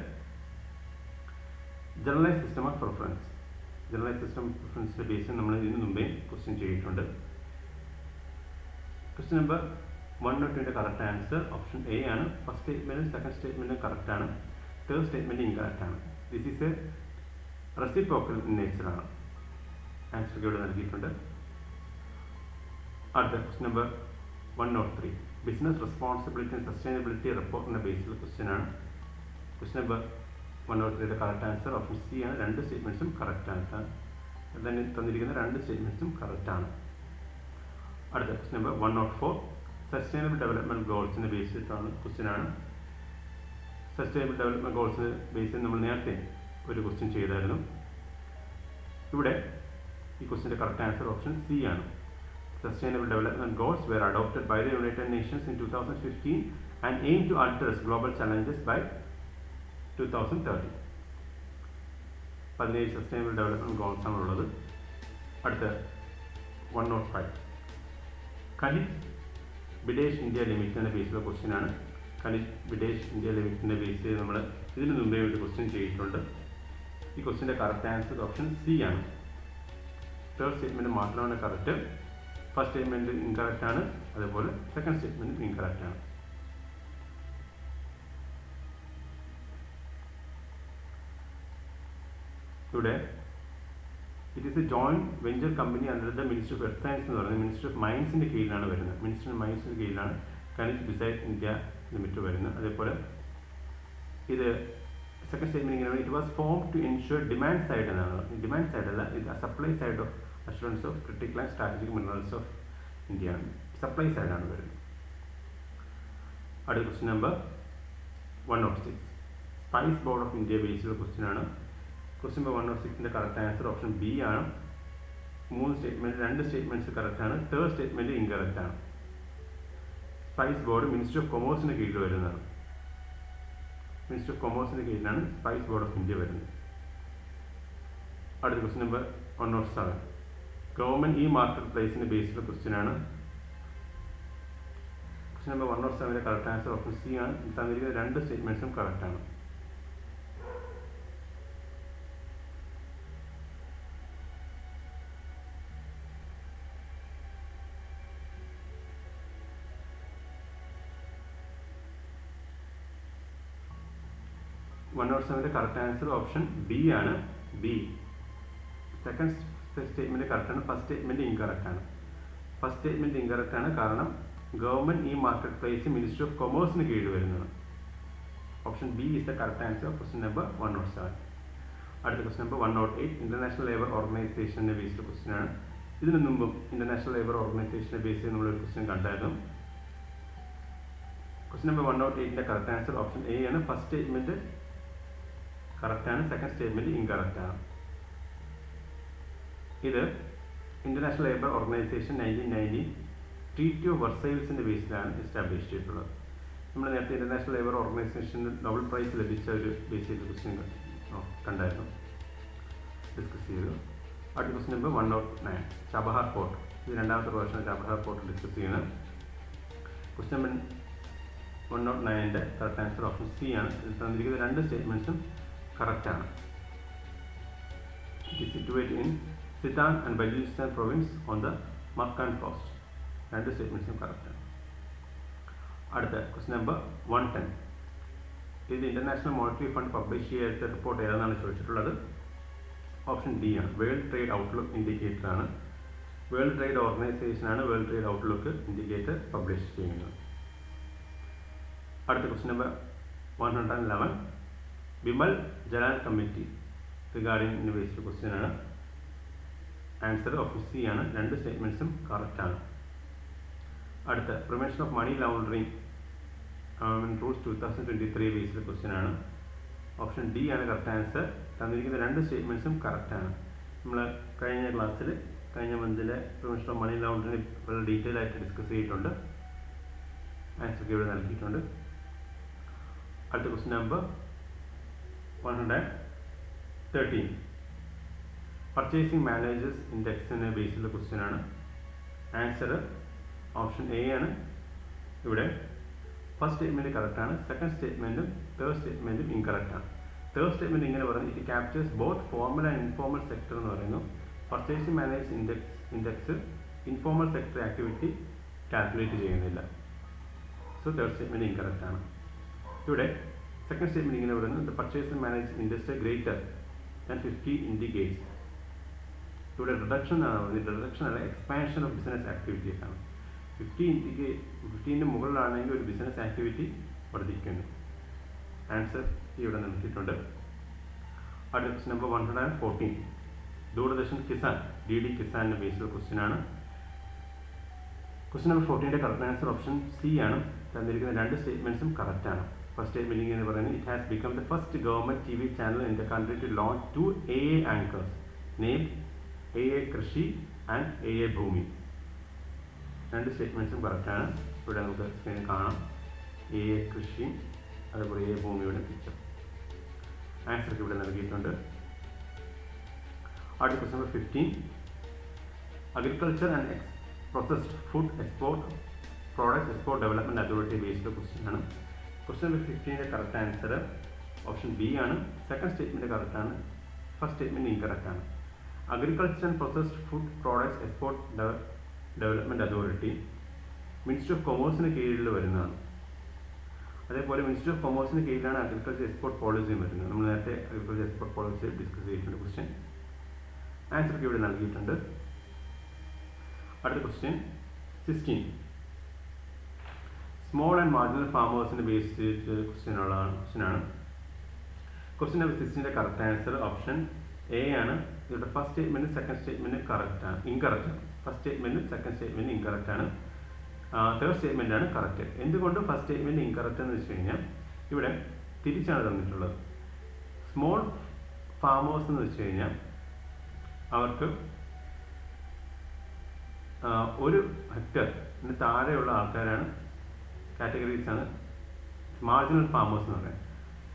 generalise system of preference. Generalise system of പ്രിഫറൻസിൻ്റെ ബേസിൽ നമ്മൾ ഇതിന് മുമ്പേ ക്വസ്റ്റ്യൻ ചെയ്തിട്ടുണ്ട്. ക്വസ്റ്റ്യൻ നമ്പർ 102ൻ്റെ കറക്റ്റ് ആൻസർ ഓപ്ഷൻ എ ആണ്. ഫസ്റ്റ് സ്റ്റേറ്റ്മെൻറ്റും സെക്കൻഡ് സ്റ്റേറ്റ്മെൻറ്റും കറക്റ്റ് ആണ്. തേർഡ് സ്റ്റേറ്റ്മെൻറ്റ് ഇൻകറക്റ്റ് ആണ്. This is a reciprocal in നേച്ചറാണ്. ആൻസർ ഇവിടെ നൽകിയിട്ടുണ്ട്. അടുത്ത question number 103 business responsibility and sustainability റിപ്പോർട്ടിൻ്റെ ബേസിലുള്ള ക്വസ്റ്റ്യൻ ആണ്. ക്വസ്റ്റ്യൻ നമ്പർ 103യുടെ കറക്റ്റ് ആൻസർ ഓപ്ഷൻ സി ആണ്. രണ്ട് സ്റ്റേറ്റ്മെൻറ്റ്സും കറക്റ്റ് ആണ്. തന്നെ തന്നിരിക്കുന്ന രണ്ട് സ്റ്റേറ്റ്മെൻറ്റ്സും കറക്റ്റ് ആണ്. അടുത്ത ക്വസ്റ്റ്യൻ നമ്പർ 104 സസ്റ്റൈനബിൾ ഡെവലപ്മെൻറ്റ് ഗോൾസിൻ്റെ ബേസ് ചെയ്തിട്ടാണ് ക്വസ്റ്റ്യൻ ആണ്. സസ്റ്റൈനബിൾ ഡെവലപ്മെൻറ്റ് ഗോൾസിന് ബേസ് ചെയ്ത് നമ്മൾ നേരത്തെ ഒരു ക്വസ്റ്റ്യൻ ചെയ്തായിരുന്നു. ഇവിടെ ഈ ക്വസ്റ്റ്യൻ്റെ കറക്റ്റ് ആൻസർ ഓപ്ഷൻ സി ആണ്. Sustainable Development Goals were adopted by the United Nations in 2015 and aim to address global challenges by 2030. 17 Sustainable Development Goals ആണുള്ളത്. അടുത്ത 105 ഖനിജ് ബിഡേഷ് ഇന്ത്യ ലിമിറ്റഡിൻ്റെ ബേസിലുള്ള ക്വസ്റ്റ്യൻ ആണ്. ഖനിജ് ബിഡേഷ് ഇന്ത്യ ലിമിറ്റഡിൻ്റെ ബേസ് ചെയ്ത് നമ്മൾ ഇതിന് മുമ്പേ ഒരു ക്വസ്റ്റ്യൻ ചെയ്തിട്ടുണ്ട്. ഈ ക്വസ്റ്റ്യൻ്റെ കറക്റ്റ് ആൻസർ ഓപ്ഷൻ സി ആണ്. തേർഡ് സ്റ്റേറ്റ്മെൻറ്റ് മാത്രമാണ് കറക്റ്റ്. ഫസ്റ്റ് സ്റ്റേറ്റ്മെൻറ്റ് ഇൻകറക്റ്റ് ആണ്. അതുപോലെ സെക്കൻഡ് സ്റ്റേറ്റ്മെൻറ്റും ഇൻകറക്റ്റ് ആണ്. ഇവിടെ it is A joint venture company under the ministry of earth science എന്ന് പറയുന്നത് മിനിസ്ട്രി ഓഫ് മൈൻസിൻ്റെ കീഴിലാണ് വരുന്നത്. മിനിസ്ട്രി ഓഫ് മൈൻസിൻ്റെ കീഴിലാണ് ഖനിജ് ബിസൈഡ് ഇന്ത്യ ലിമിറ്റഡ് വരുന്നത്. അതേപോലെ ഇത് സെക്കൻഡ് സ്റ്റേറ്റ്മെൻറ്റ് ഇങ്ങനെ it was form to ensure demand side എന്നാണ്. ഡിമാൻഡ് സൈഡ് അല്ല, ഇത് supply side of assurance of critical and strategic minerals of India ആണ്. സപ്ലൈ സൈഡാണ് വരുന്നത്. അടുത്ത question number 106 spice board of India ബേസിലുള്ള ക്വസ്റ്റ്യൻ ആണ്. ക്വസ്റ്റ്യൻ നമ്പർ 106ൻ്റെ കറക്റ്റ് ആൻസർ ഓപ്ഷൻ ബി ആണ്. രണ്ട് സ്റ്റേറ്റ്മെൻറ്റ്സ് കറക്റ്റ് ആണ്. തേർഡ് സ്റ്റേറ്റ്മെൻറ്റ് ഇൻകറക്റ്റ് ആണ്. സ്പൈസ് ബോർഡ് മിനിസ്ട്രി ഓഫ് കൊമേഴ്സിൻ്റെ കീഴിൽ വരുന്നതാണ്. മിനിസ്ട്രി ഓഫ് കൊമേഴ്സിൻ്റെ കീഴിലാണ് സ്പൈസ് ബോർഡ് ഓഫ് ഇന്ത്യ വരുന്നത്. അടുത്ത question number 107 government e market പ്ലേസിൻ്റെ ബേസിലുള്ള ക്വസ്റ്റ്യൻ ആണ്. ക്വസ്റ്റ്യൻ നമ്പർ 107ൻ്റെ കറക്റ്റ് ആൻസർ ഓപ്ഷൻ സി ആണ്. തന്നിരിക്കുന്ന രണ്ട് സ്റ്റേറ്റ്മെൻറ്റ്സും കറക്റ്റ് ആണ്. കറക്റ്റ് ആൻസർ ഓപ്ഷൻ ബി ആണ്. ബി സെക്കൻഡ് സ്റ്റേറ്റ്മെൻറ്റ് കറക്റ്റാണ്. ഫസ്റ്റ് സ്റ്റേറ്റ്മെൻറ്റ് ഇൻകറക്റ്റ് ആണ്. ഫസ്റ്റ് സ്റ്റേറ്റ്മെൻറ്റ് ഇൻകറക്റ്റ് ആണ്. കാരണം government e marketplace ministry of കൊമേഴ്സിന് കീഴിൽ വരുന്നതാണ്. Option B is the correct answer of question number 107. അടുത്ത ക്വസ്റ്റ്യൻ നമ്പർ 108 ഇന്റർനാഷണൽ ലേബർ ഓർഗനൈസേഷനെ ബേസ്ഡ് ക്വസ്റ്റ്യൻ ആണ്. ഇതിനു മുമ്പും ഇന്റർനാഷണൽ ലേബർ ഓർഗനൈസേഷനെ ബേസ് ചെയ്ത് നമ്മളൊരു ക്വസ്റ്റ്യൻ കണ്ടായിരുന്നു. ക്വസ്റ്റ്യൻ നമ്പർ 108ന്റെ കറക്റ്റ് ആൻസർ ഓപ്ഷൻ എ ആണ്. ഫസ്റ്റ് സ്റ്റേറ്റ്മെന്റ് കറക്റ്റ് ആണ്, സെക്കൻഡ് സ്റ്റേറ്റ്മെന്റ് ഇൻകറക്റ്റ് ആണ്. ഇത് international labour organisation 1990 treaty of വെർസൈൽസിന്റെ ബേസിലാണ് എസ്റ്റാബ്ലിഷ് ചെയ്തിട്ടുള്ളത്. നമ്മൾ നേരത്തെ ഇന്റർനാഷണൽ ലേബർ ഓർഗനൈസേഷന് നോബൽ പ്രൈസ് ലഭിച്ച ഒരു ബേസ് ചെയ്ത ക്വസ്റ്റ്യൻ കണ്ടായിരുന്നു, ഡിസ്കസ് ചെയ്തു. അടുത്ത ക്വസ്റ്റ്യൻ നമ്പർ 109 ചബഹാർ പോർട്ട്. ഇത് രണ്ടാമത്തെ പ്രാവശ്യമാണ് ചബഹാർ പോർട്ട് ഡിസ്കസ് ചെയ്യുന്നത്. ക്വസ്റ്റ്യൻ നമ്പർ 109ന്റെ കറക്റ്റ് ആൻസർ ഓപ്ഷൻ സി ആണ്. ഇതിൽ തന്നിരിക്കുന്ന രണ്ട് സ്റ്റേറ്റ്മെന്റ്സും കറക്റ്റ് ആണ്. It is situated in Sistan and Baluchistan province on the Makran coast. രണ്ട് സ്റ്റേറ്റ്മെന്റ്സും കറക്റ്റ് ആണ്. അടുത്ത ക്വസ്റ്റ്യൻ നമ്പർ 110 ഇത് ഇന്റർനാഷണൽ മോണിറ്ററി ഫണ്ട് പബ്ലിഷ് ചെയ്ത റിപ്പോർട്ട് ഏതാണെന്നാണ് ചോദിച്ചിട്ടുള്ളത്. ഓപ്ഷൻ ഡി ആണ്. വേൾഡ് ട്രേഡ് ഔട്ട്ലുക്ക് ഇൻഡിക്കേറ്റർ ആണ്. വേൾഡ് ട്രേഡ് ഓർഗനൈസേഷൻ ആണ് world trade outlook indicator publish ചെയ്യുന്നത്. അടുത്ത question number 111 Vimal Jalan committee regarding innovation question ആണ്. ആൻസർ ഓപ്ഷൻ സി ആണ്. രണ്ട് സ്റ്റേറ്റ്മെന്റ്സും കറക്റ്റ് ആണ്. അടുത്ത prevention of money laundering rules 2023 based question ആണ്. ഓപ്ഷൻ ഡി ആണ് കറക്റ്റ് ആൻസർ. തന്നിരിക്കുന്ന രണ്ട് സ്റ്റേറ്റ്മെന്റ്സും കറക്റ്റ് ആണ്. നമ്മൾ കഴിഞ്ഞ ക്ലാസ്സിൽ കഴിഞ്ഞ മന്തിലെ പ്രിവെൻഷൻ ഓഫ് മണി ലോണ്ടറിംഗ് വളരെ ഡീറ്റെയിൽ ആയിട്ട് ഡിസ്കസ് ചെയ്തിട്ടുണ്ട്. ആൻസർ ഇവിടെ നൽകിയിട്ടുണ്ട്. അടുത്ത ക്വസ്റ്റ്യൻ നമ്പർ 113 പർച്ചേസിംഗ് മാനേജേഴ്സ് ഇൻഡെക്സിനെ ബേസിലുള്ള ക്വസ്റ്റ്യൻ ആണ്. ആൻസർ ഓപ്ഷൻ എ ആണ്. ഇവിടെ ഫസ്റ്റ് സ്റ്റേറ്റ്മെന്റ് കറക്റ്റ് ആണ്, സെക്കൻഡ് സ്റ്റേറ്റ്മെന്റും തേർഡ് സ്റ്റേറ്റ്മെന്റും ഇൻകറക്റ്റ് ആണ്. തേർഡ് സ്റ്റേറ്റ്മെന്റ് ഇങ്ങനെ പറയുന്നത് it captures both formal and informal sector എന്ന് പറയുന്നു. Purchasing managers index informal sector activity calculate ചെയ്യുന്നില്ല. സോ തേർഡ് സ്റ്റേറ്റ്മെന്റ് ഇൻകറക്റ്റ് ആണ്. ഇവിടെ സെക്കൻഡ് സ്റ്റേറ്റ്മെന്റ് ഇങ്ങനെ പറയുന്നത് the purchasing managers index greater than 50 indicates. ഇവിടെ റിഡക്ഷൻ ആണ് പറയുന്നത്. റിഡക്ഷൻ അല്ല, എക്സ്പാൻഷൻ ഓഫ് ബിസിനസ് ആക്ടിവിറ്റീസ് ആണ്. 15ന്റെ മുകളിലാണെങ്കിൽ ഒരു ബിസിനസ് ആക്ടിവിറ്റി വർദ്ധിക്കുന്നു. ആൻസർ ഇവിടെ നൽകിയിട്ടുണ്ട്. അടുത്ത question number 114 Doordarshan Kisan DD കിസാനിന്റെ ബേസിലുള്ള ക്വസ്റ്റ്യൻ ആണ്. ക്വസ്റ്റ്യൻ നമ്പർ 14ന്റെ കറക്റ്റ് ആൻസർ ഓപ്ഷൻ സി ആണ്. തന്നിരിക്കുന്ന രണ്ട് സ്റ്റേറ്റ്മെന്റ്സും കറക്റ്റ് ആണ്. ഫസ്റ്റ് സ്റ്റേറ്റ്മെന്റ് എന്ന് പറയുന്നത് it has become the first government TV channel in the country to launch 2 AA anchors named AA Krishi and AA Bhoomi. രണ്ട് സ്റ്റേറ്റ്മെന്റ്സും കറക്റ്റാണ്. ഇവിടെ നമുക്ക് സ്ക്രീനിൽ കാണാം AA കൃഷിയും അതുപോലെ AA ഭൂമിയുടെ പിക്ചർ. ആൻസർ ഇവിടെ നൽകിയിട്ടുണ്ട്. അടുത്ത question number 15 agriculture and processed food export products export development authority based question ആണ്. ക്വസ്റ്റ്യൻ നമ്പർ 15ന്റെ കറക്റ്റ് ആൻസർ ഓപ്ഷൻ ബി ആണ്. സെക്കൻഡ് സ്റ്റേറ്റ്മെന്റ് കറക്റ്റ് ആണ്, ഫസ്റ്റ് സ്റ്റേറ്റ്മെന്റ് ഇൻകറക്റ്റ് ആണ്. Agriculture and processed food products export development authority ministry of കൊമേഴ്സിന് കീഴിൽ വരുന്നതാണ്. അതേപോലെ മിനിസ്ട്രി ഓഫ് കൊമേഴ്സിന് കീഴിലാണ് അഗ്രികൾച്ചർ എക്സ്പോർട്ട് പോളിസിയും വരുന്നത്. നമ്മൾ നേരത്തെ അഗ്രികൾച്ചർ എക്സ്പോർട്ട് പോളിസി ഡിസ്കസ് ചെയ്തിട്ടുണ്ട്. ക്വസ്റ്റ്യൻ ആൻസർ ഇവിടെ നൽകിയിട്ടുണ്ട്. അടുത്ത ക്വസ്റ്റ്യൻ 16 സ്മോൾ ആൻഡ് മാർജിനൽ ഫാമേഴ്സിന് ബേസ് ചെയ്തിട്ട് ക്വസ്റ്റ്യൻ ആണ്. ക്വസ്റ്റ്യൻ നമ്പർ 16ന്റെ കറക്റ്റ് ആൻസർ ഓപ്ഷൻ എ ആണ്. ഇവിടെ first statement second statement correct ആണ്, ഇൻകറക്റ്റ് ആണ്. First statement second statement incorrect ആണ്. തേർഡ് സ്റ്റേറ്റ്മെന്റ് ആണ് കറക്റ്റ്. എന്തുകൊണ്ട് ഫസ്റ്റ് സ്റ്റേറ്റ്മെന്റ് ഇൻകറക്റ്റ് എന്ന് വെച്ച് കഴിഞ്ഞാൽ ഇവിടെ തിരിച്ചാണ് തന്നിട്ടുള്ളത്. സ്മോൾ ഫാമേഴ്സ് എന്ന് വെച്ച് കഴിഞ്ഞാൽ അവർക്ക് 1 ഹെക്ടറിന് താഴെയുള്ള ആൾക്കാരാണ്, കാറ്റഗറീസ് ആണ് മാർജിനൽ ഫാമേഴ്സ് എന്ന് പറയുന്നത്.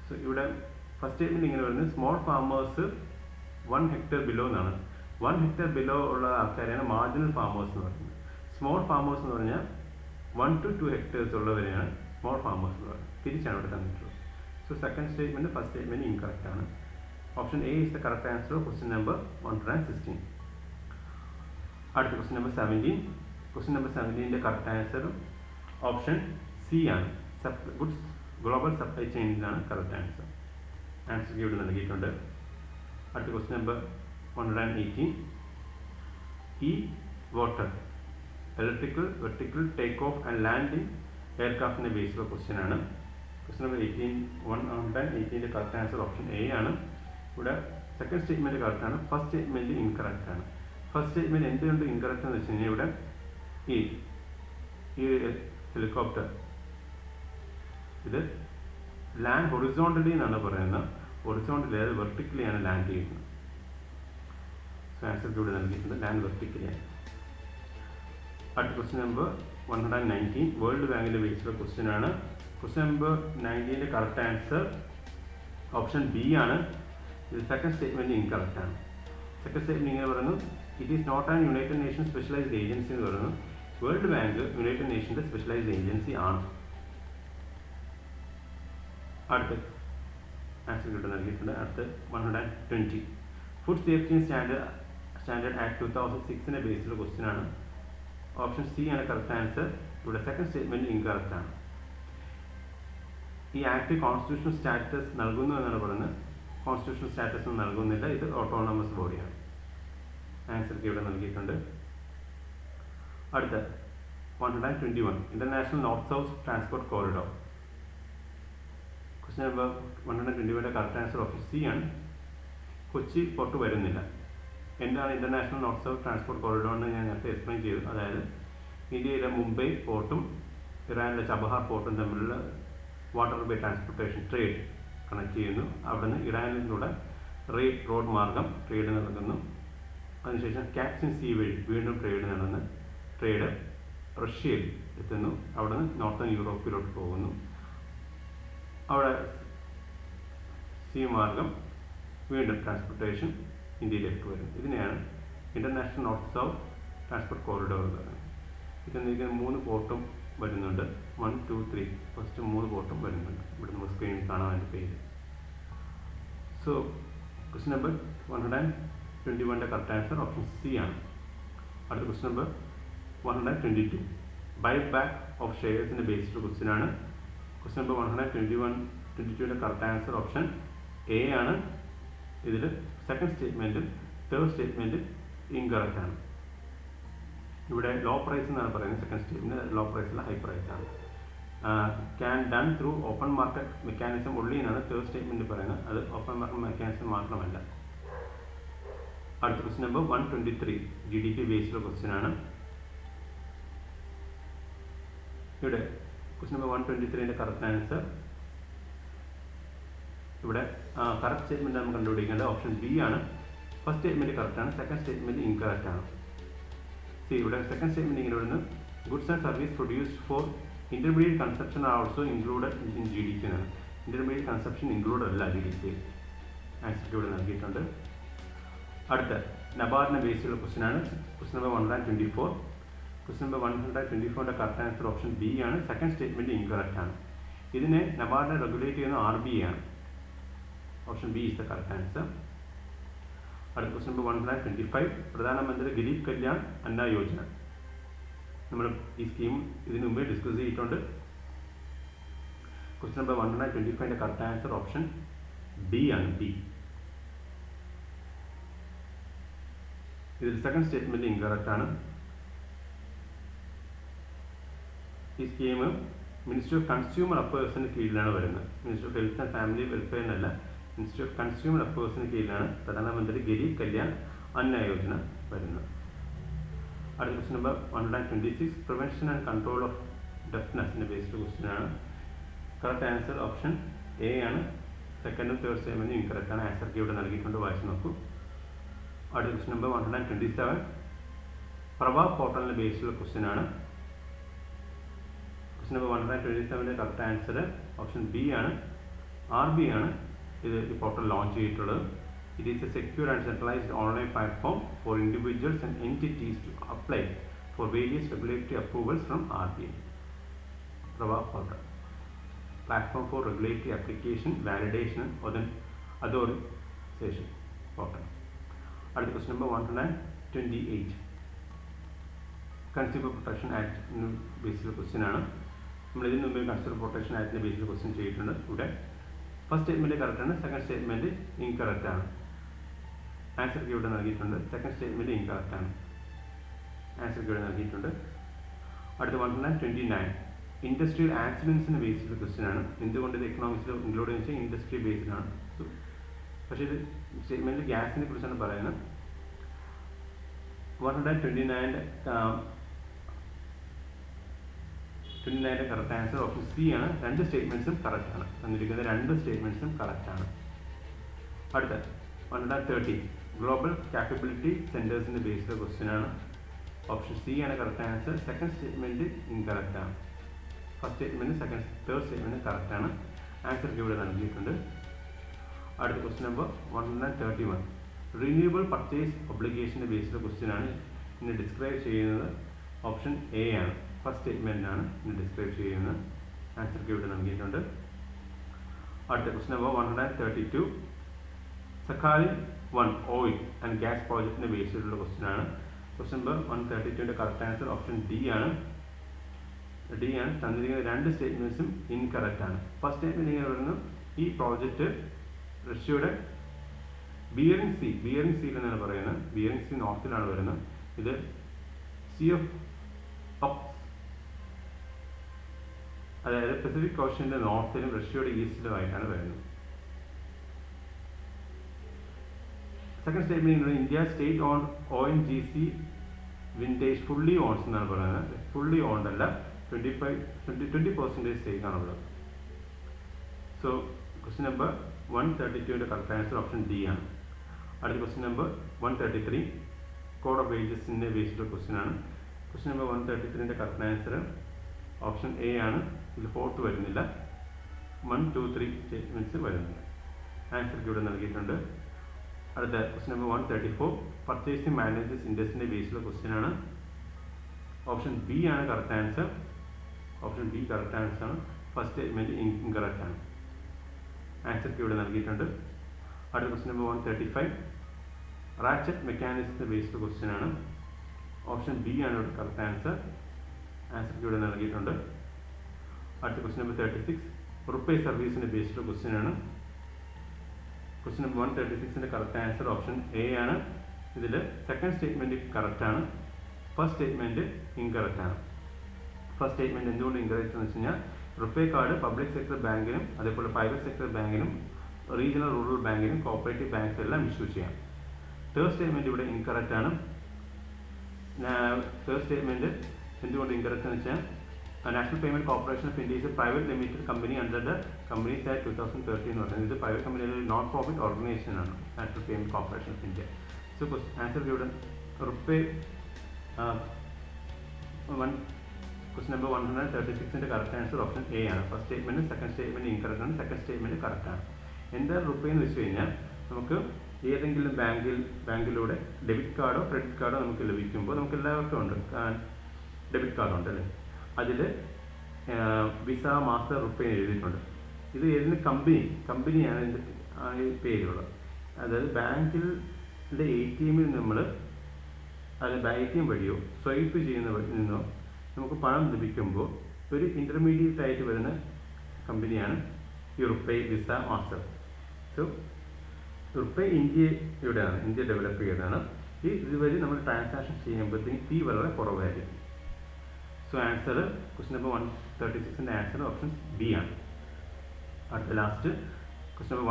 സോ ഇവിടെ ഫസ്റ്റ് സ്റ്റേറ്റ്മെന്റ് ഇങ്ങനെ പറയുന്നത് സ്മോൾ ഫാമേഴ്സ് 1 ഹെക്ടർ ബിലോ എന്നാണ്. 1 ഹെക്ടർ ബിലോ ഉള്ള ആൾക്കാരെയാണ് മാർജിനൽ ഫാമേഴ്സ് എന്ന് പറയുന്നത്. സ്മോൾ ഫാമേഴ്സ് എന്ന് പറഞ്ഞാൽ 1 to 2 ഹെക്ടേഴ്സ് ഉള്ളവരെയാണ് സ്മോൾ ഫാമേഴ്സ് എന്ന് പറയുന്നത്. തിരിച്ചാണ് ഇവിടെ തന്നിട്ടുള്ളത്. So second statement first statement incorrect ആണ്. Option A is the correct answer of question number 116. അടുത്ത ക്വസ്റ്റ്യൻ നമ്പർ 17. ക്വസ്റ്റ്യൻ നമ്പർ 17ന്റെ കറക്റ്റ് ആൻസർ ഓപ്ഷൻ സി ആണ്. ഗുഡ്സ് ഗ്ലോബൽ സപ്ലൈ ചെയിനിലാണ് കറക്റ്റ് ആൻസർ. ആൻസർ ഇവിടെ നൽകിയിട്ടുണ്ട്. അടുത്ത question number 118 water electrical vertical take off and landing എയർക്രാഫ്റ്റിന്റെ ബേസിലുള്ള ക്വസ്റ്റ്യൻ ആണ്. Question number 118 correct answer option A ആണ്. ഇവിടെ സെക്കൻഡ് സ്റ്റേറ്റ്മെൻറ്റ് കറക്റ്റ് ആണ്, ഫസ്റ്റ് സ്റ്റേറ്റ്മെൻറ്റ് ഇൻകറക്റ്റ് ആണ്. ഫസ്റ്റ് സ്റ്റേറ്റ്മെൻറ്റ് എന്തുകൊണ്ട് ഇൻകറക്റ്റ് എന്ന് വെച്ച് കഴിഞ്ഞാൽ ഇവിടെ ഈ ഹെലികോപ്റ്റർ ഇത് ലാൻഡ് ഹൊറിസോണ്ടലി എന്നാണ് പറയുന്നത്. ഹൊറിസോണ്ടലി അതായത് വെർട്ടിക്കലിയാണ് ലാൻഡ് ചെയ്യുന്നത്. സോ ആൻസർ ഇവിടെ നൽകിയിട്ടുണ്ട്, ലാൻഡ് വെർട്ടിക്കലിയാണ്. അടുത്ത ക്വസ്റ്റ്യൻ നമ്പർ 119 വേൾഡ് ബാങ്കിൻ്റെ ബേസിലുള്ള ക്വസ്റ്റ്യൻ ആണ്. Question number 19 correct answer option B ആണ്. ഇത് സെക്കൻഡ് സ്റ്റേറ്റ്മെൻറ്റ് ഇൻകറക്റ്റ് ആണ്. സെക്കൻഡ് സ്റ്റേറ്റ്മെൻറ്റ് ഇങ്ങനെ പറയുന്നു, it is not an united nation specialised agency എന്ന് പറയുന്നു. വേൾഡ് ബാങ്ക് യുണൈറ്റഡ് നേഷൻ്റെ സ്പെഷ്യലൈസ്ഡ് ഏജൻസി ആണ്. അടുത്ത് ആൻസർ കിട്ടുന്ന നൽകിയിട്ടുണ്ട്. അടുത്ത് 120 ഫുഡ് സേഫ്റ്റി സ്റ്റാൻഡേർഡ് ആക്ട് 2006 ബേസിലുള്ള ക്വസ്റ്റ്യൻ ആണ്. ഓപ്ഷൻ സി ആണ് കറക്റ്റ് ആൻസർ. ഇവിടെ സെക്കൻഡ് സ്റ്റേറ്റ്മെൻറ്റ് ഇൻകറക്റ്റ് ആണ്. ഈ ആക്ട് കോൺസ്റ്റിറ്റ്യൂഷണൽ സ്റ്റാറ്റസ് നൽകുന്നു എന്നാണ് പറയുന്നത്. കോൺസ്റ്റിറ്റ്യൂഷണൽ സ്റ്റാറ്റസ് നൽകുന്നില്ല, ഇത് ഓട്ടോണമസ് ബോഡിയാണ്. ആൻസർ ഇവിടെ നൽകിയിട്ടുണ്ട്. അടുത്ത 121 international north south transport corridor. Question number 121 correct answer option C ആണ്. കൊച്ചി പോർട്ട് വരുന്നില്ല. എന്താണ് international north south transport corridor എന്ന് ഞാൻ നേരത്തെ എക്സ്പ്ലെയിൻ ചെയ്തു. അതായത് ഇന്ത്യയിലെ മുംബൈ പോർട്ടും ഇറാനിലെ ചബഹാർ പോർട്ടും തമ്മിലുള്ള വാട്ടർ വേ ട്രാൻസ്പോർട്ടേഷൻ ട്രേഡ് കണക്ട് ചെയ്യുന്നു. അവിടെ നിന്ന് ഇറാനിലൂടെ റോഡ് മാർഗം ട്രേഡ് നടക്കുന്നു. അതിനുശേഷം കാസ്പിയൻ സീ വഴി വീണ്ടും ട്രേഡ് റഷ്യയിൽ എത്തുന്നു. അവിടെ നിന്ന് നോർത്തേൺ യൂറോപ്പിലോട്ട് പോകുന്നു. അവിടെ സീ മാർഗം വീണ്ടും ട്രാൻസ്പോർട്ടേഷൻ ഇന്ത്യയിലേക്ക് വരുന്നു. ഇതിനെയാണ് international north south transport corridor എന്ന് പറയുന്നത്. ഇതിന് 3 പോർട്ടും വരുന്നുണ്ട്. 1, 2, 3 ഫസ്റ്റ് 3 പോർട്ടും വരുന്നുണ്ട്. ഇവിടെ നമുക്ക് സ്ക്രീനിൽ കാണാൻ അതിൻ്റെ പേര്. So question number 121 correct answer option C ആണ്. അടുത്ത question number 122 buy back of ഷെയർസിൻ്റെ ബേസ്ഡ് ക്വസ്റ്റ്യൻ ആണ്. Question number 122 correct answer option A ആണ്. ഇതിൽ സെക്കൻഡ് സ്റ്റേറ്റ്മെൻറ്റും തേർഡ് സ്റ്റേറ്റ്മെൻറ്റും ഇൻകറക്റ്റ് ആണ്. ഇവിടെ ലോ പ്രൈസ് എന്നാണ് പറയുന്നത്. സെക്കൻഡ് സ്റ്റേറ്റ്മെൻറ്റ് ലോ പ്രൈസിൽ ഹൈ പ്രൈസ് ആണ്. Can done through open market mechanism ഉള്ളി എന്നാണ് തേർഡ് സ്റ്റേറ്റ്മെൻറ്റ് പറയുന്നത്. അത് ഓപ്പൺ മാർക്കറ്റ് മെക്കാനിസം മാത്രമല്ല. അടുത്ത question number 123 GDP based question ആണ്. ഇവിടെ ക്വസ്റ്റ്യൻ നമ്പർ 123 കറക്റ്റ് ആൻസർ ഇവിടെ കറക്റ്റ് സ്റ്റേറ്റ്മെൻറ്റ് നമ്മൾ കണ്ടുപിടിക്കേണ്ടത് ഓപ്ഷൻ ബി ആണ്. ഫസ്റ്റ് സ്റ്റേറ്റ്മെൻറ്റ് കറക്റ്റ് ആണ്, സെക്കൻഡ് സ്റ്റേറ്റ്മെൻറ്റ് ഇൻകറക്റ്റ് ആണ്. ഇവിടെ സെക്കൻഡ് സ്റ്റേറ്റ്മെൻറ്റ് ഇങ്ങനെ വരുന്നു, goods and service produced four intermediate consumption are also included in GDP എന്നാണ്. ഇന്റർമീഡിയറ്റ് കൺസപ്ഷൻ ഇൻക്ലൂഡഡ് അല്ല GDP. ആൻസർ ഇവിടെ നൽകിയിട്ടുണ്ട്. അടുത്ത നബാർഡിനെ ബേസിലുള്ള ക്വസ്റ്റ്യൻ ആണ്. Question number 124. Question number 124 correct answer option B ആണ്. സെക്കൻഡ് സ്റ്റേറ്റ്മെൻറ്റ് ഇൻകറക്റ്റ് ആണ്. ഇതിനെ നബാർഡിനെ റെഗുലേറ്റ് ചെയ്യുന്ന RBI ആണ്. Option B is the correct answer. അടുത്ത ക്വസ്റ്റ്യൻ നമ്പർ 125 പ്രധാനമന്ത്രി ഗരീബ് കല്യാൺ അന്ന യോജന. നമ്മൾ ഈ സ്കീം ഇതിനു മുമ്പേ ഡിസ്കസ് ചെയ്തിട്ടുണ്ട്. Question number 125 correct answer option B ആണ്. ബി. ഇതിൽ സെക്കൻഡ് സ്റ്റേറ്റ്മെൻറ്റ് ഇൻകറക്റ്റ് ആണ്. ഈ സ്കീം മിനിസ്ട്രി ഓഫ് കൺസ്യൂമർ അഫയേഴ്സിന് കീഴിലാണ് വരുന്നത്. Ministry of health and family welfare എന്നല്ല, മിനിസ്ട്രി ഓഫ് കൺസ്യൂമർ അഫയേഴ്സിന് കീഴിലാണ് പ്രധാനമന്ത്രി ഗരീബ് കല്യാൺ അന്ന യോജന വരുന്നത്. അടുത്ത question number 126 prevention and control of ഡെഫ്നെസ്സിൻ്റെ ബേസ്ഡ് ക്വസ്റ്റ്യൻ ആണ്. കറക്റ്റ് ആൻസർ ഓപ്ഷൻ എ ആണ്. സെക്കൻഡും തേർഡ് സ്റ്റേറ്റ്മെൻറ്റും ഇൻകറക്റ്റ് ആണ്. ആൻസർ ഇവിടെ നൽകിയിട്ടുണ്ട്, വായിച്ച് നോക്കൂ. അടുത്ത ക്വസ്റ്റ്യൻ നമ്പർ 127 പ്രഭാവ് പോർട്ടലിൻ്റെ ബേസ്ഡുള്ള ക്വസ്റ്റ്യൻ ആണ്. Question number 127 correct answer option B ആണ്. RBI ആണ് ഇത് ഈ പോർട്ടൽ ലോഞ്ച് ചെയ്തിട്ടുള്ളത്. It is a secure and centralised online platform for individuals and entities to apply for various regulatory approvals from RBI. Prabhav portal platform for regulatory application validation authorisation portal. അടുത്ത question number 128 consumer protection act ബേസിലുള്ള ക്വസ്റ്റ്യൻ ആണ്. നമ്മൾ ഇതിന് മുമ്പ് കൺസ്യൂമർ പ്രൊട്ടക്ഷൻ ആക്ടിൻ്റെ ബേസിൽ ക്വസ്റ്റ്യൻ ചെയ്തിട്ടുണ്ട്. ഇവിടെ ഫസ്റ്റ് സ്റ്റേറ്റ്മെൻറ്റ് കറക്റ്റ് ആണ്, സെക്കൻഡ് സ്റ്റേറ്റ്മെൻറ്റ് ഇൻകറക്റ്റ് ആണ്. ആൻസർ ഇവിടെ നൽകിയിട്ടുണ്ട്. സെക്കൻഡ് സ്റ്റേറ്റ്മെൻറ്റ് ഇൻകറക്റ്റ് ആണ്. ആൻസർ ഇവിടെ നൽകിയിട്ടുണ്ട്. അടുത്ത 129 ഇൻഡസ്ട്രിയൽ ആക്സിഡൻസിന് ബേസ് ചെയ്ത ക്വസ്റ്റ്യൻ ആണ്. എന്തുകൊണ്ട് ഇത് എക്കണോമിക്സിൽ ഇൻക്ലൂഡ് ചെയ്യുന്നത് വെച്ചാൽ ഇൻഡസ്ട്രി ബേസ്ഡ് ആണ്. പക്ഷേ ഇത് സ്റ്റേറ്റ്മെൻറ്റിൽ ഗ്യാസിനെ കുറിച്ചാണ് പറയുന്നത്. 129 കറക്റ്റ് ആൻസർ ഓപ്ഷൻ സി ആണ്. രണ്ട് സ്റ്റേറ്റ്മെൻറ്റ്സും കറക്റ്റ് ആണ്. തന്നിരിക്കുന്ന രണ്ട് സ്റ്റേറ്റ്മെൻറ്റ്സും കറക്റ്റ് ആണ്. അടുത്ത 130 ഗ്ലോബൽ കാപ്പബിലിറ്റി സെൻറ്റേഴ്സിൻ്റെ ബേസ്ഡ് ക്വസ്റ്റ്യൻ ആണ്. ഓപ്ഷൻ സി ആണ് correct answer. Second statement incorrect ആണ്. First statement third statement correct ആണ്. ആൻസർ ഇവിടെ നൽകിയിട്ടുണ്ട്. അടുത്ത ക്വസ്റ്റ്യൻ നമ്പർ 131 റിന്യൂവബിൾ പർച്ചേസ് ഒബ്ലിഗേഷൻ്റെ ബേസ്ഡ് ക്വസ്റ്റ്യൻ ആണ്. ഇന്ന് ഡിസ്ക്രൈബ് ചെയ്യുന്നത് ഓപ്ഷൻ എ ആണ്. ഫസ്റ്റ് സ്റ്റേറ്റ്മെൻ്റ് ആണ് ഇന്ന് ഡിസ്ക്രൈബ് ചെയ്യുന്നത്. ആൻസർ ഇവിടെ നൽകിയിട്ടുണ്ട്. അടുത്ത question number 132 Sakhalin 1 oil and gas പ്രോജക്റ്റിൻ്റെ ബേസ് ചെയ്തിട്ടുള്ള ക്വസ്റ്റ്യൻ ആണ്. ക്വസ്റ്റ്യൻ നമ്പർ 132ൻ്റെ കറക്റ്റ് ആൻസർ ഓപ്ഷൻ ഡി ആണ്. തന്നിരിക്കുന്ന രണ്ട് സ്റ്റേറ്റ്മെൻറ്റ്സും ഇൻകറക്റ്റ് ആണ്. ഫസ്റ്റ് സ്റ്റേറ്റ്മെൻറ്റ് ഇങ്ങനെ പറയുന്നു, ഈ പ്രോജക്റ്റ് റഷ്യയുടെ ബിയറിംഗ് സീൽ എന്നാണ് പറയുന്നത്. ബിയറിംഗ് സീ നോർത്തിലാണ് വരുന്നത്. ഇത് സീ ഓഫ് അതായത് പസഫിക് ഓഷ്യൻ്റെ നോർത്തിലും റഷ്യയുടെ ഈസ്റ്റിലുമായിട്ടാണ് വരുന്നത്. Second statement India state owned ONGC vintage fully owns എന്നാണ് പറയുന്നത്. ഫുള്ളി ഓൺഡ് അല്ല, 20% സ്റ്റേക്കാണുള്ളത്. സോ ക്വസ്റ്റ്യൻ നമ്പർ 132ൻ്റെ കറക്റ്റ് ആൻസർ ഓപ്ഷൻ ഡി ആണ്. അടുത്ത ക്വസ്റ്റ്യൻ നമ്പർ 133 കോഡ് ഓഫ് വേജസിൻ്റെ ബേസ്ഡ് ക്വസ്റ്റ്യൻ ആണ്. ക്വസ്റ്റ്യൻ നമ്പർ 133ൻ്റെ കറക്റ്റ് ആൻസർ ഓപ്ഷൻ എ ആണ്. ഇതിൽ ഫോർത്ത് വരുന്നില്ല, 1, 2, 3 സ്റ്റേറ്റ്മെൻറ്റ്സ് വരുന്നില്ല. ആൻസർ ഇവിടെ നൽകിയിട്ടുണ്ട്. അടുത്ത ക്വസ്റ്റ്യൻ നമ്പർ 134 പർച്ചേസിംഗ് മാനേജേഴ്സ് ഇൻഡസ്ട്രിൻ്റെ ബേസ്ഡ് ക്വസ്റ്റ്യൻ ആണ്. ഓപ്ഷൻ ബി ആണ് correct answer. Option B correct answer ആണ്. ഫസ്റ്റ് സ്റ്റേറ്റ്മെൻറ്റ് ഇൻകറക്റ്റ് ആണ്. ആൻസർ ഇവിടെ നൽകിയിട്ടുണ്ട്. അടുത്ത ക്വസ്റ്റ്യൻ നമ്പർ 135 റാച്ചറ്റ് മെക്കാനിക്സിൻ്റെ ബേസ്ഡ് ക്വസ്റ്റ്യൻ ആണ്. ഓപ്ഷൻ ബി ആണ് ഇവിടെ കറക്റ്റ് ആൻസർ. ആൻസർ ഇവിടെ നൽകിയിട്ടുണ്ട്. അടുത്ത ക്വസ്റ്റ്യൻ നമ്പർ 36 റുപ്പേ സർവീസിൻ്റെ ബേസ്ഡ് ക്വസ്റ്റ്യൻ ആണ്. ക്വസ്റ്റ്യൻ നമ്പർ 136ൻ്റെ കറക്റ്റ് ആൻസർ ഓപ്ഷൻ എ ആണ്. ഇതിൽ സെക്കൻഡ് സ്റ്റേറ്റ്മെൻറ്റ് കറക്റ്റ് ആണ്. ഫസ്റ്റ് സ്റ്റേറ്റ്മെൻറ്റ് ഇൻകറക്റ്റ് ആണ്. ഫസ്റ്റ് സ്റ്റേറ്റ്മെൻറ്റ് എന്തുകൊണ്ട് ഇൻകറക്റ്റ് എന്ന് വെച്ച് കഴിഞ്ഞാൽ റുപ്പേ കാർഡ് പബ്ലിക് സെക്ടർ ബാങ്കിനും അതേപോലെ പ്രൈവറ്റ് സെക്ടർ ബാങ്കിനും റീജിയണൽ റൂറൽ ബാങ്കിനും കോപ്പറേറ്റീവ് ബാങ്ക്സ് എല്ലാം ഇഷ്യൂ ചെയ്യാം. തേർഡ് സ്റ്റേറ്റ്മെൻറ്റ് ഇവിടെ ഇൻകറക്റ്റ് ആണ്. തേർഡ് സ്റ്റേറ്റ്മെൻറ്റ് എന്തുകൊണ്ട് ഇൻകറക്റ്റ് എന്ന് വെച്ചാൽ National Payment Corporation of India is a private limited company under the companies act 2013 എന്ന് പറയുന്നത്. ഇത് പ്രൈവറ്റ് കമ്പനിയുടെ ഒരു നോൺ പ്രോഫിറ്റ് ഓർഗനൈസേഷൻ ആണ് National Payment Corporation of India. So answer ഇവിടെ റുപ്പേ ക്വസ്റ്റ്യൻ നമ്പർ 136ൻ്റെ കറക്റ്റ് ആൻസർ ഓപ്ഷൻ എ ആണ്. First statement second statement incorrect ആണ്. സെക്കൻഡ് സ്റ്റേറ്റ്മെൻറ്റ് കറക്റ്റ് ആണ്. എന്താ റുപ്പേ എന്ന് വെച്ച് കഴിഞ്ഞാൽ നമുക്ക് ഏതെങ്കിലും ബാങ്കിലൂടെ ഡെബിറ്റ് കാർഡോ ക്രെഡിറ്റ് കാർഡോ നമുക്ക് ലഭിക്കുമ്പോൾ നമുക്ക് എല്ലാവർക്കും ഉണ്ട് ഡെബിറ്റ് കാർഡ് ഉണ്ട് അല്ലേ. അതിൽ വിസ മാസ്റ്റർ റുപ്പേ എഴുതിയിട്ടുണ്ട്. ഇത് ഏതിന് കമ്പനിയാണ് ഇതിൻ്റെ പേരുള്ളത്. അതായത് ബാങ്കിൻ്റെ ATM നമ്മൾ ATM വഴിയോ സ്വൈപ്പ് നിന്നോ നമുക്ക് പണം ലഭിക്കുമ്പോൾ ഒരു ഇൻ്റർമീഡിയറ്റ് ആയിട്ട് വരുന്ന കമ്പനിയാണ് ഈ RuPay Visa Master. So RuPay India develop ചെയ്തതാണ്. ഇതുവഴി നമ്മൾ ട്രാൻസാക്ഷൻ ചെയ്യുമ്പോഴത്തേക്ക് ഫീ വളരെ കുറവായിരിക്കും. സോ ആൻസർ ക്വസ്റ്റ്യൻ നമ്പർ 136ൻ്റെ ആൻസർ ഓപ്ഷൻ ബി ആണ്. അടുത്ത ലാസ്റ്റ് ക്വസ്റ്റ്യൻ നമ്പർ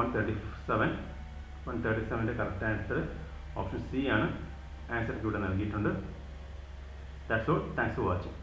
137ൻ്റെ കറക്റ്റ് ആൻസർ ഓപ്ഷൻ സി ആണ്. ആൻസർ ഇവിടെ നൽകിയിട്ടുണ്ട്. That's all. Thanks for watching.